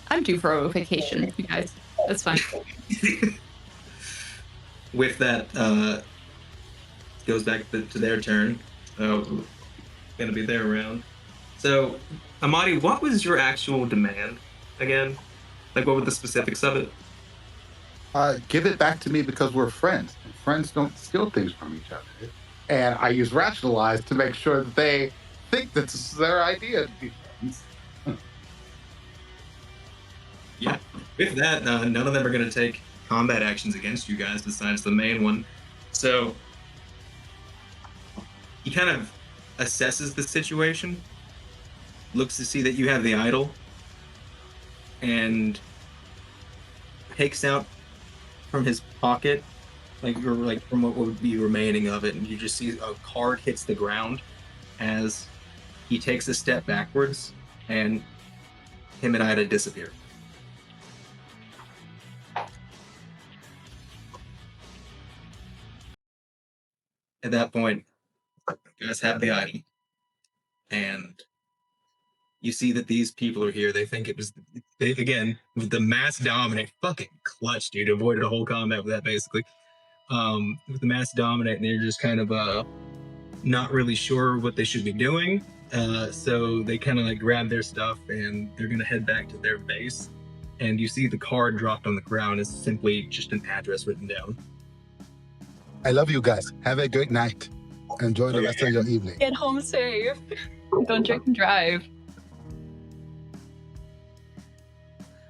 I'm due for a vacation, you guys. That's fine. With that, goes back to their turn. Gonna be their round. So, Amadi, what was your actual demand again? Like, what were the specifics of it? Give it back to me because we're friends. And friends don't steal things from each other. And I use rationalize to make sure that they think that this is their idea to be friends. Yeah. With that, none of them are going to take combat actions against you guys besides the main one. So he kind of assesses the situation, looks to see that you have the idol, and takes out from his pocket, from what would be remaining of it, and you just see a card hits the ground as he takes a step backwards, and him and Ida disappear. At that point, you guys have the item, and you see that these people are here. They think it was, again, with the mass dominate, fucking clutch, dude. Avoided a whole combat with that, basically. With the mass dominate, they're just kind of not really sure what they should be doing. So they kind of like grab their stuff, and they're going to head back to their base. And you see the card dropped on the ground is simply just an address written down. I love you guys. Have a great night. Enjoy the rest of your evening. Get home safe. Don't drink and drive.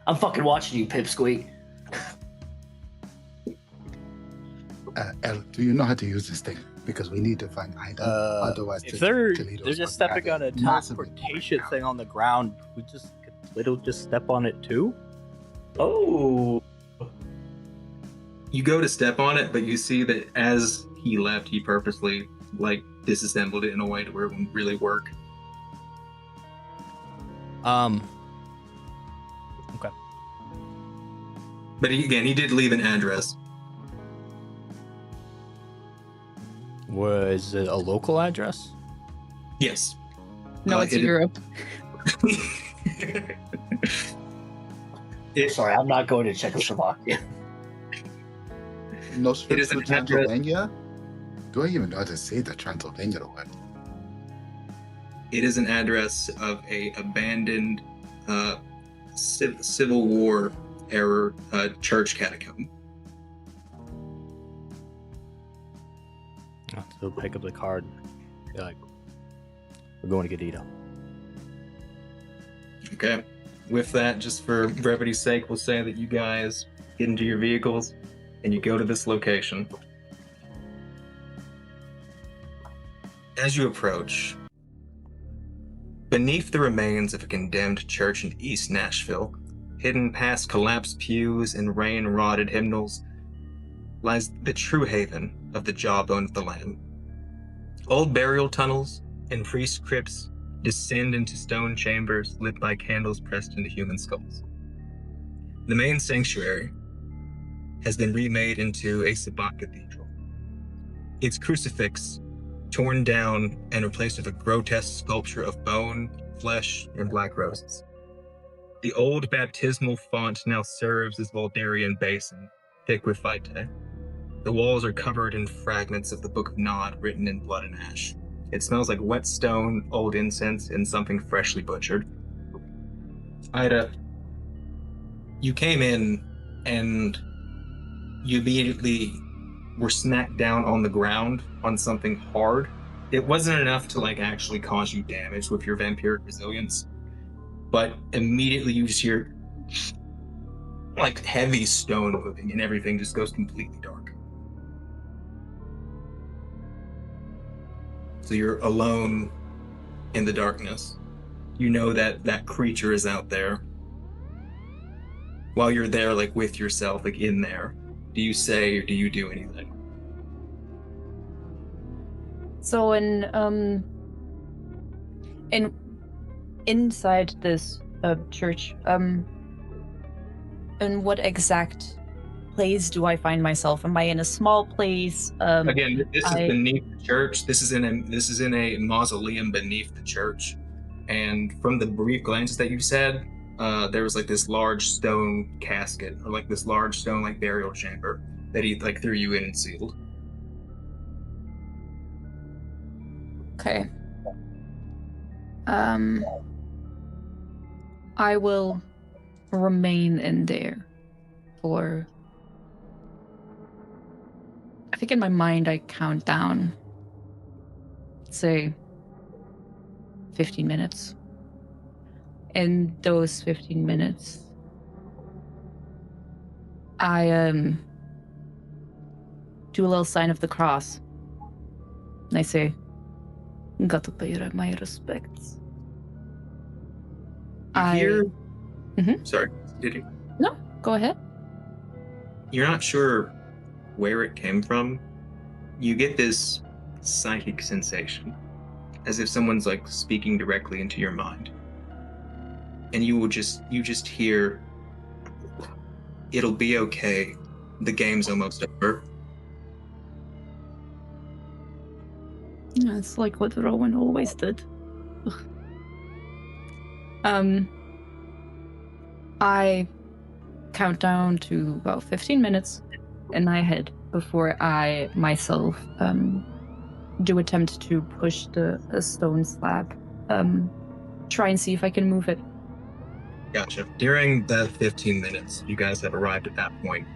I'm fucking watching you, Pipsqueak. El, do you know how to use this thing? Because we need to find Ida. Otherwise, if they're just stepping on a teleportation thing on the ground, it'll just step on it too? Oh. You go to step on it, but you see that as he left, he purposely disassembled it in a way to where it wouldn't really work. Okay. But he did leave an address. Was it a local address? Yes. No, it's Europe. Sorry, I'm not going to Czechoslovakia. No strips to Transylvania? Do I even know how to say the Transylvania word? It is an address of a abandoned Civil War era church catacomb. So pick up the card. Be like, we're going to get Ida. Okay. With that, just for brevity's sake, we'll say that you guys get into your vehicles and you go to this location. As you approach, beneath the remains of a condemned church in East Nashville, hidden past collapsed pews and rain-rotted hymnals, lies the true haven of the jawbone of the Lamb. Old burial tunnels and priest crypts descend into stone chambers lit by candles pressed into human skulls. The main sanctuary has been remade into a Sabbat cathedral. Its crucifix torn down and replaced with a grotesque sculpture of bone, flesh, and black roses. The old baptismal font now serves as Valdarian basin, thick with vitae. The walls are covered in fragments of the Book of Nod written in blood and ash. It smells like wet stone, old incense, and something freshly butchered. Ida, You came in and you immediately were smacked down on the ground on something hard. It wasn't enough to like actually cause you damage with your vampiric resilience, but immediately you just hear like heavy stone moving and everything just goes completely dark. So you're alone in the darkness. You know that that creature is out there. While you're there, like with yourself, like in there, do you say or do you do anything? So inside this church, in what exact place do I find myself? Am I in a small place? Again, this is beneath the church. This is in a mausoleum beneath the church. And from the brief glances that you said, there was like this large stone casket, or like this large stone like burial chamber that he like threw you in and sealed. Okay. I will remain in there for, I think in my mind I count down, say 15 minutes. In those 15 minutes, I do a little sign of the cross. And I say, got to pay my respects. Sorry, did you? No, go ahead. You're not sure where it came from. You get this psychic sensation, as if someone's like speaking directly into your mind. And you just hear, it'll be okay. The game's almost over. Yeah, it's like what Rowan always did. I count down to about 15 minutes in my head before I myself do attempt to push the stone slab. Try and see if I can move it. Gotcha. During that 15 minutes, you guys have arrived at that point,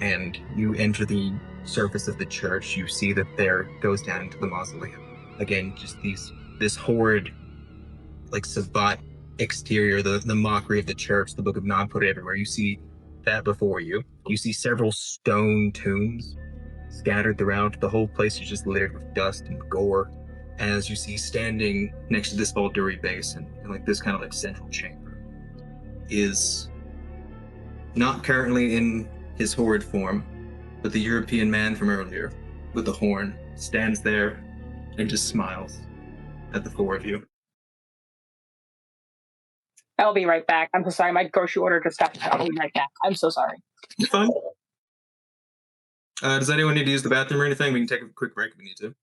and you enter the surface of the church. You see that there goes down into the mausoleum. Again, just this horrid, like Sabbat exterior, the mockery of the church, the Book of Nod put everywhere. You see that before you. You see several stone tombs scattered throughout. The whole place is just littered with dust and gore. As you see standing next to this Balduri basin, in like this kind of like central chamber, is not currently in his horrid form, but the European man from earlier with the horn stands there and just smiles at the four of you. I'll be right back. I'm so sorry. My grocery order just stopped. I'll be right back. I'm so sorry. You're fine. Does anyone need to use the bathroom or anything? We can take a quick break if we need to.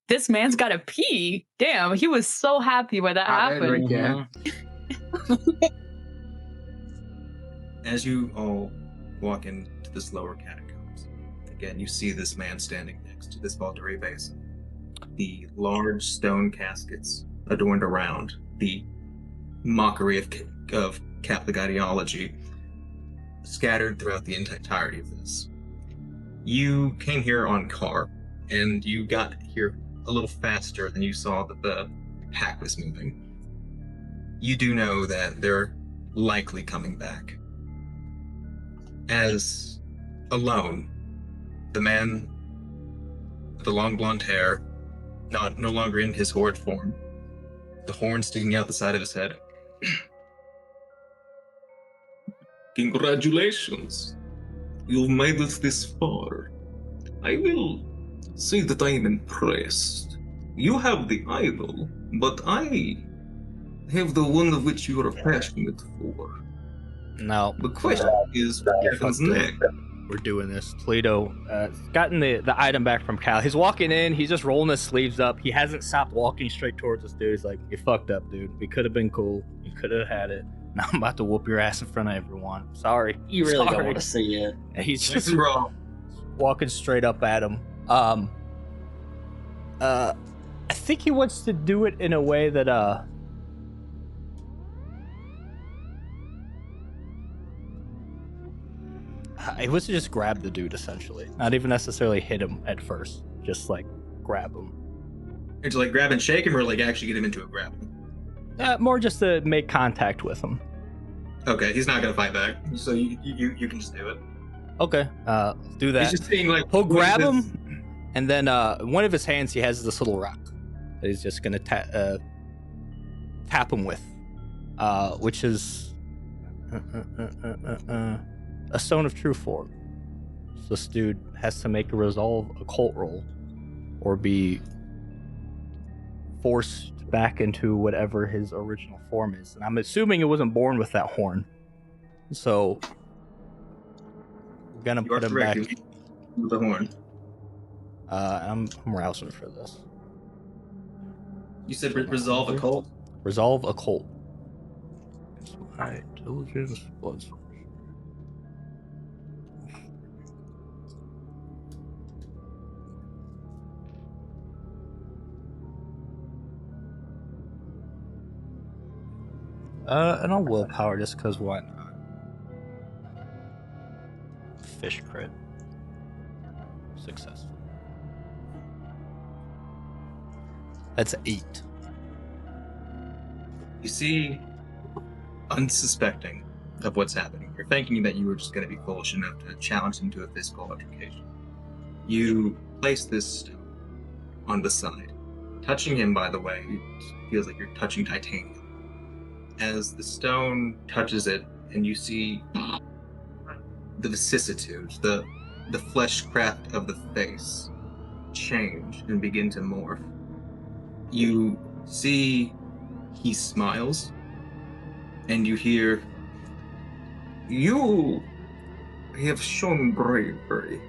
This man's got to pee. Damn, he was so happy when that happened. As you all walk into this lower catacombs, again, you see this man standing next to this Balduri basin. The large stone caskets adorned around, the mockery of Catholic ideology scattered throughout the entirety of this. You came here on car, and you got here a little faster than you saw that the pack was moving. You do know that they're likely coming back. As alone, the man with the long blonde hair, no longer in his horrid form, the horn sticking out the side of his head. Congratulations. You've made it this far. I will say that I am impressed. You have the idol, but I have the one of which you are passionate for. No. The question is, what happens next? We're doing this. Toledo gotten the item back from Cal. He's walking in. He's just rolling his sleeves up. He hasn't stopped walking straight towards us, dude. He's like, you fucked up, dude. We could have been cool. You could have had it. Now I'm about to whoop your ass in front of everyone. Sorry. You really don't want to see it. And he's just Bro. walking straight up at him. I think he wants to do it in a way that It was to just grab the dude, essentially. Not even necessarily hit him at first. Just like grab him. And to like grab and shake him, or like actually get him into a grapple? More just to make contact with him. Okay, he's not gonna fight back, so you can just do it. Okay, do that. He's just being like, he'll grab him, and then one of his hands he has this little rock that he's just gonna tap him with, which is a stone of true form. So this dude has to make a resolve occult roll, or be forced back into whatever his original form is. And I'm assuming it wasn't born with that horn. So we're gonna put him back with the horn. I'm rousing for this. You said resolve occult? Resolve occult. My intelligence plus. And I'll willpower just because why not? Fish crit. Successful. That's 8. You see, unsuspecting of what's happening, you're thinking that you were just going to be foolish enough to challenge him to a physical altercation. You place this stone on the side. Touching him, by the way, it feels like you're touching titanium. As the stone touches it, and you see the vicissitudes, the flesh craft of the face change and begin to morph. You see he smiles, and you hear, "You have shown bravery.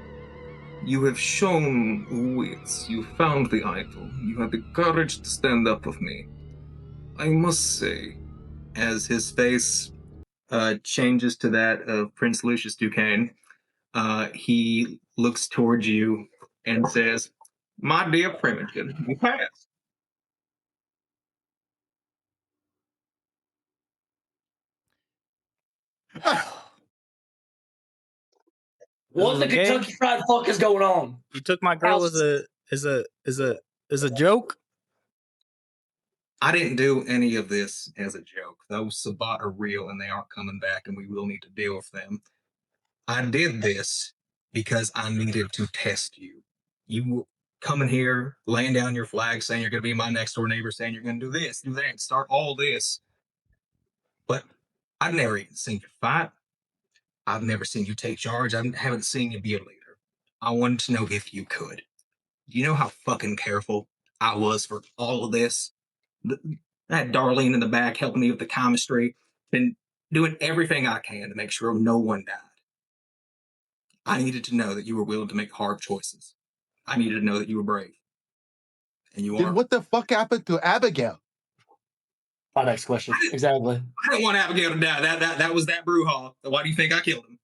You have shown wits. You found the idol. You had the courage to stand up with me. I must say," as his face changes to that of Prince Lucius Duquesne, he looks towards you and says, "My dear Primogen, you passed." What the Kentucky Fried fuck is going on? You took my girl as a joke? I didn't do any of this as a joke. Those Sabat are real and they aren't coming back, and we will need to deal with them. I did this because I needed to test you. You coming here, laying down your flag, saying you're going to be my next door neighbor, saying you're going to do this, do that, and start all this. But I've never even seen you fight. I've never seen you take charge. I haven't seen you be a leader. I wanted to know if you could. You know how fucking careful I was for all of this? I had Darlene in the back helping me with the chemistry, been doing everything I can to make sure no one died. I needed to know that you were willing to make hard choices. I needed to know that you were brave. And you Then are. what the fuck happened to Abigail? My next question. Exactly. I didn't want Abigail to die. That was that brouhaha. Why do you think I killed him?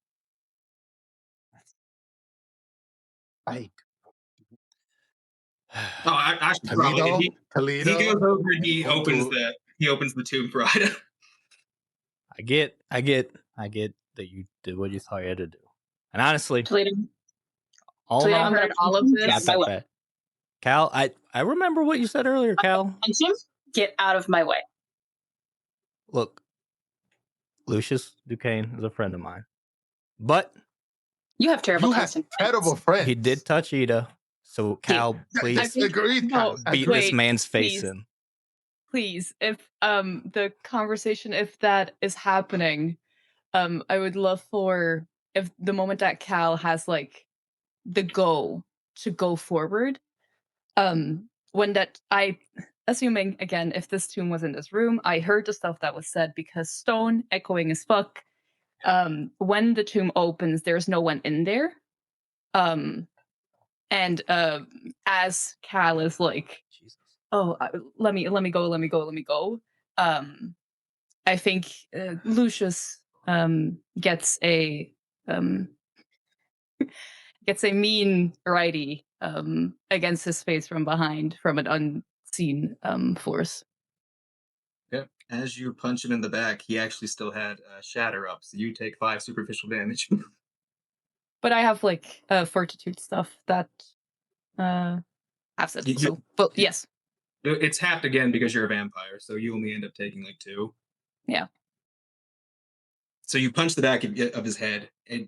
I should probably. He goes over and he opens the tomb for Ida. I get that you did what you thought you had to do. And honestly, all of this. Cal, I remember what you said earlier, Cal. Get out of my way. Look, Lucius Duquesne is a friend of mine. But you have terrible friends. He did touch Ida. So Cal, please beat this man's face in. Please, if the conversation, if that is happening, I would love for if the moment that Cal has like the go to go forward, when that assuming again, if this tomb was in this room, I heard the stuff that was said because stone echoing as fuck. When the tomb opens, there's no one in there. And as Cal is like, "Oh, let me go." I think Lucius gets a mean righty against his face from behind from an unseen force. Yep. As you punch him in the back, he actually still had shatter up, so you take 5 superficial damage. But I have like fortitude stuff that halves it. You- So, but yes, It's halved again because you're a vampire, so you only end up taking like 2. yeah. So you punch the back of his head. It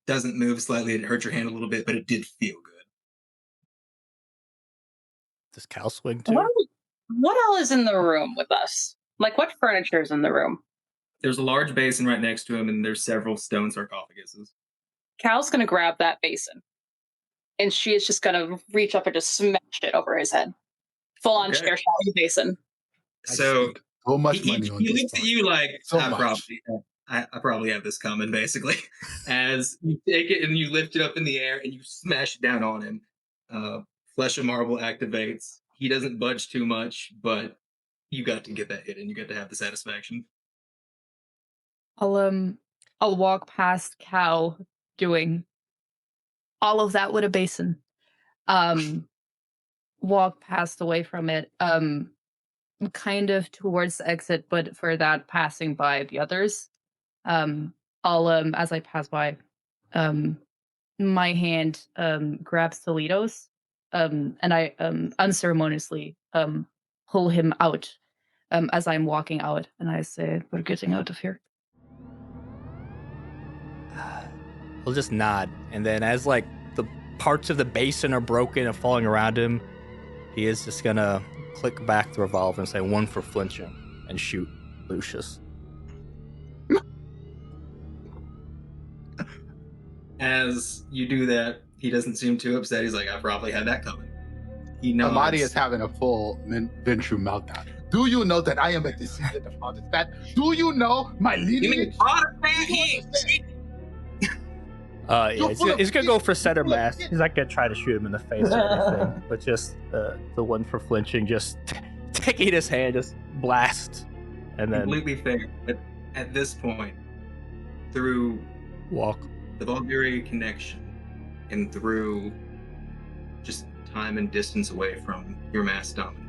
doesn't move slightly. It hurt your hand a little bit, but it did feel good. Does Cal swing too? What all is in the room with us? Like, what furniture is in the room? There's a large basin right next to him, and there's several stone sarcophaguses. Cal's gonna grab that basin, and she is just gonna reach up and just smash it over his head. Full on Okay. chair shot in the basin. So so much he money on looks this at party. you like, So I much. probably have this coming, basically. As you take it and you lift it up in the air and you smash it down on him. Flesh of Marble activates. He doesn't budge too much, but you got to get that hit and you get to have the satisfaction. I'll walk past Cal doing all of that with a basin. Walk past away from it. Kind of towards the exit, but for that passing by the others. I'll as I pass by, my hand grabs Toledo's, and I unceremoniously pull him out as I'm walking out, and I say, "We're getting out of here." He'll just nod, and then as like the parts of the basin are broken and falling around him, he is just gonna click back the revolver and say, "1 for flinching," and shoot Lucius. As you do that, he doesn't seem too upset. He's like, I probably had that coming. He nods. Amadi is having a full Ventru meltdown. Do you know that I am a descendant of Hardestat? Do you know my lineage? Yeah, he's gonna go for center mass. He's not gonna try to shoot him in the face or anything, but just the 1 for flinching, just taking his hand, just blast, and then Completely fair. But at this point, through walk. the Bulgaria connection and through just time and distance away from your mass dominant,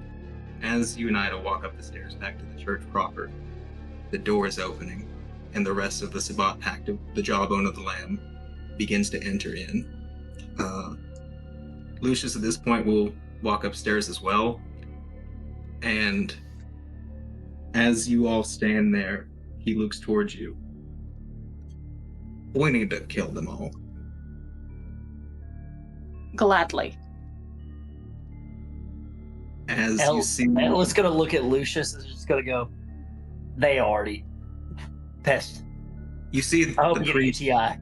as you and Ida walk up the stairs back to the church proper, the door is opening, and the rest of the Sabbat pact of the jawbone of the lamb begins to enter in. Lucius at this point will walk upstairs as well, and as you all stand there, he looks towards you. We need to kill them all. Gladly. As you see, Ella's gonna look at Lucius and just gonna go, they already pissed. you see I hope the you get priest. UTI.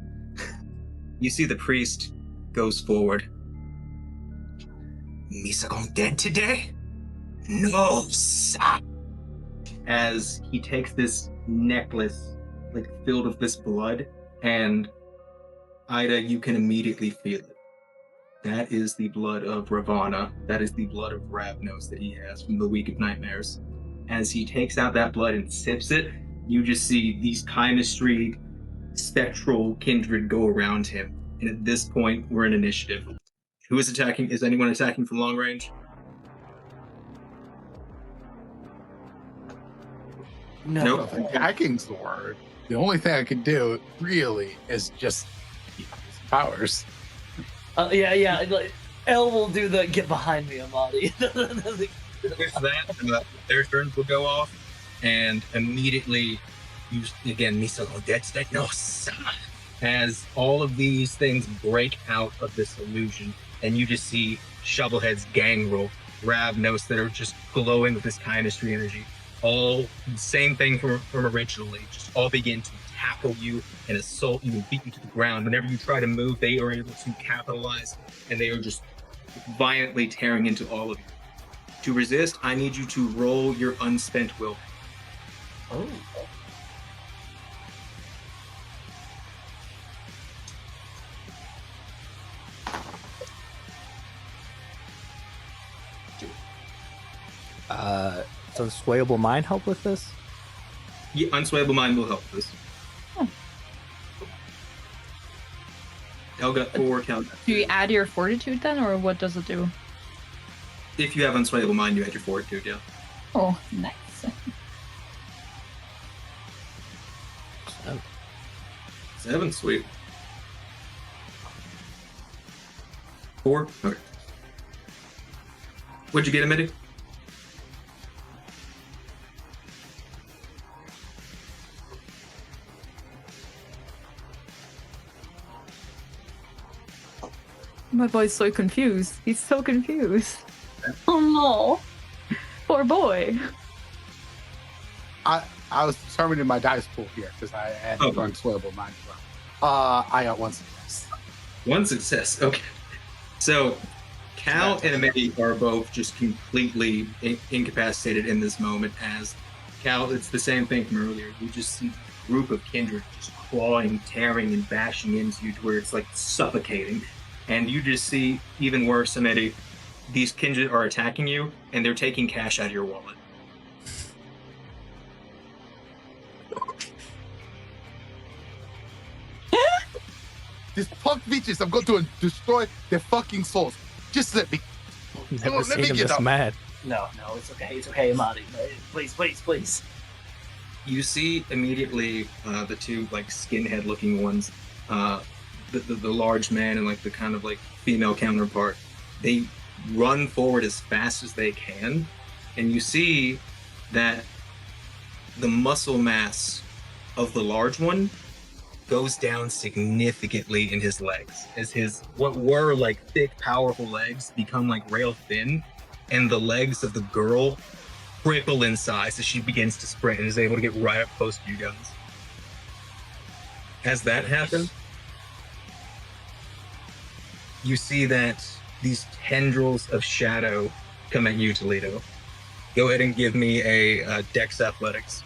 You see the priest goes forward. Misagon dead today? No, son. As he takes this necklace, like filled with this blood, and Ida, you can immediately feel it. That is the blood of Ravana. That is the blood of Ravnos that he has from the Week of Nightmares. As he takes out that blood and sips it, you just see these chemistry, spectral kindred go around him. And at this point, we're in initiative. Who is attacking? Is anyone attacking from long range? Nope. Hacking's the word. The only thing I can do really is just use powers. Yeah. Like, Elle will do the get behind me, Amadi. With that, their turns will go off, and immediately, you again, Miso dead state. No, son. As all of these things break out of this illusion, and you just see Shovelhead's gangrel, Ravnos that are just glowing with this chemistry energy. All same thing from originally, just all begin to tackle you and assault you and beat you to the ground. Whenever you try to move, they are able to capitalize, and they are just violently tearing into all of you. To resist, I need you to roll your unspent will. Oh. Does Swayable Mind help with this? Yeah, Unswayable Mind will help this. Elle got 4 count. Do you add your fortitude then, or what does it do? If you have Unswayable Mind, you add your fortitude, yeah. Oh, nice. 7, sweet. 4? Okay. What'd you get, Amity? My boy's so confused. He's so confused. Oh no. Poor boy. I was determining my dice pool here because I had unswellable mind as well. I got 1 success. 1 success. Okay. So, Cal and Amity are both just completely incapacitated in this moment. As Cal, it's the same thing from earlier. You just see a group of kindred just clawing, tearing, and bashing into you to where it's like suffocating. And you just see, even worse, Amity, these kindred are attacking you, and they're taking cash out of your wallet. These punk bitches, I'm going to destroy their fucking souls. Just let me. Never let seen me him get this up. mad. No, it's okay, Amadi. Please. You see immediately the two like skinhead-looking ones, the large man and like the kind of like female counterpart. They run forward as fast as they can, and you see that the muscle mass of the large one goes down significantly in his legs, as his what were like thick, powerful legs become like rail thin, and the legs of the girl triple in size as she begins to sprint and is able to get right up close to you guys. As that happens, you see that these tendrils of shadow come at you, Toledo. Go ahead and give me a Dex Athletics.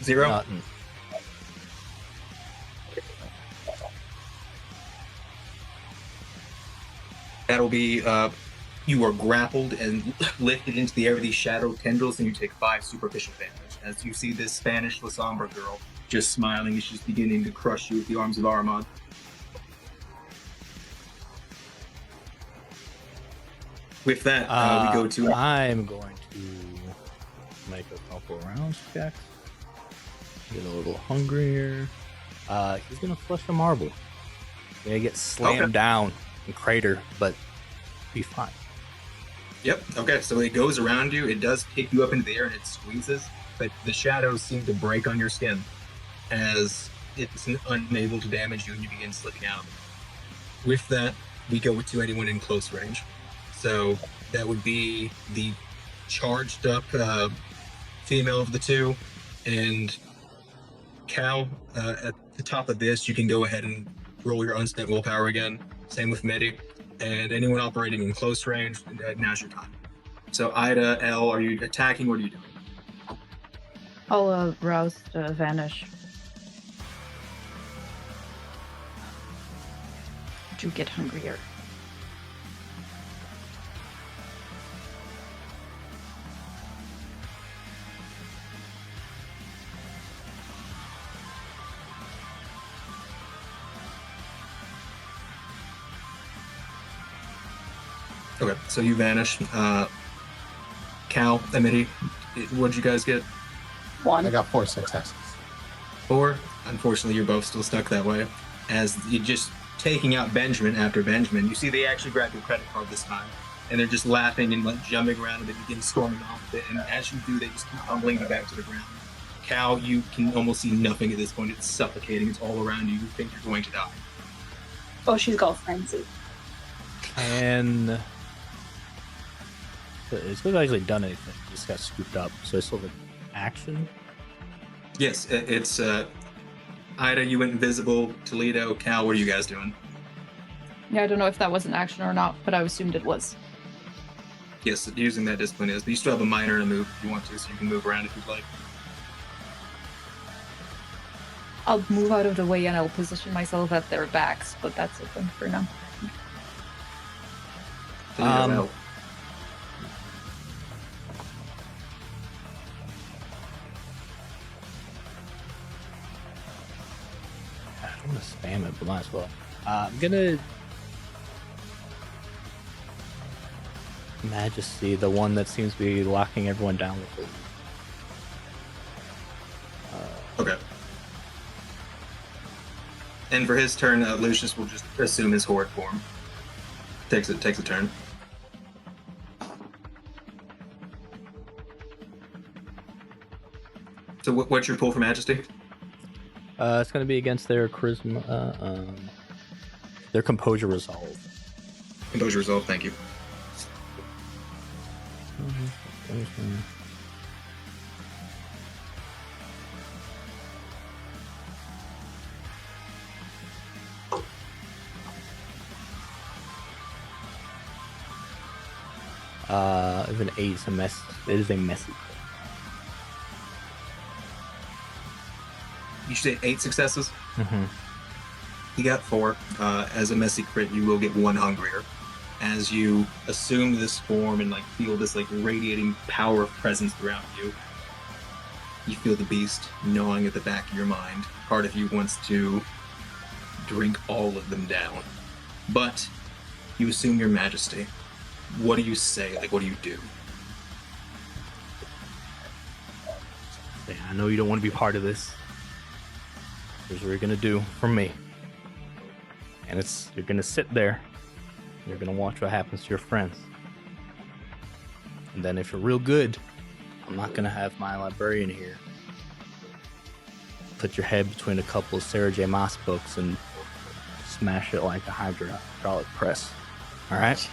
Zero? Nothing. That'll be, you are grappled and lifted into the air with these shadow tendrils, and you take 5 superficial damage. As you see this Spanish La Sombra girl just smiling as she's beginning to crush you with the arms of Armand. With that, we go to... I'm going to make a couple rounds checks. Get a little hungrier. He's gonna flush a marble. Gonna get slammed down and crater, but be fine. Yep, okay, so it goes around you, it does pick you up into the air and it squeezes, but the shadows seem to break on your skin as it's unable to damage you and you begin slipping out. With that, we go to anyone in close range. So that would be the charged up female of the two, and Cal, at the top of this, you can go ahead and roll your unspent willpower again. Same with Medi. And anyone operating in close range, now's your time. So Ida, L, are you attacking? What are you doing? I'll rouse Vanish. To get hungrier. Okay, so you vanish. Cal, Amity, what'd you guys get? 1. I got 4 successes. 4. Unfortunately, you're both still stuck that way. As you just taking out Benjamin after Benjamin, you see they actually grab your credit card this time. And they're just laughing and like jumping around and they begin storming off with it. And as you do, they just keep tumbling you back to the ground. Cal, you can almost see nothing at this point. It's suffocating. It's all around you. You think you're going to die. Oh, she's got frenzy. And it's not actually done anything. It just got scooped up. So it's sort of action. Yes, it's Ida, you went invisible. Toledo, Cal, what are you guys doing? Yeah, I don't know if that was an action or not, but I assumed it was. Yes, using that discipline is, but you still have a minor to move if you want to, so you can move around if you'd like. I'll move out of the way and I'll position myself at their backs, but that's open for now. Toledo, L. I'm gonna spam it, but might as well. I'm gonna Majesty, the one that seems to be locking everyone down with it. And for his turn, Lucius will just assume his horde form. Takes a turn. So what's your pull for Majesty? It's going to be against their charisma, their composure resolve. Composure resolve, thank you. If an 8 is a mess, it is a messy. You should say 8 successes. Mm-hmm. You got 4. As a messy crit, you will get 1 hungrier. As you assume this form and like feel this like radiating power of presence throughout you, you feel the beast gnawing at the back of your mind. Part of you wants to drink all of them down. But you assume your majesty. What do you say? Like, what do you do? Yeah, I know you don't want to be part of this. Here's what you're gonna do for me. And you're gonna sit there. You're gonna watch what happens to your friends. And then if you're real good, I'm not gonna have my librarian here put your head between a couple of Sarah J. Maas books and smash it like a hydraulic press. Alright?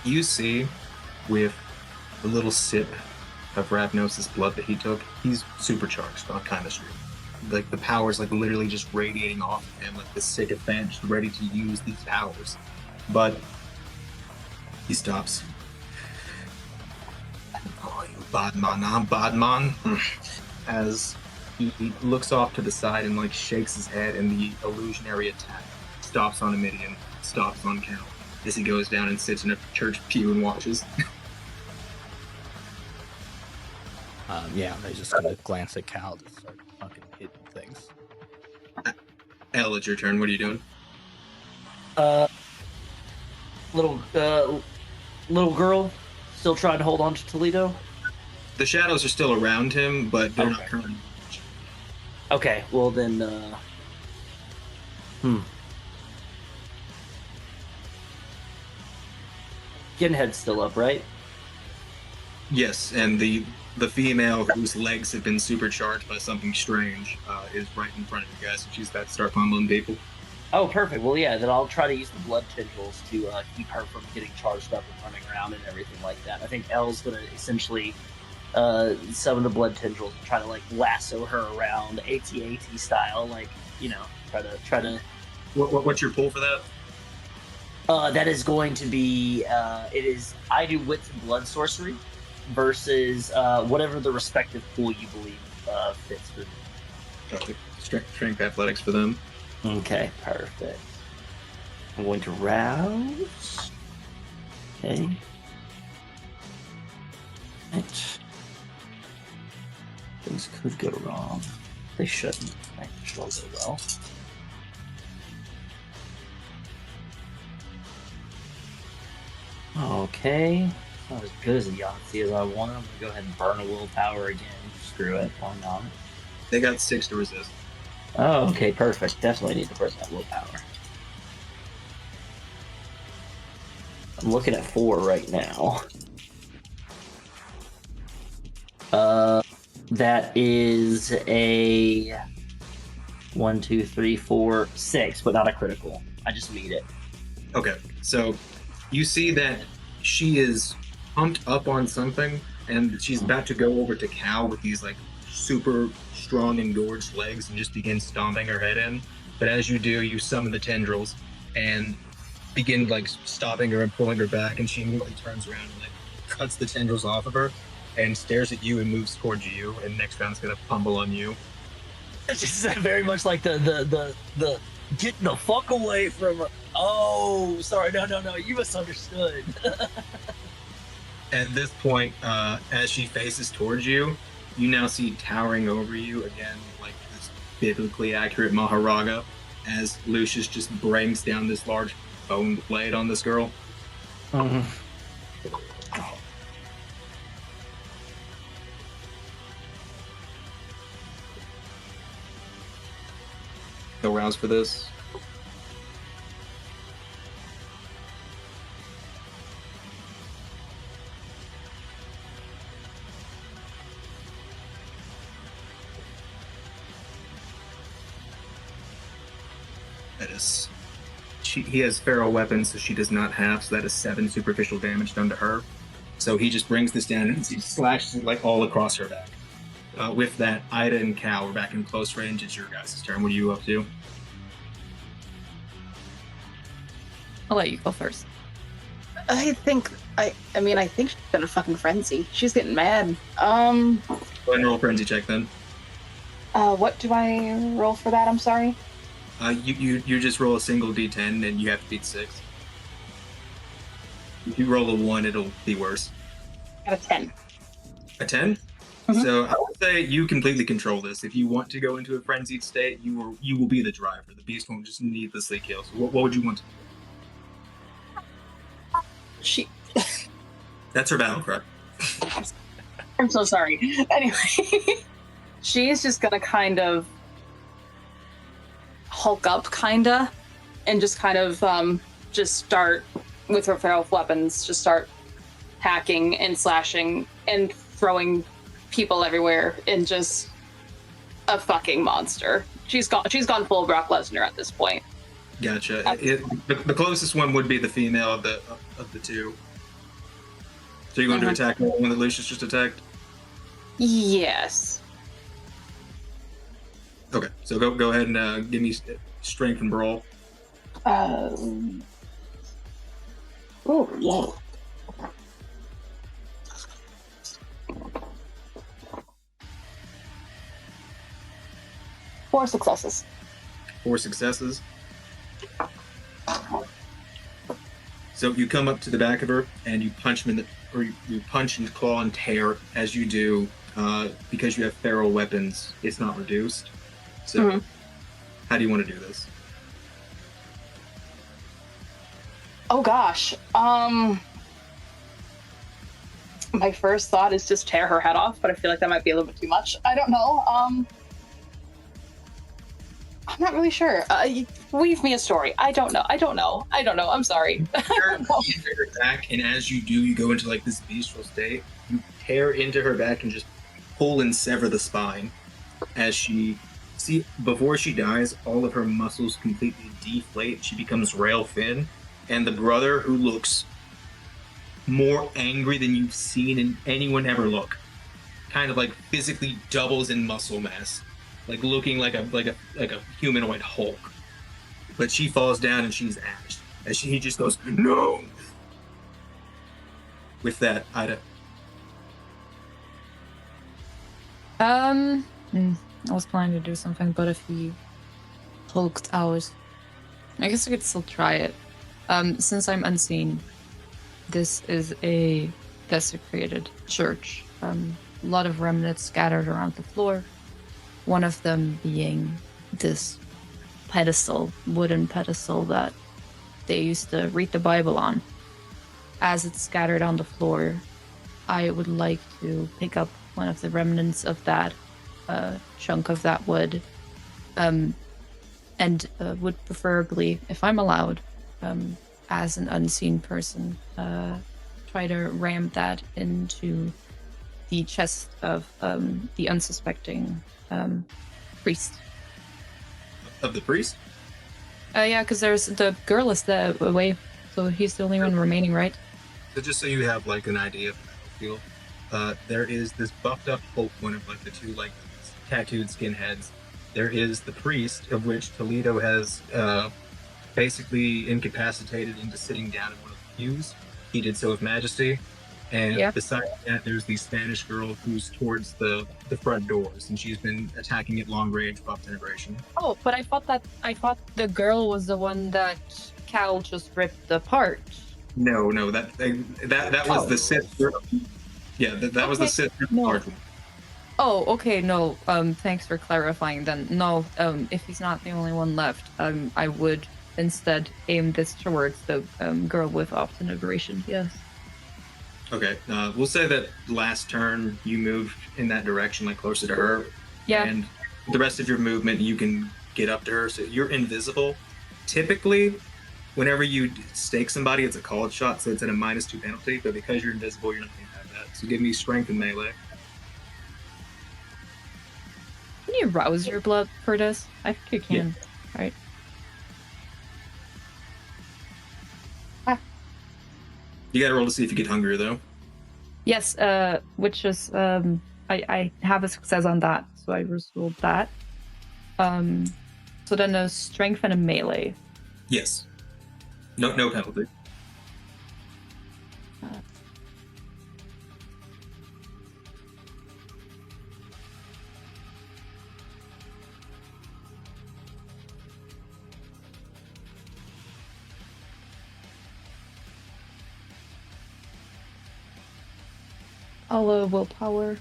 You see, with the little sip of Ravnos' blood that he took, he's supercharged on chemistry. Like, the power's like literally just radiating off of him, like the sycophant, just ready to use these powers. But he stops. Oh, you Badman, I'm Badman. As he looks off to the side and like shakes his head, and the illusionary attack stops on Amidian, stops on Cal, as he goes down and sits in a church pew and watches. Yeah, they're just gonna glance at Cal to start fucking hitting things. Elle, it's your turn. What are you doing? Little girl still trying to hold on to Toledo. The shadows are still around him, but they're not Okay. currently. Okay, well then, Ginhead's still up, right? Yes, and the female whose legs have been supercharged by something strange is right in front of you guys, and she's about to start pummeling people. Oh, perfect. Well, yeah, then I'll try to use the blood tendrils to keep her from getting charged up and running around and everything like that. I think Elle's gonna essentially summon the blood tendrils and try to like lasso her around AT-AT style, like, you know, try to. What's your pull for that? That is going to be I do wits and blood sorcery versus whatever the respective pool you believe fits for me. Okay. Strength athletics for them. Okay, perfect. I'm going to rouse. Okay. Right. Things could go wrong. They shouldn't. I should all go well. Okay. Not as good as a Yahtzee as I want. I'm gonna go ahead and burn a willpower again. Screw it. Why not? They got 6 to resist. Oh, okay, perfect. Definitely need to burn that willpower. I'm looking at 4 right now. That is a 1, 2, 3, 4, 6, but not a critical. I just need it. Okay, so you see that she is pumped up on something, and she's about to go over to Cal with these like super strong engorged legs and just begin stomping her head in. But as you do, you summon the tendrils and begin like stopping her and pulling her back, and she immediately turns around and like cuts the tendrils off of her and stares at you and moves towards you, and next round's gonna pummel on you. It's just very much like the getting the fuck away from her. Oh, sorry, no, you misunderstood. At this point, as she faces towards you, you now see towering over you again, like this biblically accurate Maharaga, as Lucius just brings down this large boned blade on this girl. The cows for this. That is... he has feral weapons, so she does not have, so that is 7 superficial damage done to her. So he just brings this down and he slashes it like all across her back. With that, Ida and Cal are back in close range. It's your guys' turn. What are you up to? I'll let you go first. I think she's in a fucking frenzy. She's getting mad. Go ahead and roll a frenzy check then. What do I roll for that? I'm sorry. You just roll a single d10 and you have to beat 6. If you roll a 1, it'll be worse. Got a 10. A 10? Mm-hmm. So I would say you completely control this. If you want to go into a frenzied state, you will be the driver. The beast won't just needlessly kill. So what would you want to do? That's her battle cry. I'm so sorry. Anyway, she's just gonna kind of hulk up, kinda, and just kind of just start with her feral weapons, just start hacking and slashing and throwing people everywhere, and just a fucking monster. She's gone full Brock Lesnar at this point. Gotcha. The closest one would be the female of the two. So you're going to attack the one that Lucius just attacked? Yes. Okay, so go ahead and give me strength and brawl. Oh yeah. Four successes. 4 successes. So you come up to the back of her and you punch him you punch and claw and tear. As you do, because you have feral weapons, it's not reduced. So how do you want to do this? Oh gosh. My first thought is just tear her head off, but I feel like that might be a little bit too much. I don't know. I'm not really sure. Weave me a story. I don't know. I'm sorry. You're into her back, and as you do, you go into like this bestial state. You tear into her back and just pull and sever the spine. As before she dies, all of her muscles completely deflate. She becomes rail thin, and the brother, who looks more angry than you've seen anyone ever look, kind of like physically doubles in muscle mass. Like looking like a humanoid Hulk, but she falls down and she's ashed. As he just goes, no. With that, Ida. I was planning to do something, but if he hulked out, I guess I could still try it. Since I'm unseen, this is a desecrated church. A lot of remnants scattered around the floor. One of them being this wooden pedestal that they used to read the Bible on. As it's scattered on the floor, I would like to pick up one of the remnants of that chunk of that wood, and would preferably, if I'm allowed, as an unseen person, try to ram that into the chest of the unsuspecting priest. Of the priest? Yeah, because there's the girl is away, so he's the only one remaining, right? So just so you have like an idea of the feel, there is this buffed up Hulk, one of like the two like tattooed skinheads. There is the priest, of which Toledo has basically incapacitated into sitting down in one of the pews. He did so with majesty. And besides that, there's the Spanish girl who's towards the front doors, and she's been attacking at long range buff integration. Oh, but I thought the girl was the one that Cal just ripped apart. No, that was the Sith girl. Yeah, that was the Sith large one. Oh, okay, no. Thanks for clarifying. Then no. If he's not the only one left, I would instead aim this towards the girl with off integration. Yes. Okay, we'll say that last turn you moved in that direction, like closer to her. Yeah. And the rest of your movement, you can get up to her. So you're invisible. Typically, whenever you stake somebody, it's a called shot, so it's at a -2 penalty. But because you're invisible, you're not going to have that. So give me strength and melee. Can you rouse your blood for this? I think you can. Yeah. Right. You got to roll to see if you get hungrier, though. Yes. Which is I have a success on that, so I rolled that. So then a strength and a melee. Yes. No penalty. All willpower.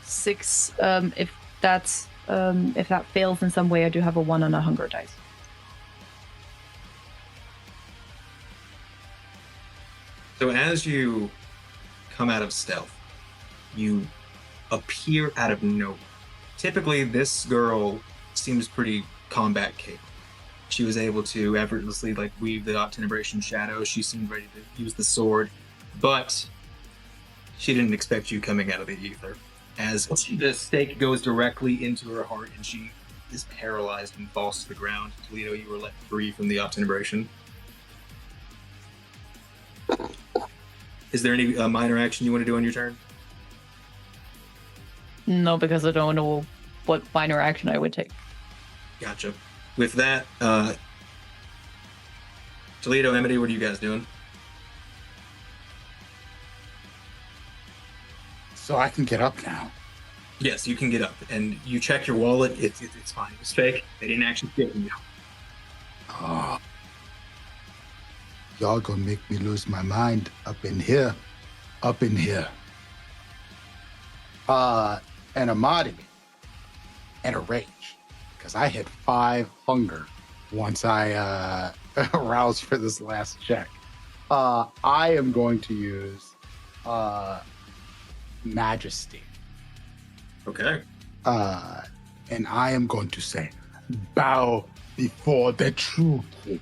Six. If that fails in some way, I do have a 1 on a hunger dice. So as you come out of stealth, you appear out of nowhere. Typically, this girl seems pretty combat capable. She was able to effortlessly weave the Obtenebration shadow. She seemed ready to use the sword, but she didn't expect you coming out of the ether. As the stake goes directly into her heart and she is paralyzed and falls to the ground. Toledo, you were left free from the Obtenebration. Is there any minor action you want to do on your turn? No, because I don't know what minor action I would take. Gotcha. With that, Toledo, Emily, what are you guys doing? So I can get up now. Yes, you can get up, and you check your wallet. It's fine. It's fake. They didn't actually steal you. Oh. Y'all gonna make me lose my mind up in here. Up in here. And a mod and a rage. Because I hit 5 hunger once I aroused for this last check. I am going to use Majesty. Okay. And I am going to say, bow before the true king.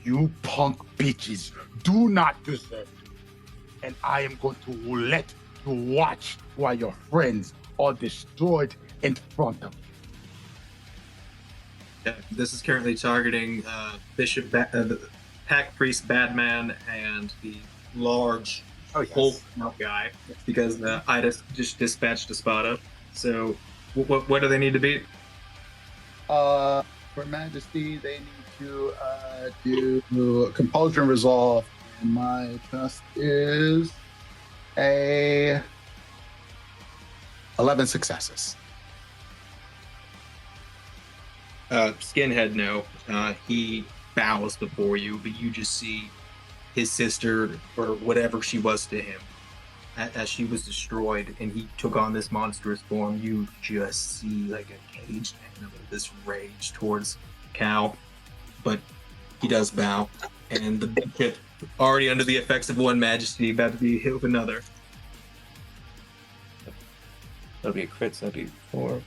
You punk bitches do not deserve to. And I am going to let you watch while your friends are destroyed in front of you. Yeah, this is currently targeting Bishop, the Pack Priest Badman, and the large Hulk guy, because Ida just dispatched a Espada. So, what do they need to beat? For Majesty, they need to do Compulsion Resolve, and my test is a 11 successes. Skinhead, no. He bows before you, but you just see his sister, or whatever she was to him, as she was destroyed and he took on this monstrous form. You just see a caged animal, this rage towards Cal, but he does bow, and the bishop, already under the effects of one Majesty, about to be hit with another. That'll be a crit, so that'll be 4.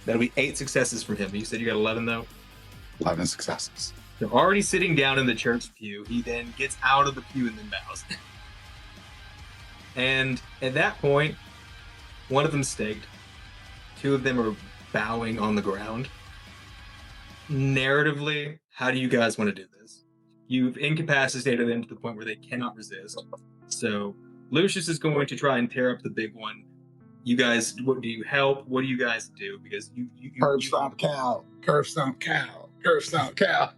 That'll be 8 successes for him. You said you got 11, though? 11 successes. So already sitting down in the church pew, he then gets out of the pew and then bows. And at that point, one of them staked. 2 of them are bowing on the ground. Narratively, how do you guys want to do this? You've incapacitated them to the point where they cannot resist. So Lucius is going to try and tear up the big one. You guys, what do you help? What do you guys do? Because you Curve stomp cow. Curve stomp cow. Curve stomp cow.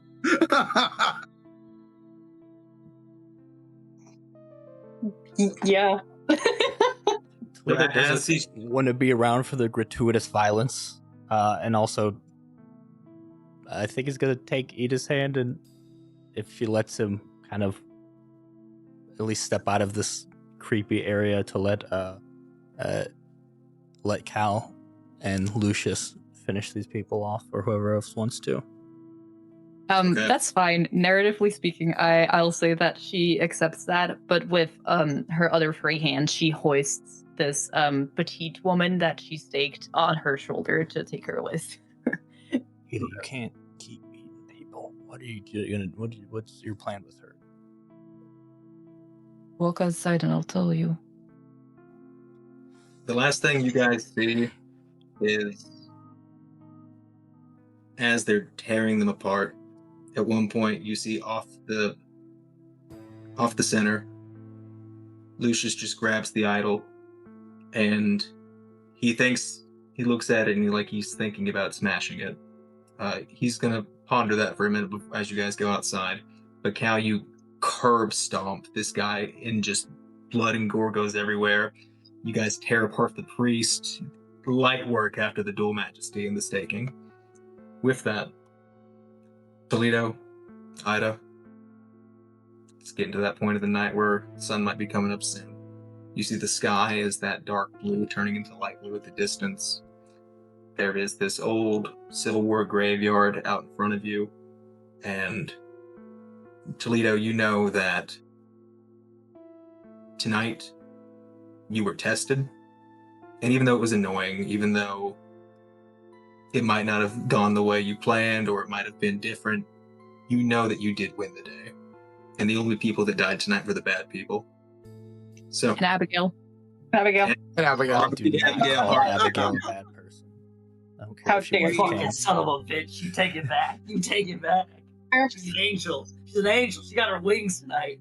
Yeah. Toledo doesn't want to be around for the gratuitous violence, and also, I think he's gonna take Ida's hand, and if she lets him kind of at least step out of this creepy area to let Cal and Lucius finish these people off, or whoever else wants to. Okay. That's fine. Narratively speaking, I'll say that she accepts that, but with her other free hand, she hoists this petite woman that she staked on her shoulder to take her with. You can't keep eating people. What are you gonna? What's your plan with her? Walk outside and I'll tell you. The last thing you guys see is as they're tearing them apart. At one point, you see off the center, Lucius just grabs the idol, and he looks at it, and he's thinking about smashing it. He's gonna ponder that for a minute as you guys go outside. But Cal, you curb stomp this guy, and just blood and gore goes everywhere. You guys tear apart the priest. Light work after the dual majesty and the staking. With that, Toledo, Ida, it's getting to that point of the night where the sun might be coming up soon. You see the sky is that dark blue turning into light blue at the distance. There is this old Civil War graveyard out in front of you. And Toledo, you know that tonight you were tested. And even though it was annoying, even though it might not have gone the way you planned, or it might have been different, you know that you did win the day. And the only people that died tonight were the bad people. So, And Abigail. And Abigail. Do not call Abigail a bad person. I don't care How if she dare was you. Fucking king. son of a bitch. You take it back. You take it back. She's an angel. She's an angel. She got her wings tonight.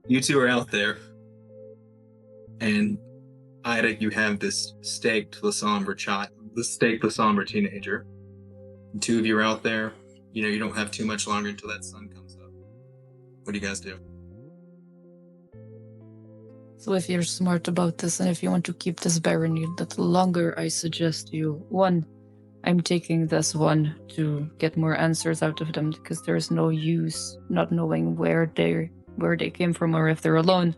you two are out there. And Ida, you have this staked Lasombre teenager. The two of you are out there. You know, you don't have too much longer until that sun comes up. What do you guys do? So if you're smart about this and if you want to keep this barony a little longer, I suggest you, one, I'm taking this one to get more answers out of them because there's no use not knowing where they came from or if they're alone.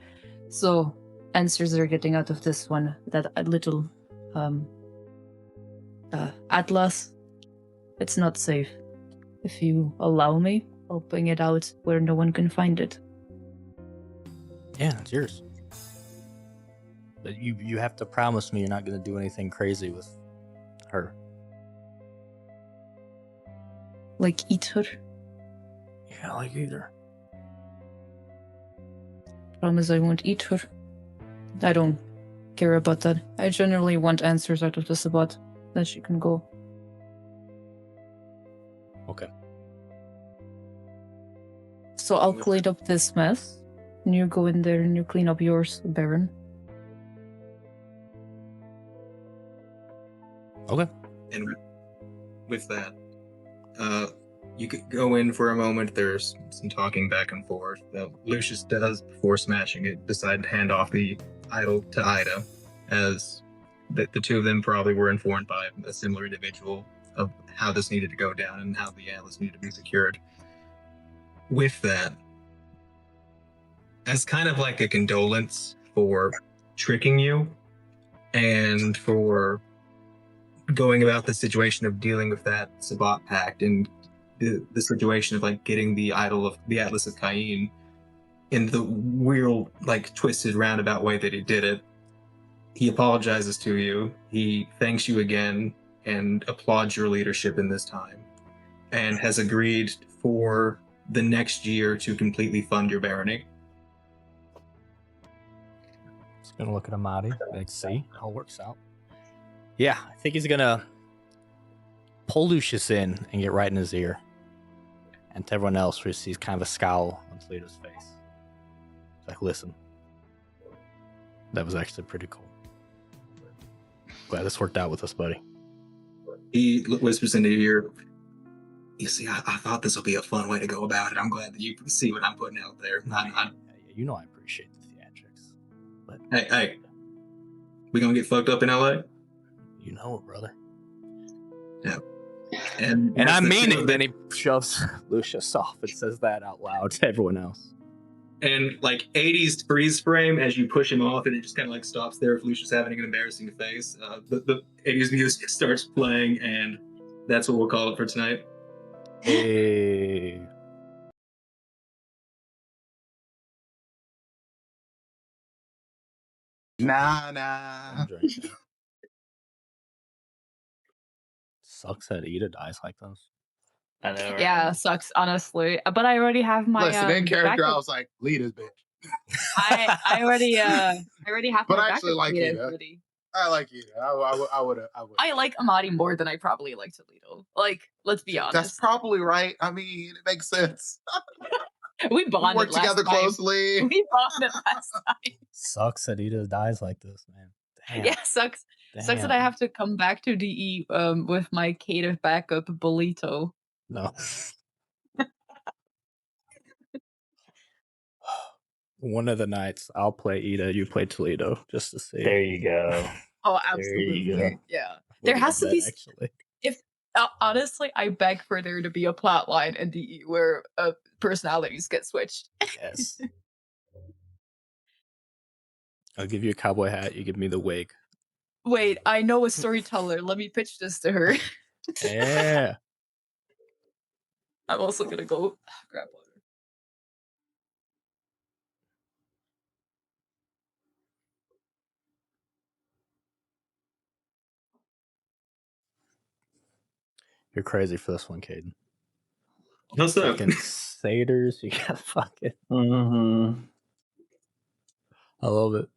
So answers are getting out of this one. That little atlas, it's not safe. If you allow me, I'll bring it out where no one can find it. Yeah, it's yours. But you have to promise me you're not going to do anything crazy with her. Like eat her. Yeah, like either. Promise I won't eat her. I don't care about that. I generally want answers out of the Sabbat. Then she can go. Okay. So I'll clean up this mess. And you go in there and you clean up yours, Baron. Okay. And with that, you could go in for a moment. There's some talking back and forth. Lucius does, before smashing it, decide to hand off the idol to Ida, as the two of them probably were informed by a similar individual of how this needed to go down and how the atlas needed to be secured. With that, as kind of like a condolence for tricking you and for going about the situation of dealing with that Sabbat pact and the situation of like getting the idol of the Atlas of Cain in the weird, like twisted roundabout way that he did it, he apologizes to you. He thanks you again and applauds your leadership in this time, and has agreed for the next year to completely fund your barony. Just gonna look at Amadi, like, see how it works out. Yeah, I think he's gonna pull Lucius in and get right in his ear. And to everyone else, we see kind of a scowl on Toledo's face. It's like, listen, that was actually pretty cool. Glad this worked out with us, buddy. He whispers into your ear, you see, I thought this would be a fun way to go about it. I'm glad that you see what I'm putting out there. You know I appreciate the theatrics. But Hey, we gonna get fucked up in LA? you know it, brother. Yeah. And I mean it. Then he shoves Lucius off and says that out loud to everyone else. And like 80s freeze frame as you push him off, and it just kind of like stops there if Lucius having an embarrassing face. The 80s music starts playing, and that's what we'll call it for tonight. Hey. Nah. I'm drinking. Sucks that Ida dies like this. I know. Right? Yeah, sucks, honestly. But I already have my Listen, in character, I backup. was like, lead this bitch. I already have But my I actually backup like creative Ida. ready. I like Ida. I would. I like Amadi more than I probably like Toledo. Like, let's be That's honest. probably right. I mean, it makes sense. We We bonded work last together time. closely. We bonded last time. Sucks that Ida dies like this, man. Damn. Yeah, sucks. Sucks that I have to come back to DE with my creative backup Bolito. No. One of the nights I'll play Ida, you play Toledo, just to see. There you go. Oh, There you absolutely. go. Yeah. Would There has love to be that, actually. if honestly, I beg for there to be a plot line in DE where personalities get switched. Yes. I'll give you a cowboy hat. You give me the wig. Wait, I know a storyteller. Let me pitch this to her. Yeah. I'm also gonna go grab water. You're crazy for this one, Caden. What's up? Fucking satyrs. You got fucking. Mm-hmm. I love it.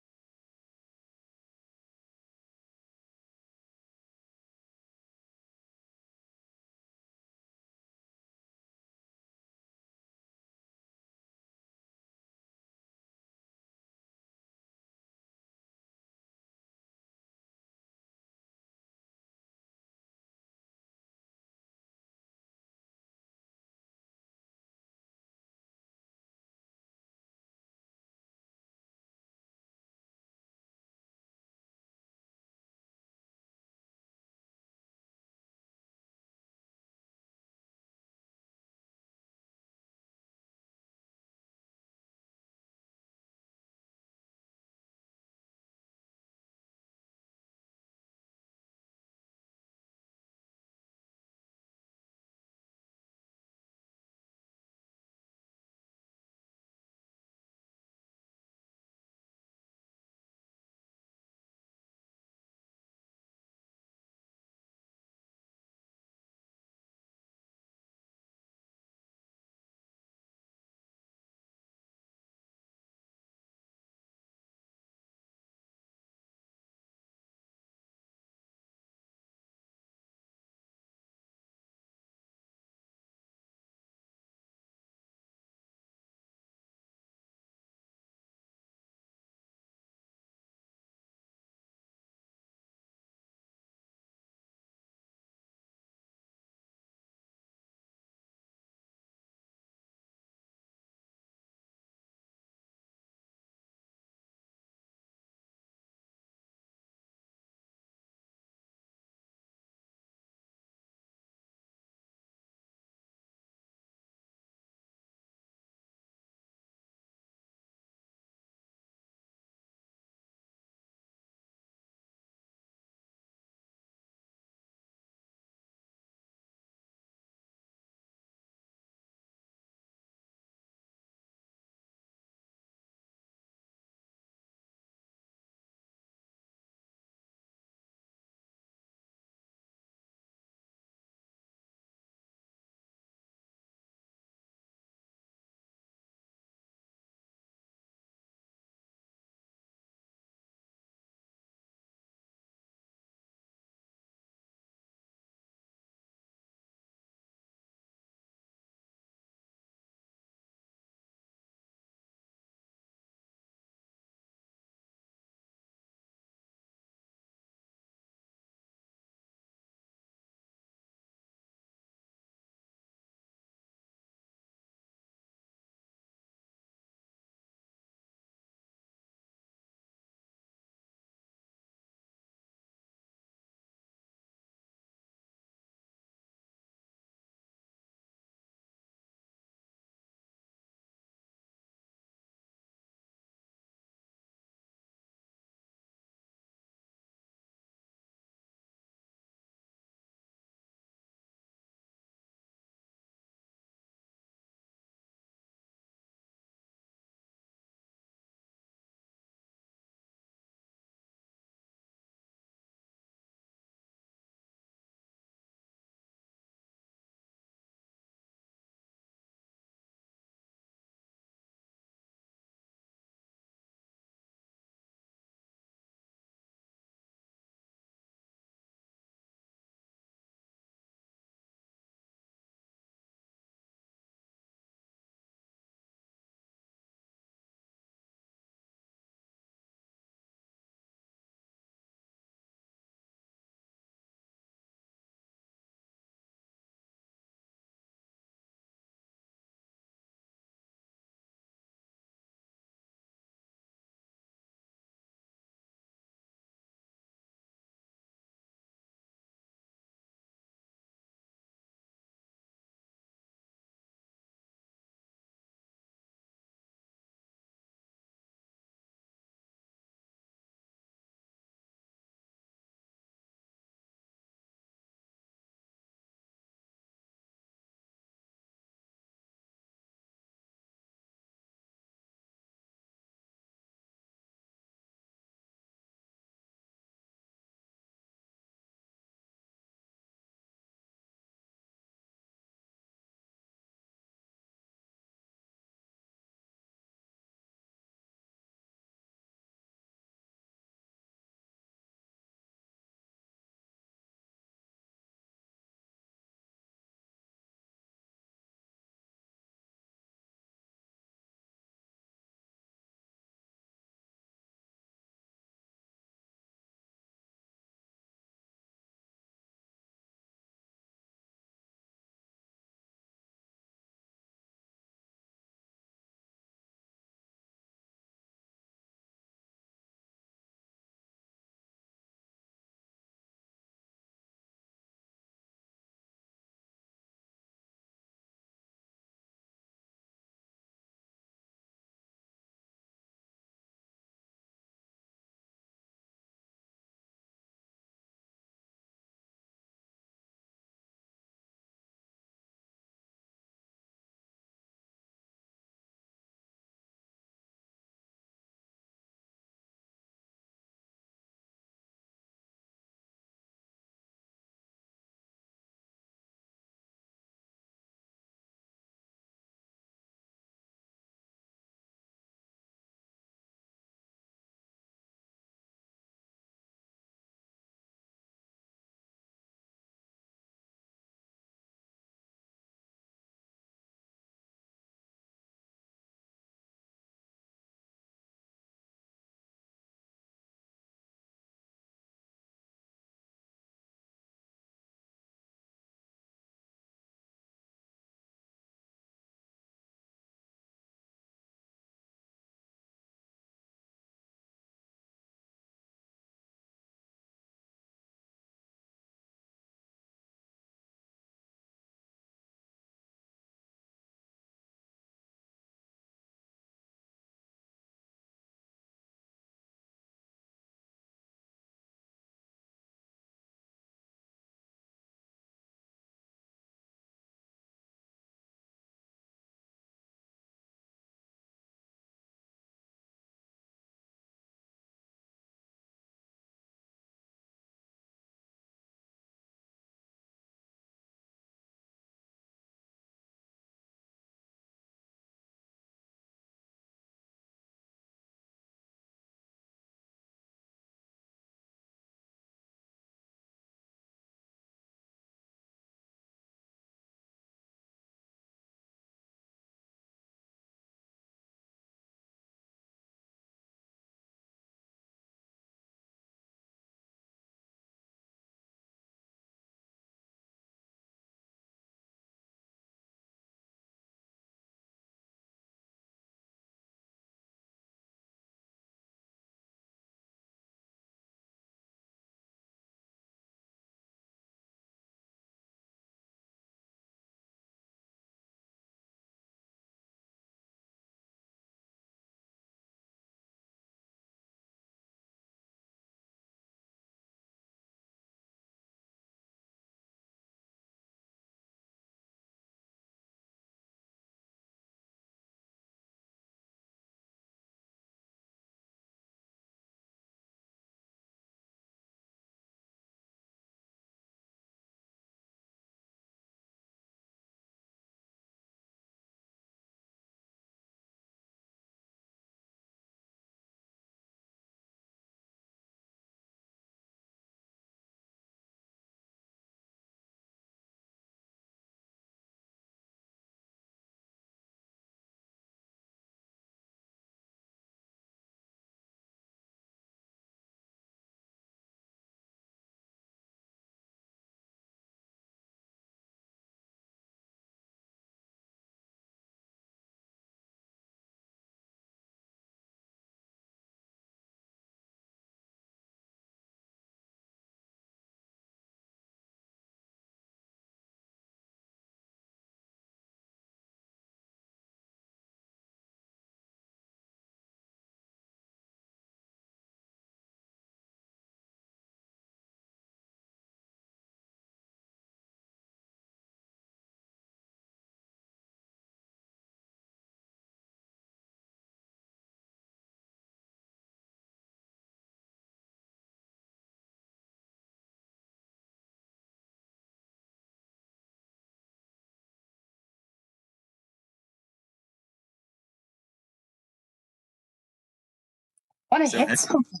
Want to So hit that's- something?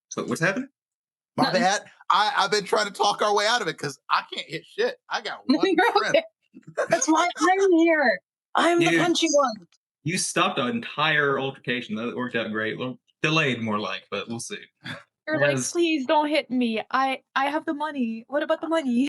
So what's happening? My Nothing. bad. I've been trying to talk our way out of it because I can't hit shit. I got one You're friend. okay. That's why I'm here. I'm the Dude. punchy one. You stopped an entire altercation. That worked out great. Well, delayed more like, but we'll see. You're like, As- please don't hit me. I have the money. What about the money?